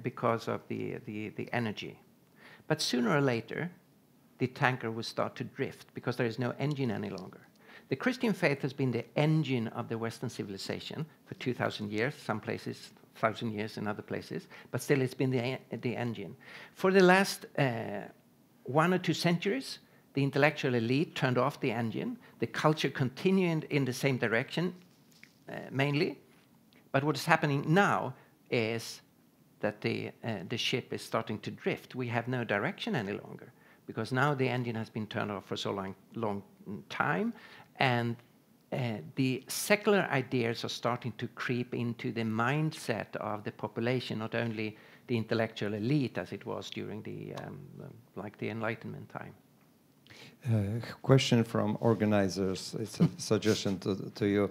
Because of the energy. But sooner or later, the tanker will start to drift because there is no engine any longer. The Christian faith has been the engine of the Western civilization for 2,000 years, some places 1,000 years in other places, but still it's been the engine. For the last 1 or 2 centuries, the intellectual elite turned off the engine. The culture continued in the same direction, mainly. But what is happening now is that the ship is starting to drift. We have no direction any longer, because now the engine has been turned off for so long time, and the secular ideas are starting to creep into the mindset of the population, not only the intellectual elite as it was during the Enlightenment time. Question from organizers. It's a suggestion to you.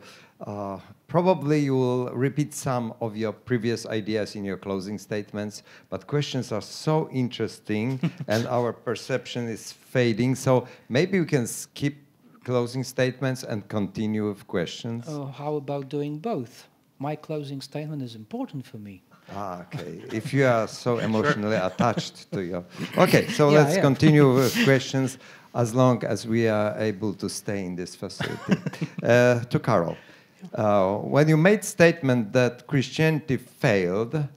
Probably you will repeat some of your previous ideas in your closing statements, but questions are so interesting and our perception is fading. So maybe we can skip closing statements and continue with questions. Oh, how about doing both? My closing statement is important for me. Ah, okay. If you are so emotionally attached to your... Okay, so let's continue with questions as long as we are able to stay in this facility. To Karol. When you made statement that Christianity failed,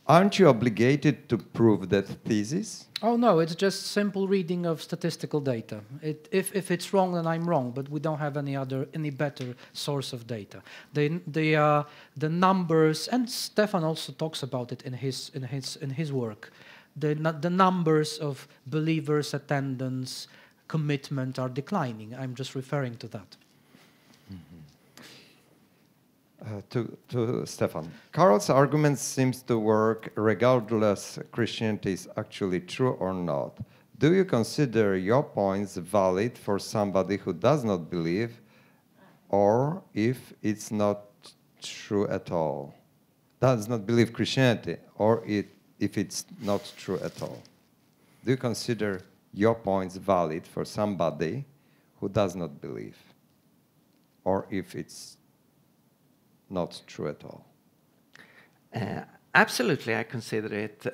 aren't you obligated to prove that thesis? Oh no, it's just simple reading of statistical data. If it's wrong, then I'm wrong. But we don't have any better source of data. The numbers, and Stefan also talks about it in his work. The numbers of believers' attendance, commitment are declining. I'm just referring to that. To Stefan. Karol's argument seems to work regardless Christianity is actually true or not. Do you consider your points valid for somebody who does not believe, or if it's not true at all? Does not believe Christianity, or if it's not true at all? Do you consider your points valid for somebody who does not believe, or if it's not true at all? Absolutely, I consider it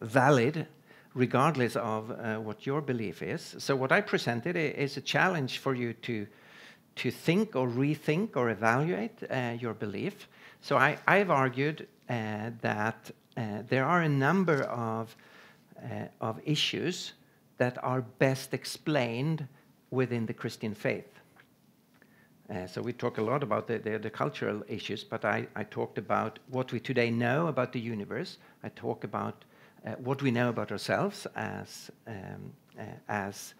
valid, regardless of what your belief is. So what I presented is a challenge for you to think or rethink or evaluate your belief. So I've argued that there are a number of issues that are best explained within the Christian faith. So we talk a lot about the cultural issues, but I talked about what we today know about the universe. I talk about what we know about ourselves as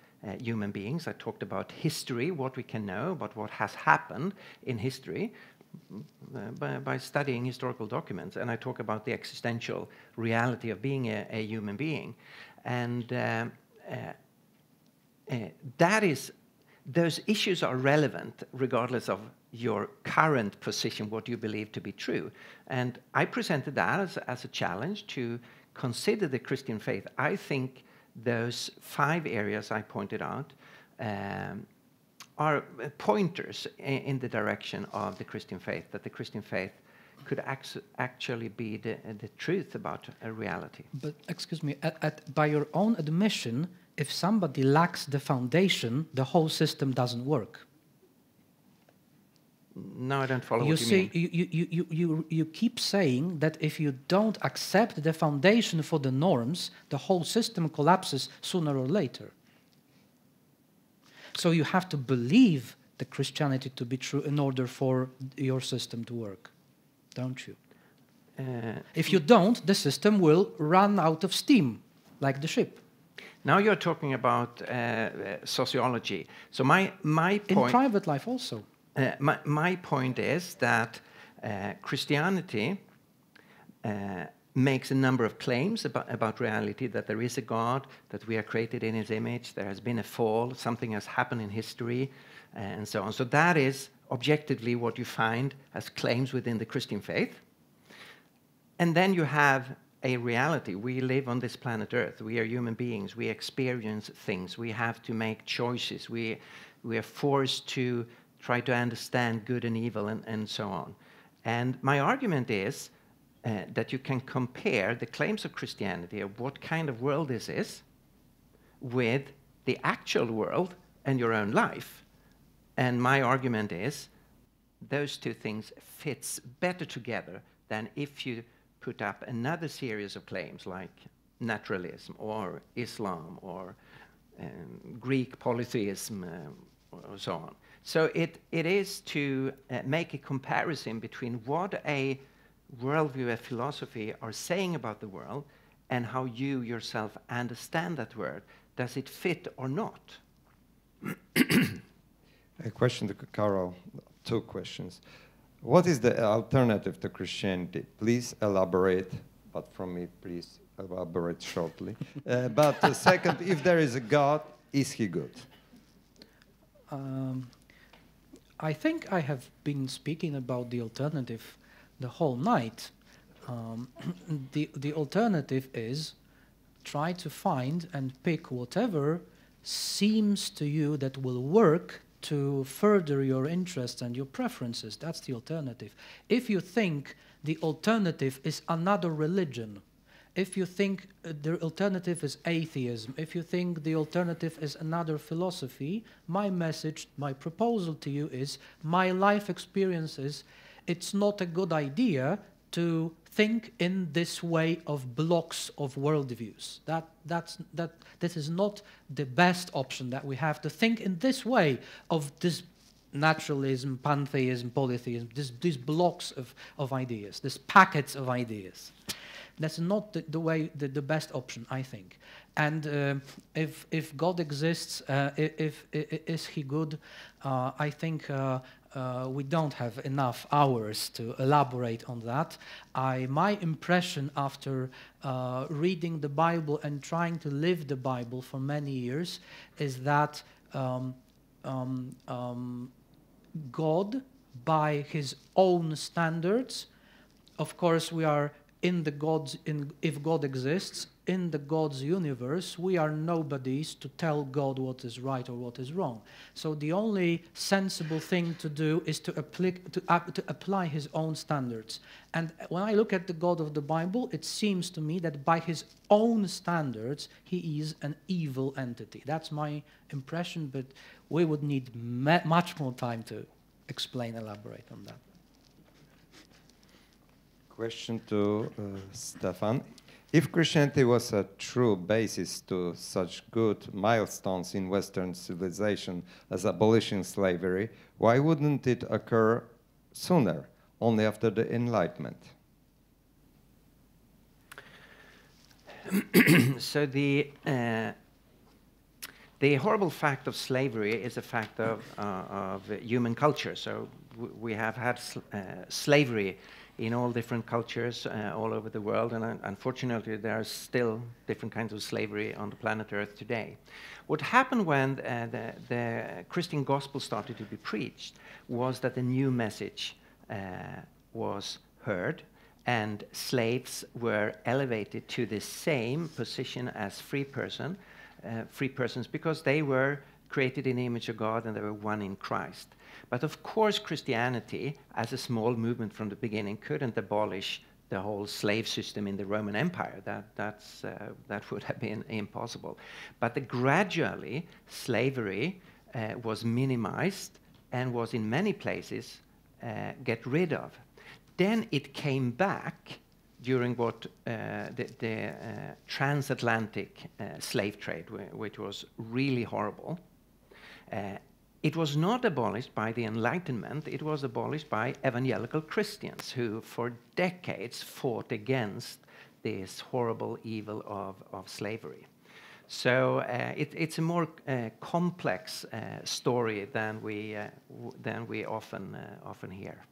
human beings. I talked about history, what we can know about what has happened in history by studying historical documents. And I talk about the existential reality of being a human being. And those issues are relevant regardless of your current position, what you believe to be true. And I presented that as a challenge to consider the Christian faith. I think those 5 areas I pointed out are pointers in the direction of the Christian faith, that the Christian faith could actually be the truth about a reality. But excuse me, by your own admission, if somebody lacks the foundation, the whole system doesn't work. No, I don't follow what you mean. You keep saying that if you don't accept the foundation for the norms, the whole system collapses sooner or later. So you have to believe the Christianity to be true in order for your system to work, don't you? If you don't, the system will run out of steam, like the ship. Now you're talking about sociology. So my point... In private life also. My point is that Christianity makes a number of claims about reality, that there is a God, that we are created in his image, there has been a fall, something has happened in history, and so on. So that is objectively what you find as claims within the Christian faith. And then you have a reality. We live on this planet Earth. We are human beings. We experience things. We have to make choices. We are forced to try to understand good and evil and so on. And my argument is that you can compare the claims of Christianity, of what kind of world this is, with the actual world and your own life. And my argument is those 2 things fits better together than if you put up another series of claims like naturalism or Islam or Greek polytheism or so on. So it is to make a comparison between what a worldview, a philosophy are saying about the world and how you yourself understand that word. Does it fit or not? A question to Karol, 2 questions. What is the alternative to Christianity? Please elaborate, but from me, please elaborate shortly. But second, if there is a God, is he good? I think I have been speaking about the alternative the whole night. The alternative is try to find and pick whatever seems to you that will work to further your interests and your preferences. That's the alternative. If you think the alternative is another religion, if you think the alternative is atheism, if you think the alternative is another philosophy, my message, my proposal to you is, my life experiences, it's not a good idea to think in this way of blocks of worldviews. This is not the best option that we have, to think in this way of this naturalism, pantheism, polytheism, these blocks of ideas, these packets of ideas. That's not the best option, I think. And if God exists, is he good? I think we don't have enough hours to elaborate on that. My impression after reading the Bible and trying to live the Bible for many years is that God, by his own standards, of course we are if God exists, in the God's universe, we are nobodies to tell God what is right or what is wrong. So the only sensible thing to do is to apply his own standards. And when I look at the God of the Bible, it seems to me that by his own standards, he is an evil entity. That's my impression, but we would need much more time to explain, elaborate on that. Question to Stefan. If Christianity was a true basis to such good milestones in Western civilization as abolishing slavery, why wouldn't it occur sooner, only after the Enlightenment? So the horrible fact of slavery is a fact of human culture. So we have had slavery in all different cultures all over the world, and unfortunately there are still different kinds of slavery on the planet Earth today. What happened when the Christian gospel started to be preached was that a new message was heard, and slaves were elevated to the same position as free persons because they were created in the image of God and they were one in Christ. But of course Christianity, as a small movement from the beginning, couldn't abolish the whole slave system in the Roman Empire. That would have been impossible. But gradually slavery was minimized and was in many places get rid of. Then it came back during what the transatlantic slave trade, which was really horrible. It was not abolished by the Enlightenment, it was abolished by evangelical Christians who for decades fought against this horrible evil of slavery. So it's a more complex story than we often hear.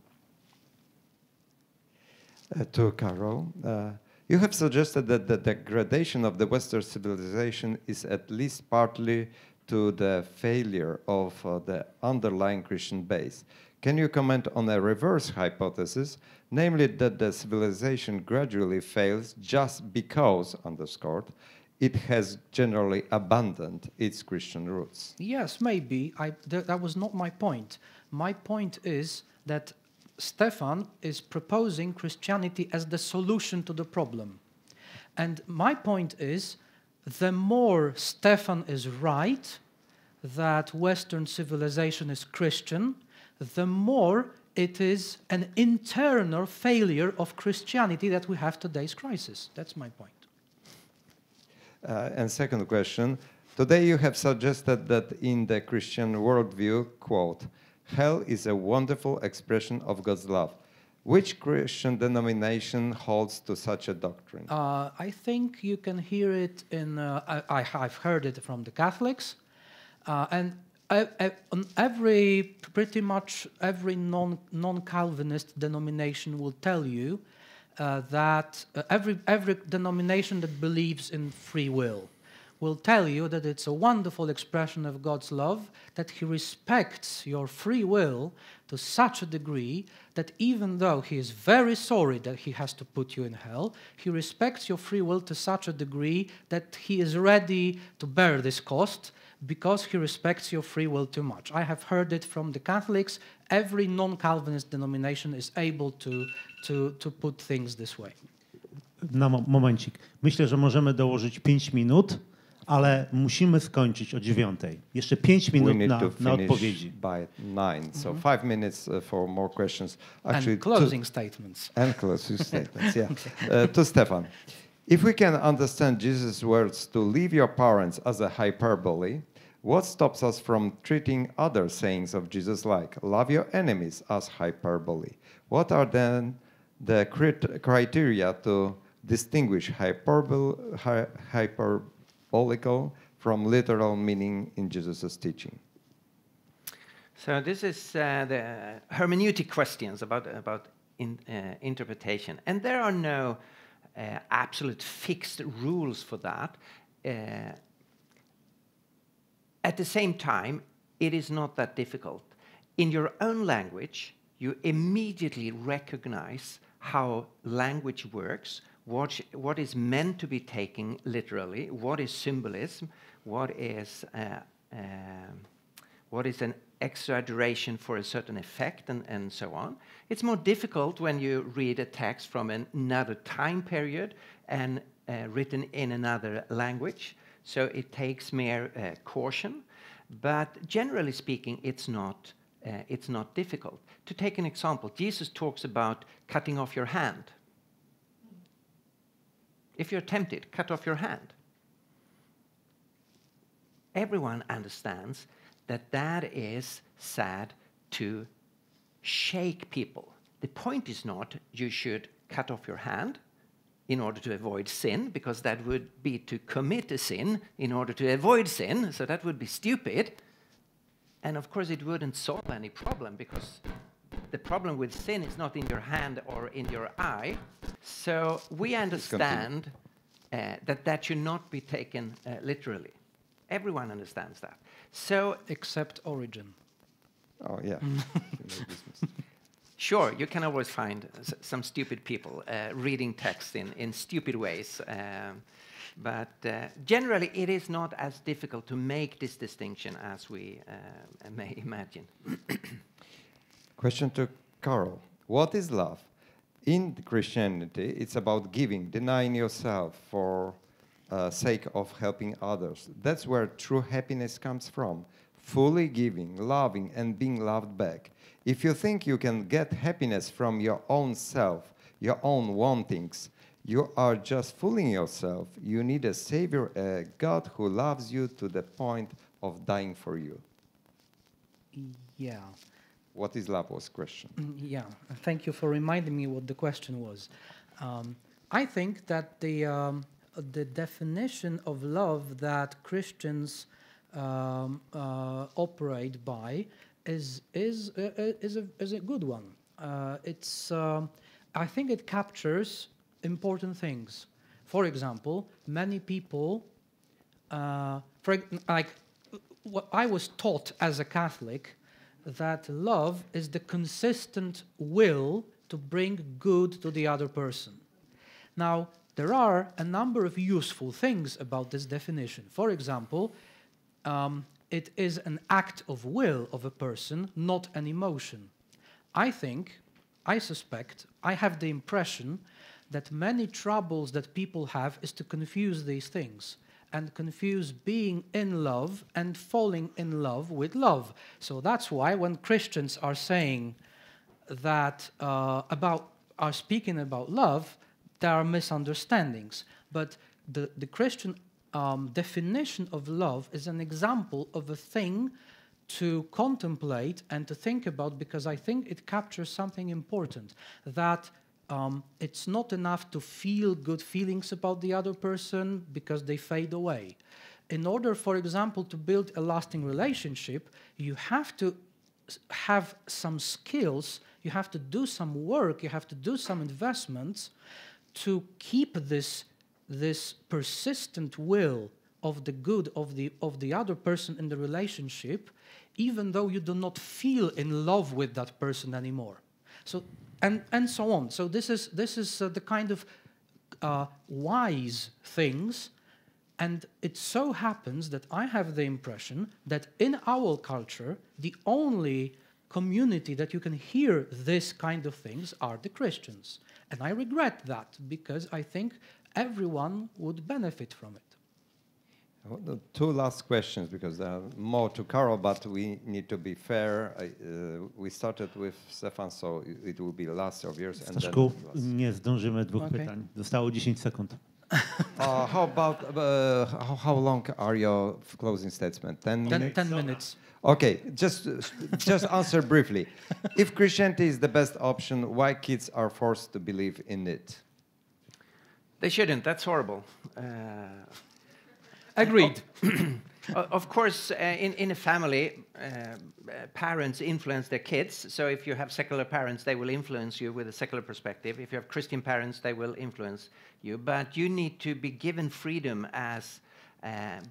To Karol, you have suggested that the degradation of the Western civilization is at least partly to the failure of the underlying Christian base. Can you comment on a reverse hypothesis, namely that the civilization gradually fails just because, underscored, it has generally abandoned its Christian roots? Yes, maybe. That was not my point. My point is that Stefan is proposing Christianity as the solution to the problem. And my point is, the more Stefan is right that Western civilization is Christian, the more it is an internal failure of Christianity that we have today's crisis. That's my point. And second question, today you have suggested that in the Christian worldview, quote, hell is a wonderful expression of God's love. Which Christian denomination holds to such a doctrine? I think you can hear it in, I've heard it from the Catholics, and on pretty much every non-Calvinist denomination will tell you that every denomination that believes in free will tell you that it's a wonderful expression of God's love, that he respects your free will to such a degree that even though he is very sorry that he has to put you in hell, he respects your free will to such a degree that he is ready to bear this cost because he respects your free will too much. I have heard it from the Catholics. Every non-Calvinist denomination is able to put things this way. Na momencik. Myślę, że możemy dołożyć 5 minut, ale musimy skończyć o 9:00. Jeszcze 5 minut na odpowiedzi. By 9, so 5 minutes for more questions. Actually, and closing statements. And closing statements, yeah. To Stefan, if we can understand Jesus' words to leave your parents as a hyperbole, what stops us from treating other sayings of Jesus like love your enemies as hyperbole? What are then the criteria to distinguish hyperbolical from literal meaning in Jesus' teaching? So this is the hermeneutic questions about interpretation. And there are no absolute fixed rules for that. At the same time, it is not that difficult. In your own language, you immediately recognize how language works, what is meant to be taken literally, what is symbolism, what is an exaggeration for a certain effect, and so on. It's more difficult when you read a text from another time period and written in another language, so it takes more caution. But generally speaking, it's not difficult. To take an example, Jesus talks about cutting off your hand. If you're tempted, cut off your hand. Everyone understands that is said to shake people. The point is not you should cut off your hand in order to avoid sin, because that would be to commit a sin in order to avoid sin, so that would be stupid. And of course it wouldn't solve any problem, because the problem with sin is not in your hand or in your eye. So we understand that should not be taken literally. Everyone understands that. So, except Origin. Oh, yeah. Sure, you can always find some stupid people reading text in stupid ways. But generally, it is not as difficult to make this distinction as we may imagine. Question to Karol. What is love? In Christianity, it's about giving, denying yourself for sake of helping others. That's where true happiness comes from. Fully giving, loving, and being loved back. If you think you can get happiness from your own self, your own wantings, you are just fooling yourself. You need a Savior, a God who loves you to the point of dying for you. Yeah. What is love was question. Yeah, thank you for reminding me what the question was. I think that the definition of love that Christians operate by is a good one. I think it captures important things. For example, many people, what I was taught as a Catholic, that love is the consistent will to bring good to the other person. Now, there are a number of useful things about this definition. For example, it is an act of will of a person, not an emotion. I suspect, I have the impression that many troubles that people have is to confuse these things and confuse being in love and falling in love with love. So that's why when Christians are saying that are speaking about love, there are misunderstandings. But the Christian definition of love is an example of a thing to contemplate and to think about, because I think it captures something important, that it's not enough to feel good feelings about the other person because they fade away. In order, for example, to build a lasting relationship, you have to have some skills, you have to do some work, you have to do some investments to keep this persistent will of the good of the other person in the relationship, even though you do not feel in love with that person anymore. So and so on. So this is the kind of wise things. And it so happens that I have the impression that in our culture, the only community that you can hear this kind of things are the Christians. And I regret that, because I think everyone would benefit from it. The two last questions, because there are more to Karol, but we need to be fair. We started with Stefan, so it will be last of yours. Staszku, nie zdążymy dwóch pytań. Zostało 10 sekund. How about how long are your closing statement? 10 minutes? 10 minutes. Okay, just answer briefly. If Christianity is the best option, why kids are forced to believe in it? They shouldn't. That's horrible. Agreed. Of course, in a family, parents influence their kids. So if you have secular parents, they will influence you with a secular perspective. If you have Christian parents, they will influence you. But you need to be given freedom as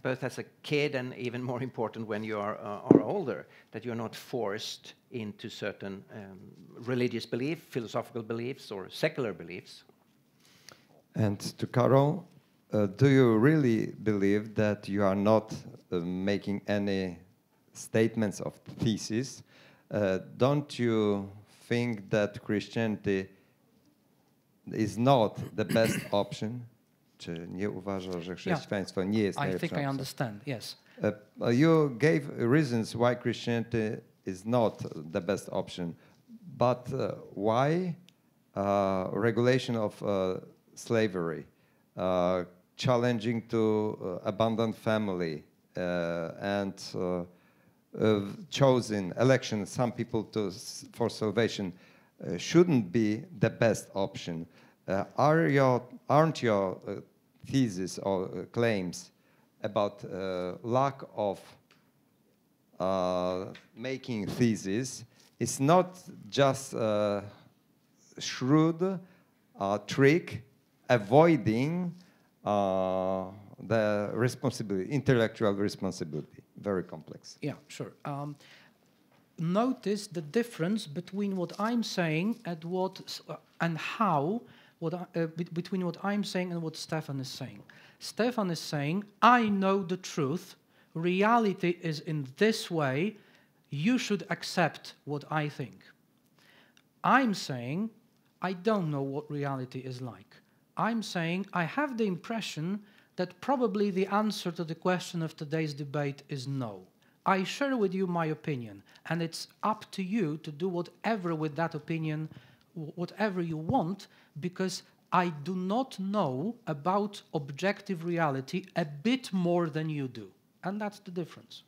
both as a kid and even more important when you are older, that you're not forced into certain religious beliefs, philosophical beliefs, or secular beliefs. And to Karol, do you really believe that you are not making any statements of thesis? Don't you think that Christianity is not the best option? Czy nie uważa, że chrześcijaństwo nie jest najlepszą? I think I understand, yes. You gave reasons why Christianity is not the best option, but why regulation of slavery, challenging to abandon family, and chosen election some people for salvation shouldn't be the best option. Aren't your thesis or claims about lack of making thesis is not just a shrewd trick avoiding the responsibility, intellectual responsibility? Very complex. Yeah, sure. Notice the difference between what I'm saying and between what I'm saying and what Stefan is saying. Stefan is saying, I know the truth, reality is in this way, you should accept what I think. I'm saying, I don't know what reality is like. I'm saying, I have the impression that probably the answer to the question of today's debate is no. I share with you my opinion, and it's up to you to do whatever with that opinion, whatever you want, because I do not know about objective reality a bit more than you do. And that's the difference.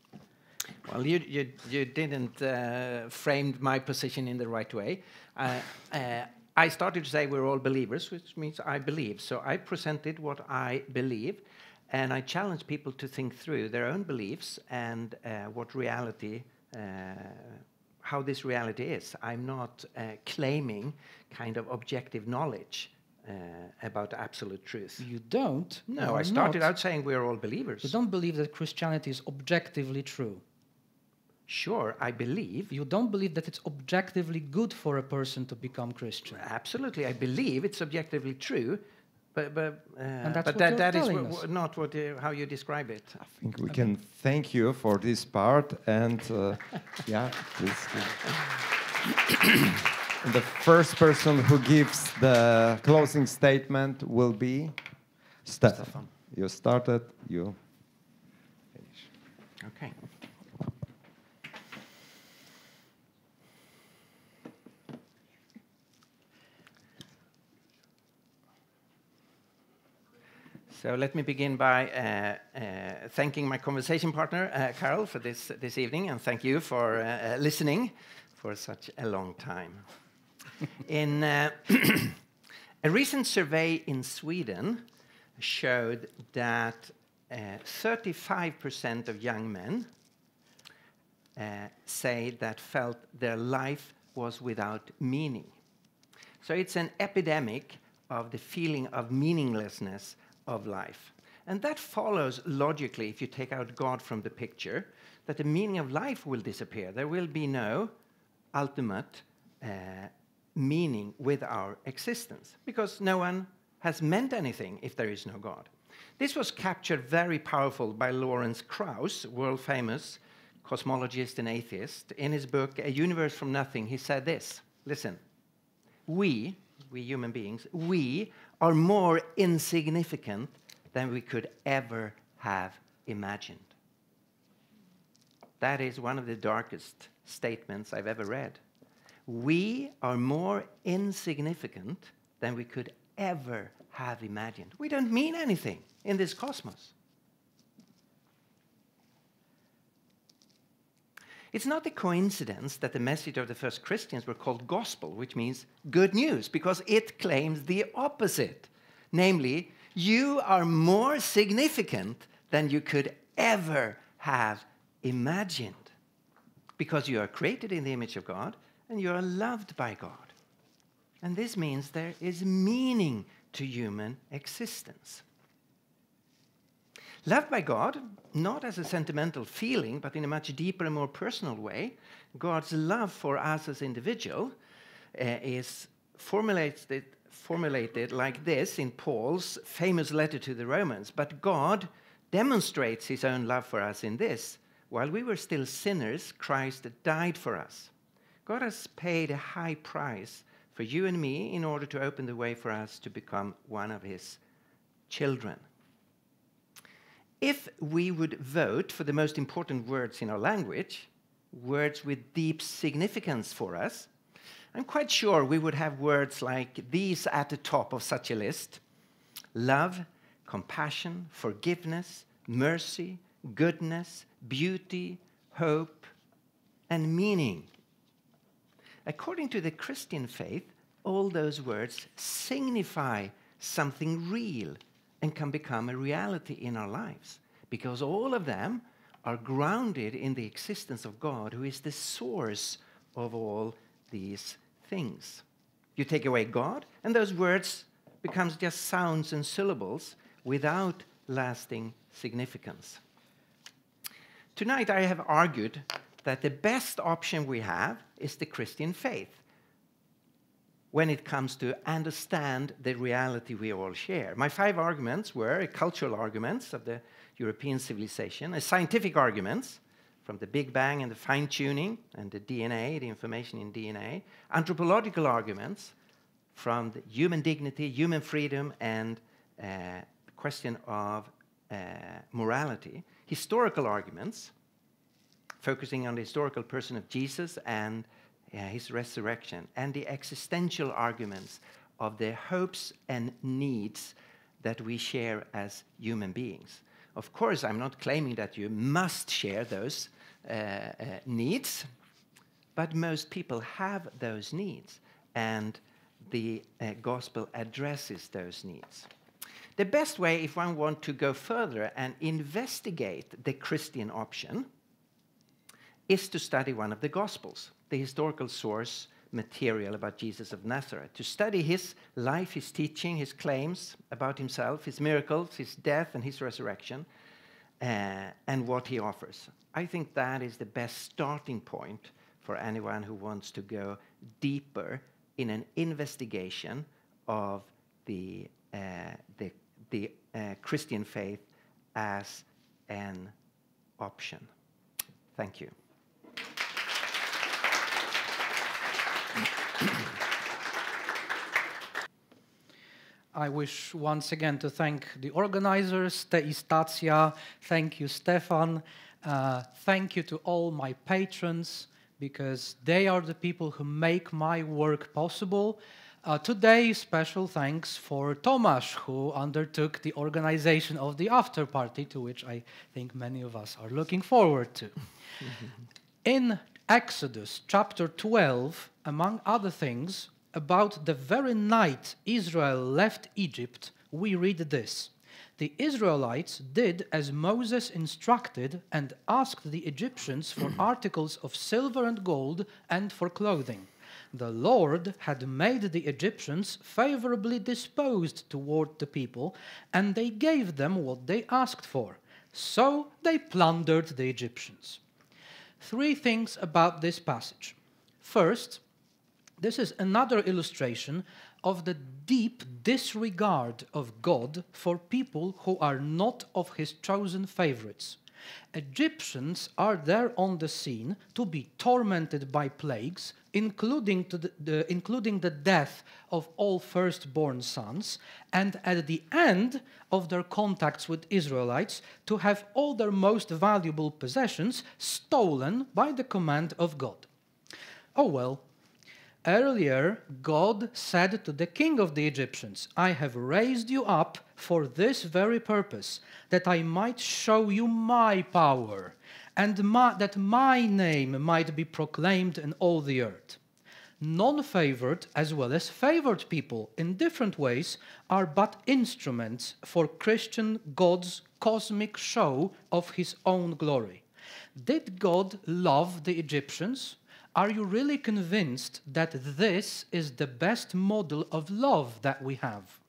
Well, you didn't frame my position in the right way. I started to say we're all believers, which means I believe. So I presented what I believe, and I challenge people to think through their own beliefs and what reality, how this reality is. I'm not claiming kind of objective knowledge about absolute truth. You don't? No, I started out saying we're all believers. You don't believe that Christianity is objectively true? Sure, I believe. You don't believe that it's objectively good for a person to become Christian? Absolutely, I believe it's objectively true, but that is not how you describe it. I think we can thank you for this part, and yeah, please. The first person who gives the closing statement will be Stefan. You started, you finish. Okay. So let me begin by thanking my conversation partner, Karol, for this evening, and thank you for listening for such a long time. In a recent survey in Sweden showed that 35% of young men say that felt their life was without meaning. So it's an epidemic of the feeling of meaninglessness of life. And that follows logically, if you take out God from the picture, that the meaning of life will disappear. There will be no ultimate meaning with our existence, because no one has meant anything if there is no God. This was captured very powerful by Lawrence Krauss, world-famous cosmologist and atheist. In his book, A Universe from Nothing, he said this, listen, we human beings, we are more insignificant than we could ever have imagined. That is one of the darkest statements I've ever read. We are more insignificant than we could ever have imagined. We don't mean anything in this cosmos. It's not a coincidence that the message of the first Christians were called gospel, which means good news, because it claims the opposite. Namely, you are more significant than you could ever have imagined, because you are created in the image of God and you are loved by God. And this means there is meaning to human existence. Loved by God, not as a sentimental feeling, but in a much deeper and more personal way, God's love for us as individuals is formulated like this in Paul's famous letter to the Romans. But God demonstrates his own love for us in this. While we were still sinners, Christ died for us. God has paid a high price for you and me in order to open the way for us to become one of his children. If we would vote for the most important words in our language, words with deep significance for us, I'm quite sure we would have words like these at the top of such a list: love, compassion, forgiveness, mercy, goodness, beauty, hope, and meaning. According to the Christian faith, all those words signify something real and can become a reality in our lives, because all of them are grounded in the existence of God, who is the source of all these things. You take away God, and those words become just sounds and syllables without lasting significance. Tonight I have argued that the best option we have is the Christian faith when it comes to understand the reality we all share. My 5 arguments were cultural arguments of the European civilization, scientific arguments from the Big Bang and the fine-tuning and the DNA, the information in DNA, anthropological arguments from the human dignity, human freedom, and the question of morality, historical arguments, focusing on the historical person of Jesus and his resurrection, and the existential arguments of the hopes and needs that we share as human beings. Of course, I'm not claiming that you must share those needs, but most people have those needs, and the gospel addresses those needs. The best way, if one wants to go further and investigate the Christian option, is to study one of the Gospels, the historical source material about Jesus of Nazareth, to study his life, his teaching, his claims about himself, his miracles, his death and his resurrection, and what he offers. I think that is the best starting point for anyone who wants to go deeper in an investigation of the Christian faith as an option. Thank you. I wish once again to thank the organizers, TeiStacja, thank you, Stefan, thank you to all my patrons, because they are the people who make my work possible. Today, special thanks for Tomasz, who undertook the organization of the after party, to which I think many of us are looking forward to. In Exodus chapter 12, among other things, about the very night Israel left Egypt, we read this. The Israelites did as Moses instructed and asked the Egyptians for articles of silver and gold and for clothing. The Lord had made the Egyptians favorably disposed toward the people, and they gave them what they asked for. So they plundered the Egyptians. Three things about this passage. First, this is another illustration of the deep disregard of God for people who are not of his chosen favorites. Egyptians are there on the scene to be tormented by plagues, including the death of all firstborn sons, and at the end of their contacts with Israelites, to have all their most valuable possessions stolen by the command of God. Oh well. Earlier, God said to the king of the Egyptians, I have raised you up for this very purpose, that I might show you my power, and that my name might be proclaimed in all the earth. Non-favored as well as favored people in different ways are but instruments for Christian God's cosmic show of his own glory. Did God love the Egyptians? Are you really convinced that this is the best model of love that we have?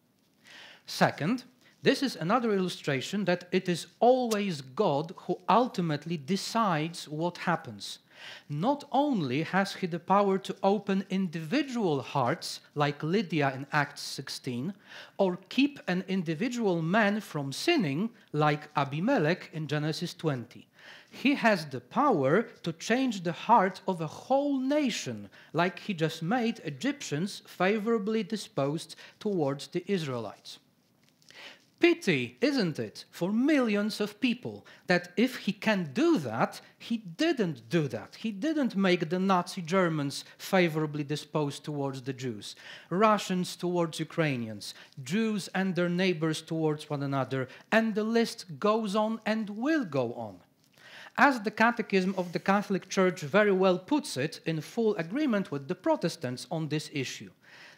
Second, this is another illustration that it is always God who ultimately decides what happens. Not only has he the power to open individual hearts, like Lydia in Acts 16, or keep an individual man from sinning, like Abimelech in Genesis 20. He has the power to change the heart of a whole nation, like he just made Egyptians favorably disposed towards the Israelites. Pity, isn't it, for millions of people, that if he can do that, he didn't do that. He didn't make the Nazi Germans favorably disposed towards the Jews, Russians towards Ukrainians, Jews and their neighbors towards one another, and the list goes on and will go on. As the Catechism of the Catholic Church very well puts it, in full agreement with the Protestants on this issue,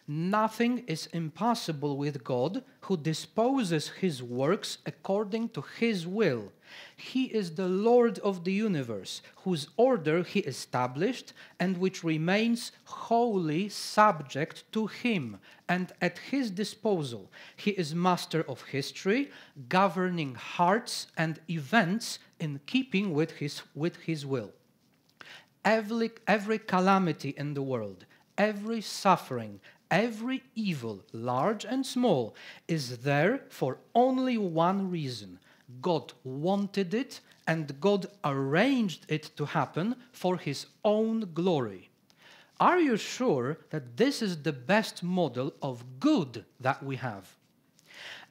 nothing is impossible with God, who disposes his works according to his will. He is the Lord of the universe, whose order he established and which remains wholly subject to him and at his disposal. He is master of history, governing hearts and events in keeping with his will. Every calamity in the world, every suffering, every evil, large and small, is there for only one reason. God wanted it, and God arranged it to happen for his own glory. Are you sure that this is the best model of good that we have?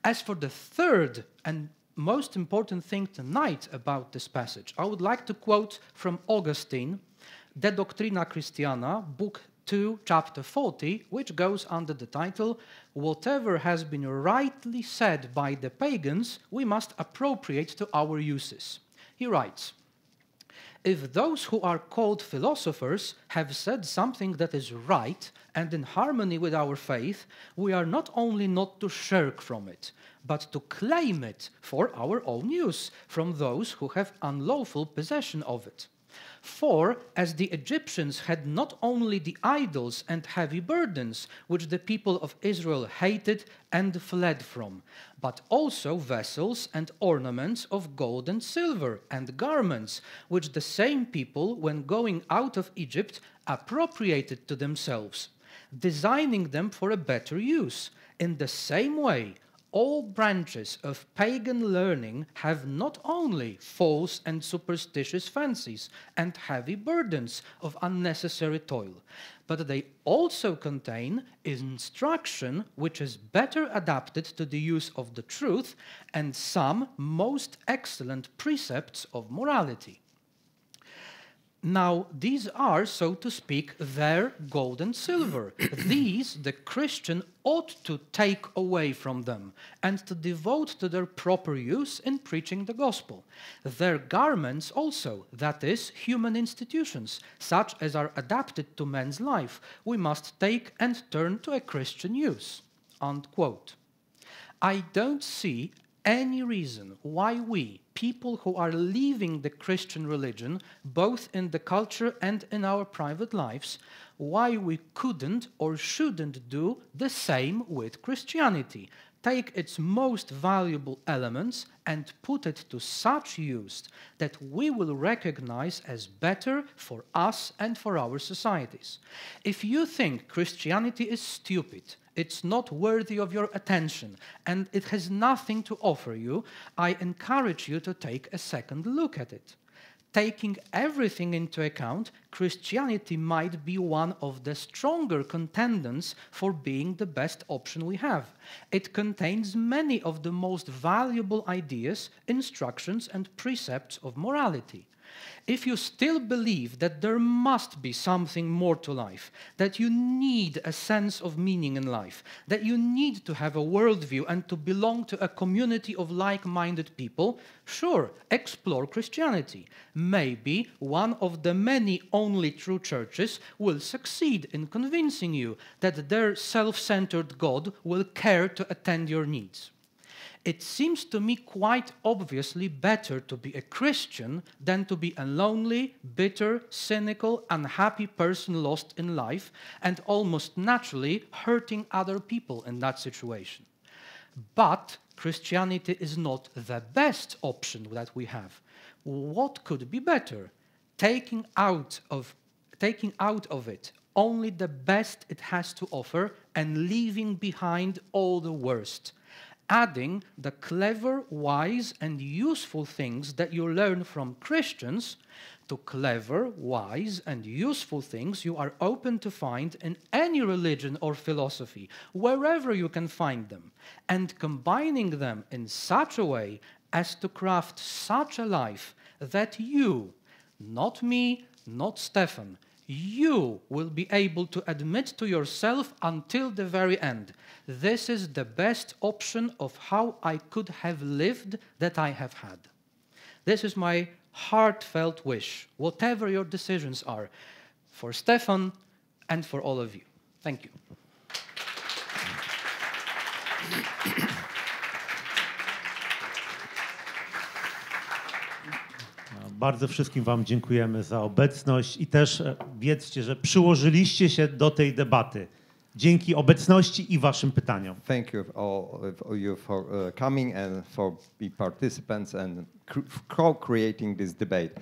As for the third and most important thing tonight about this passage, I would like to quote from Augustine, De Doctrina Christiana, book 2, chapter 40, which goes under the title, Whatever has been rightly said by the pagans, we must appropriate to our uses. He writes, if those who are called philosophers have said something that is right and in harmony with our faith, we are not only not to shirk from it, but to claim it for our own use from those who have unlawful possession of it. For, as the Egyptians had not only the idols and heavy burdens, which the people of Israel hated and fled from, but also vessels and ornaments of gold and silver, and garments, which the same people, when going out of Egypt, appropriated to themselves, designing them for a better use. In the same way, all branches of pagan learning have not only false and superstitious fancies and heavy burdens of unnecessary toil, but they also contain instruction which is better adapted to the use of the truth and some most excellent precepts of morality. Now, these are, so to speak, their gold and silver. These the Christian ought to take away from them and to devote to their proper use in preaching the gospel. Their garments also, that is, human institutions, such as are adapted to man's life, we must take and turn to a Christian use." Unquote. I don't see any reason why we, people who are leaving the Christian religion, both in the culture and in our private lives, why we couldn't or shouldn't do the same with Christianity. Take its most valuable elements and put it to such use that we will recognize as better for us and for our societies. If you think Christianity is stupid, it's not worthy of your attention, and it has nothing to offer you, I encourage you to take a second look at it. Taking everything into account, Christianity might be one of the stronger contenders for being the best option we have. It contains many of the most valuable ideas, instructions, and precepts of morality. If you still believe that there must be something more to life, that you need a sense of meaning in life, that you need to have a worldview and to belong to a community of like-minded people, sure, explore Christianity. Maybe one of the many only true churches will succeed in convincing you that their self-centered God will care to attend your needs. It seems to me quite obviously better to be a Christian than to be a lonely, bitter, cynical, unhappy person lost in life and almost naturally hurting other people in that situation. But Christianity is not the best option that we have. What could be better? Taking out of it only the best it has to offer and leaving behind all the worst. Adding the clever, wise, and useful things that you learn from Christians to clever, wise, and useful things you are open to find in any religion or philosophy, wherever you can find them, and combining them in such a way as to craft such a life that you, not me, not Stefan, you will be able to admit to yourself until the very end, this is the best option of how I could have lived that I have had. This is my heartfelt wish, whatever your decisions are, for Stefan and for all of you. Thank you. Bardzo wszystkim wam dziękujemy za obecność i też wiedzcie, że przyłożyliście się do tej debaty. Dzięki obecności i waszym pytaniom. Thank you all of you for coming and for be participants and co-creating this debate.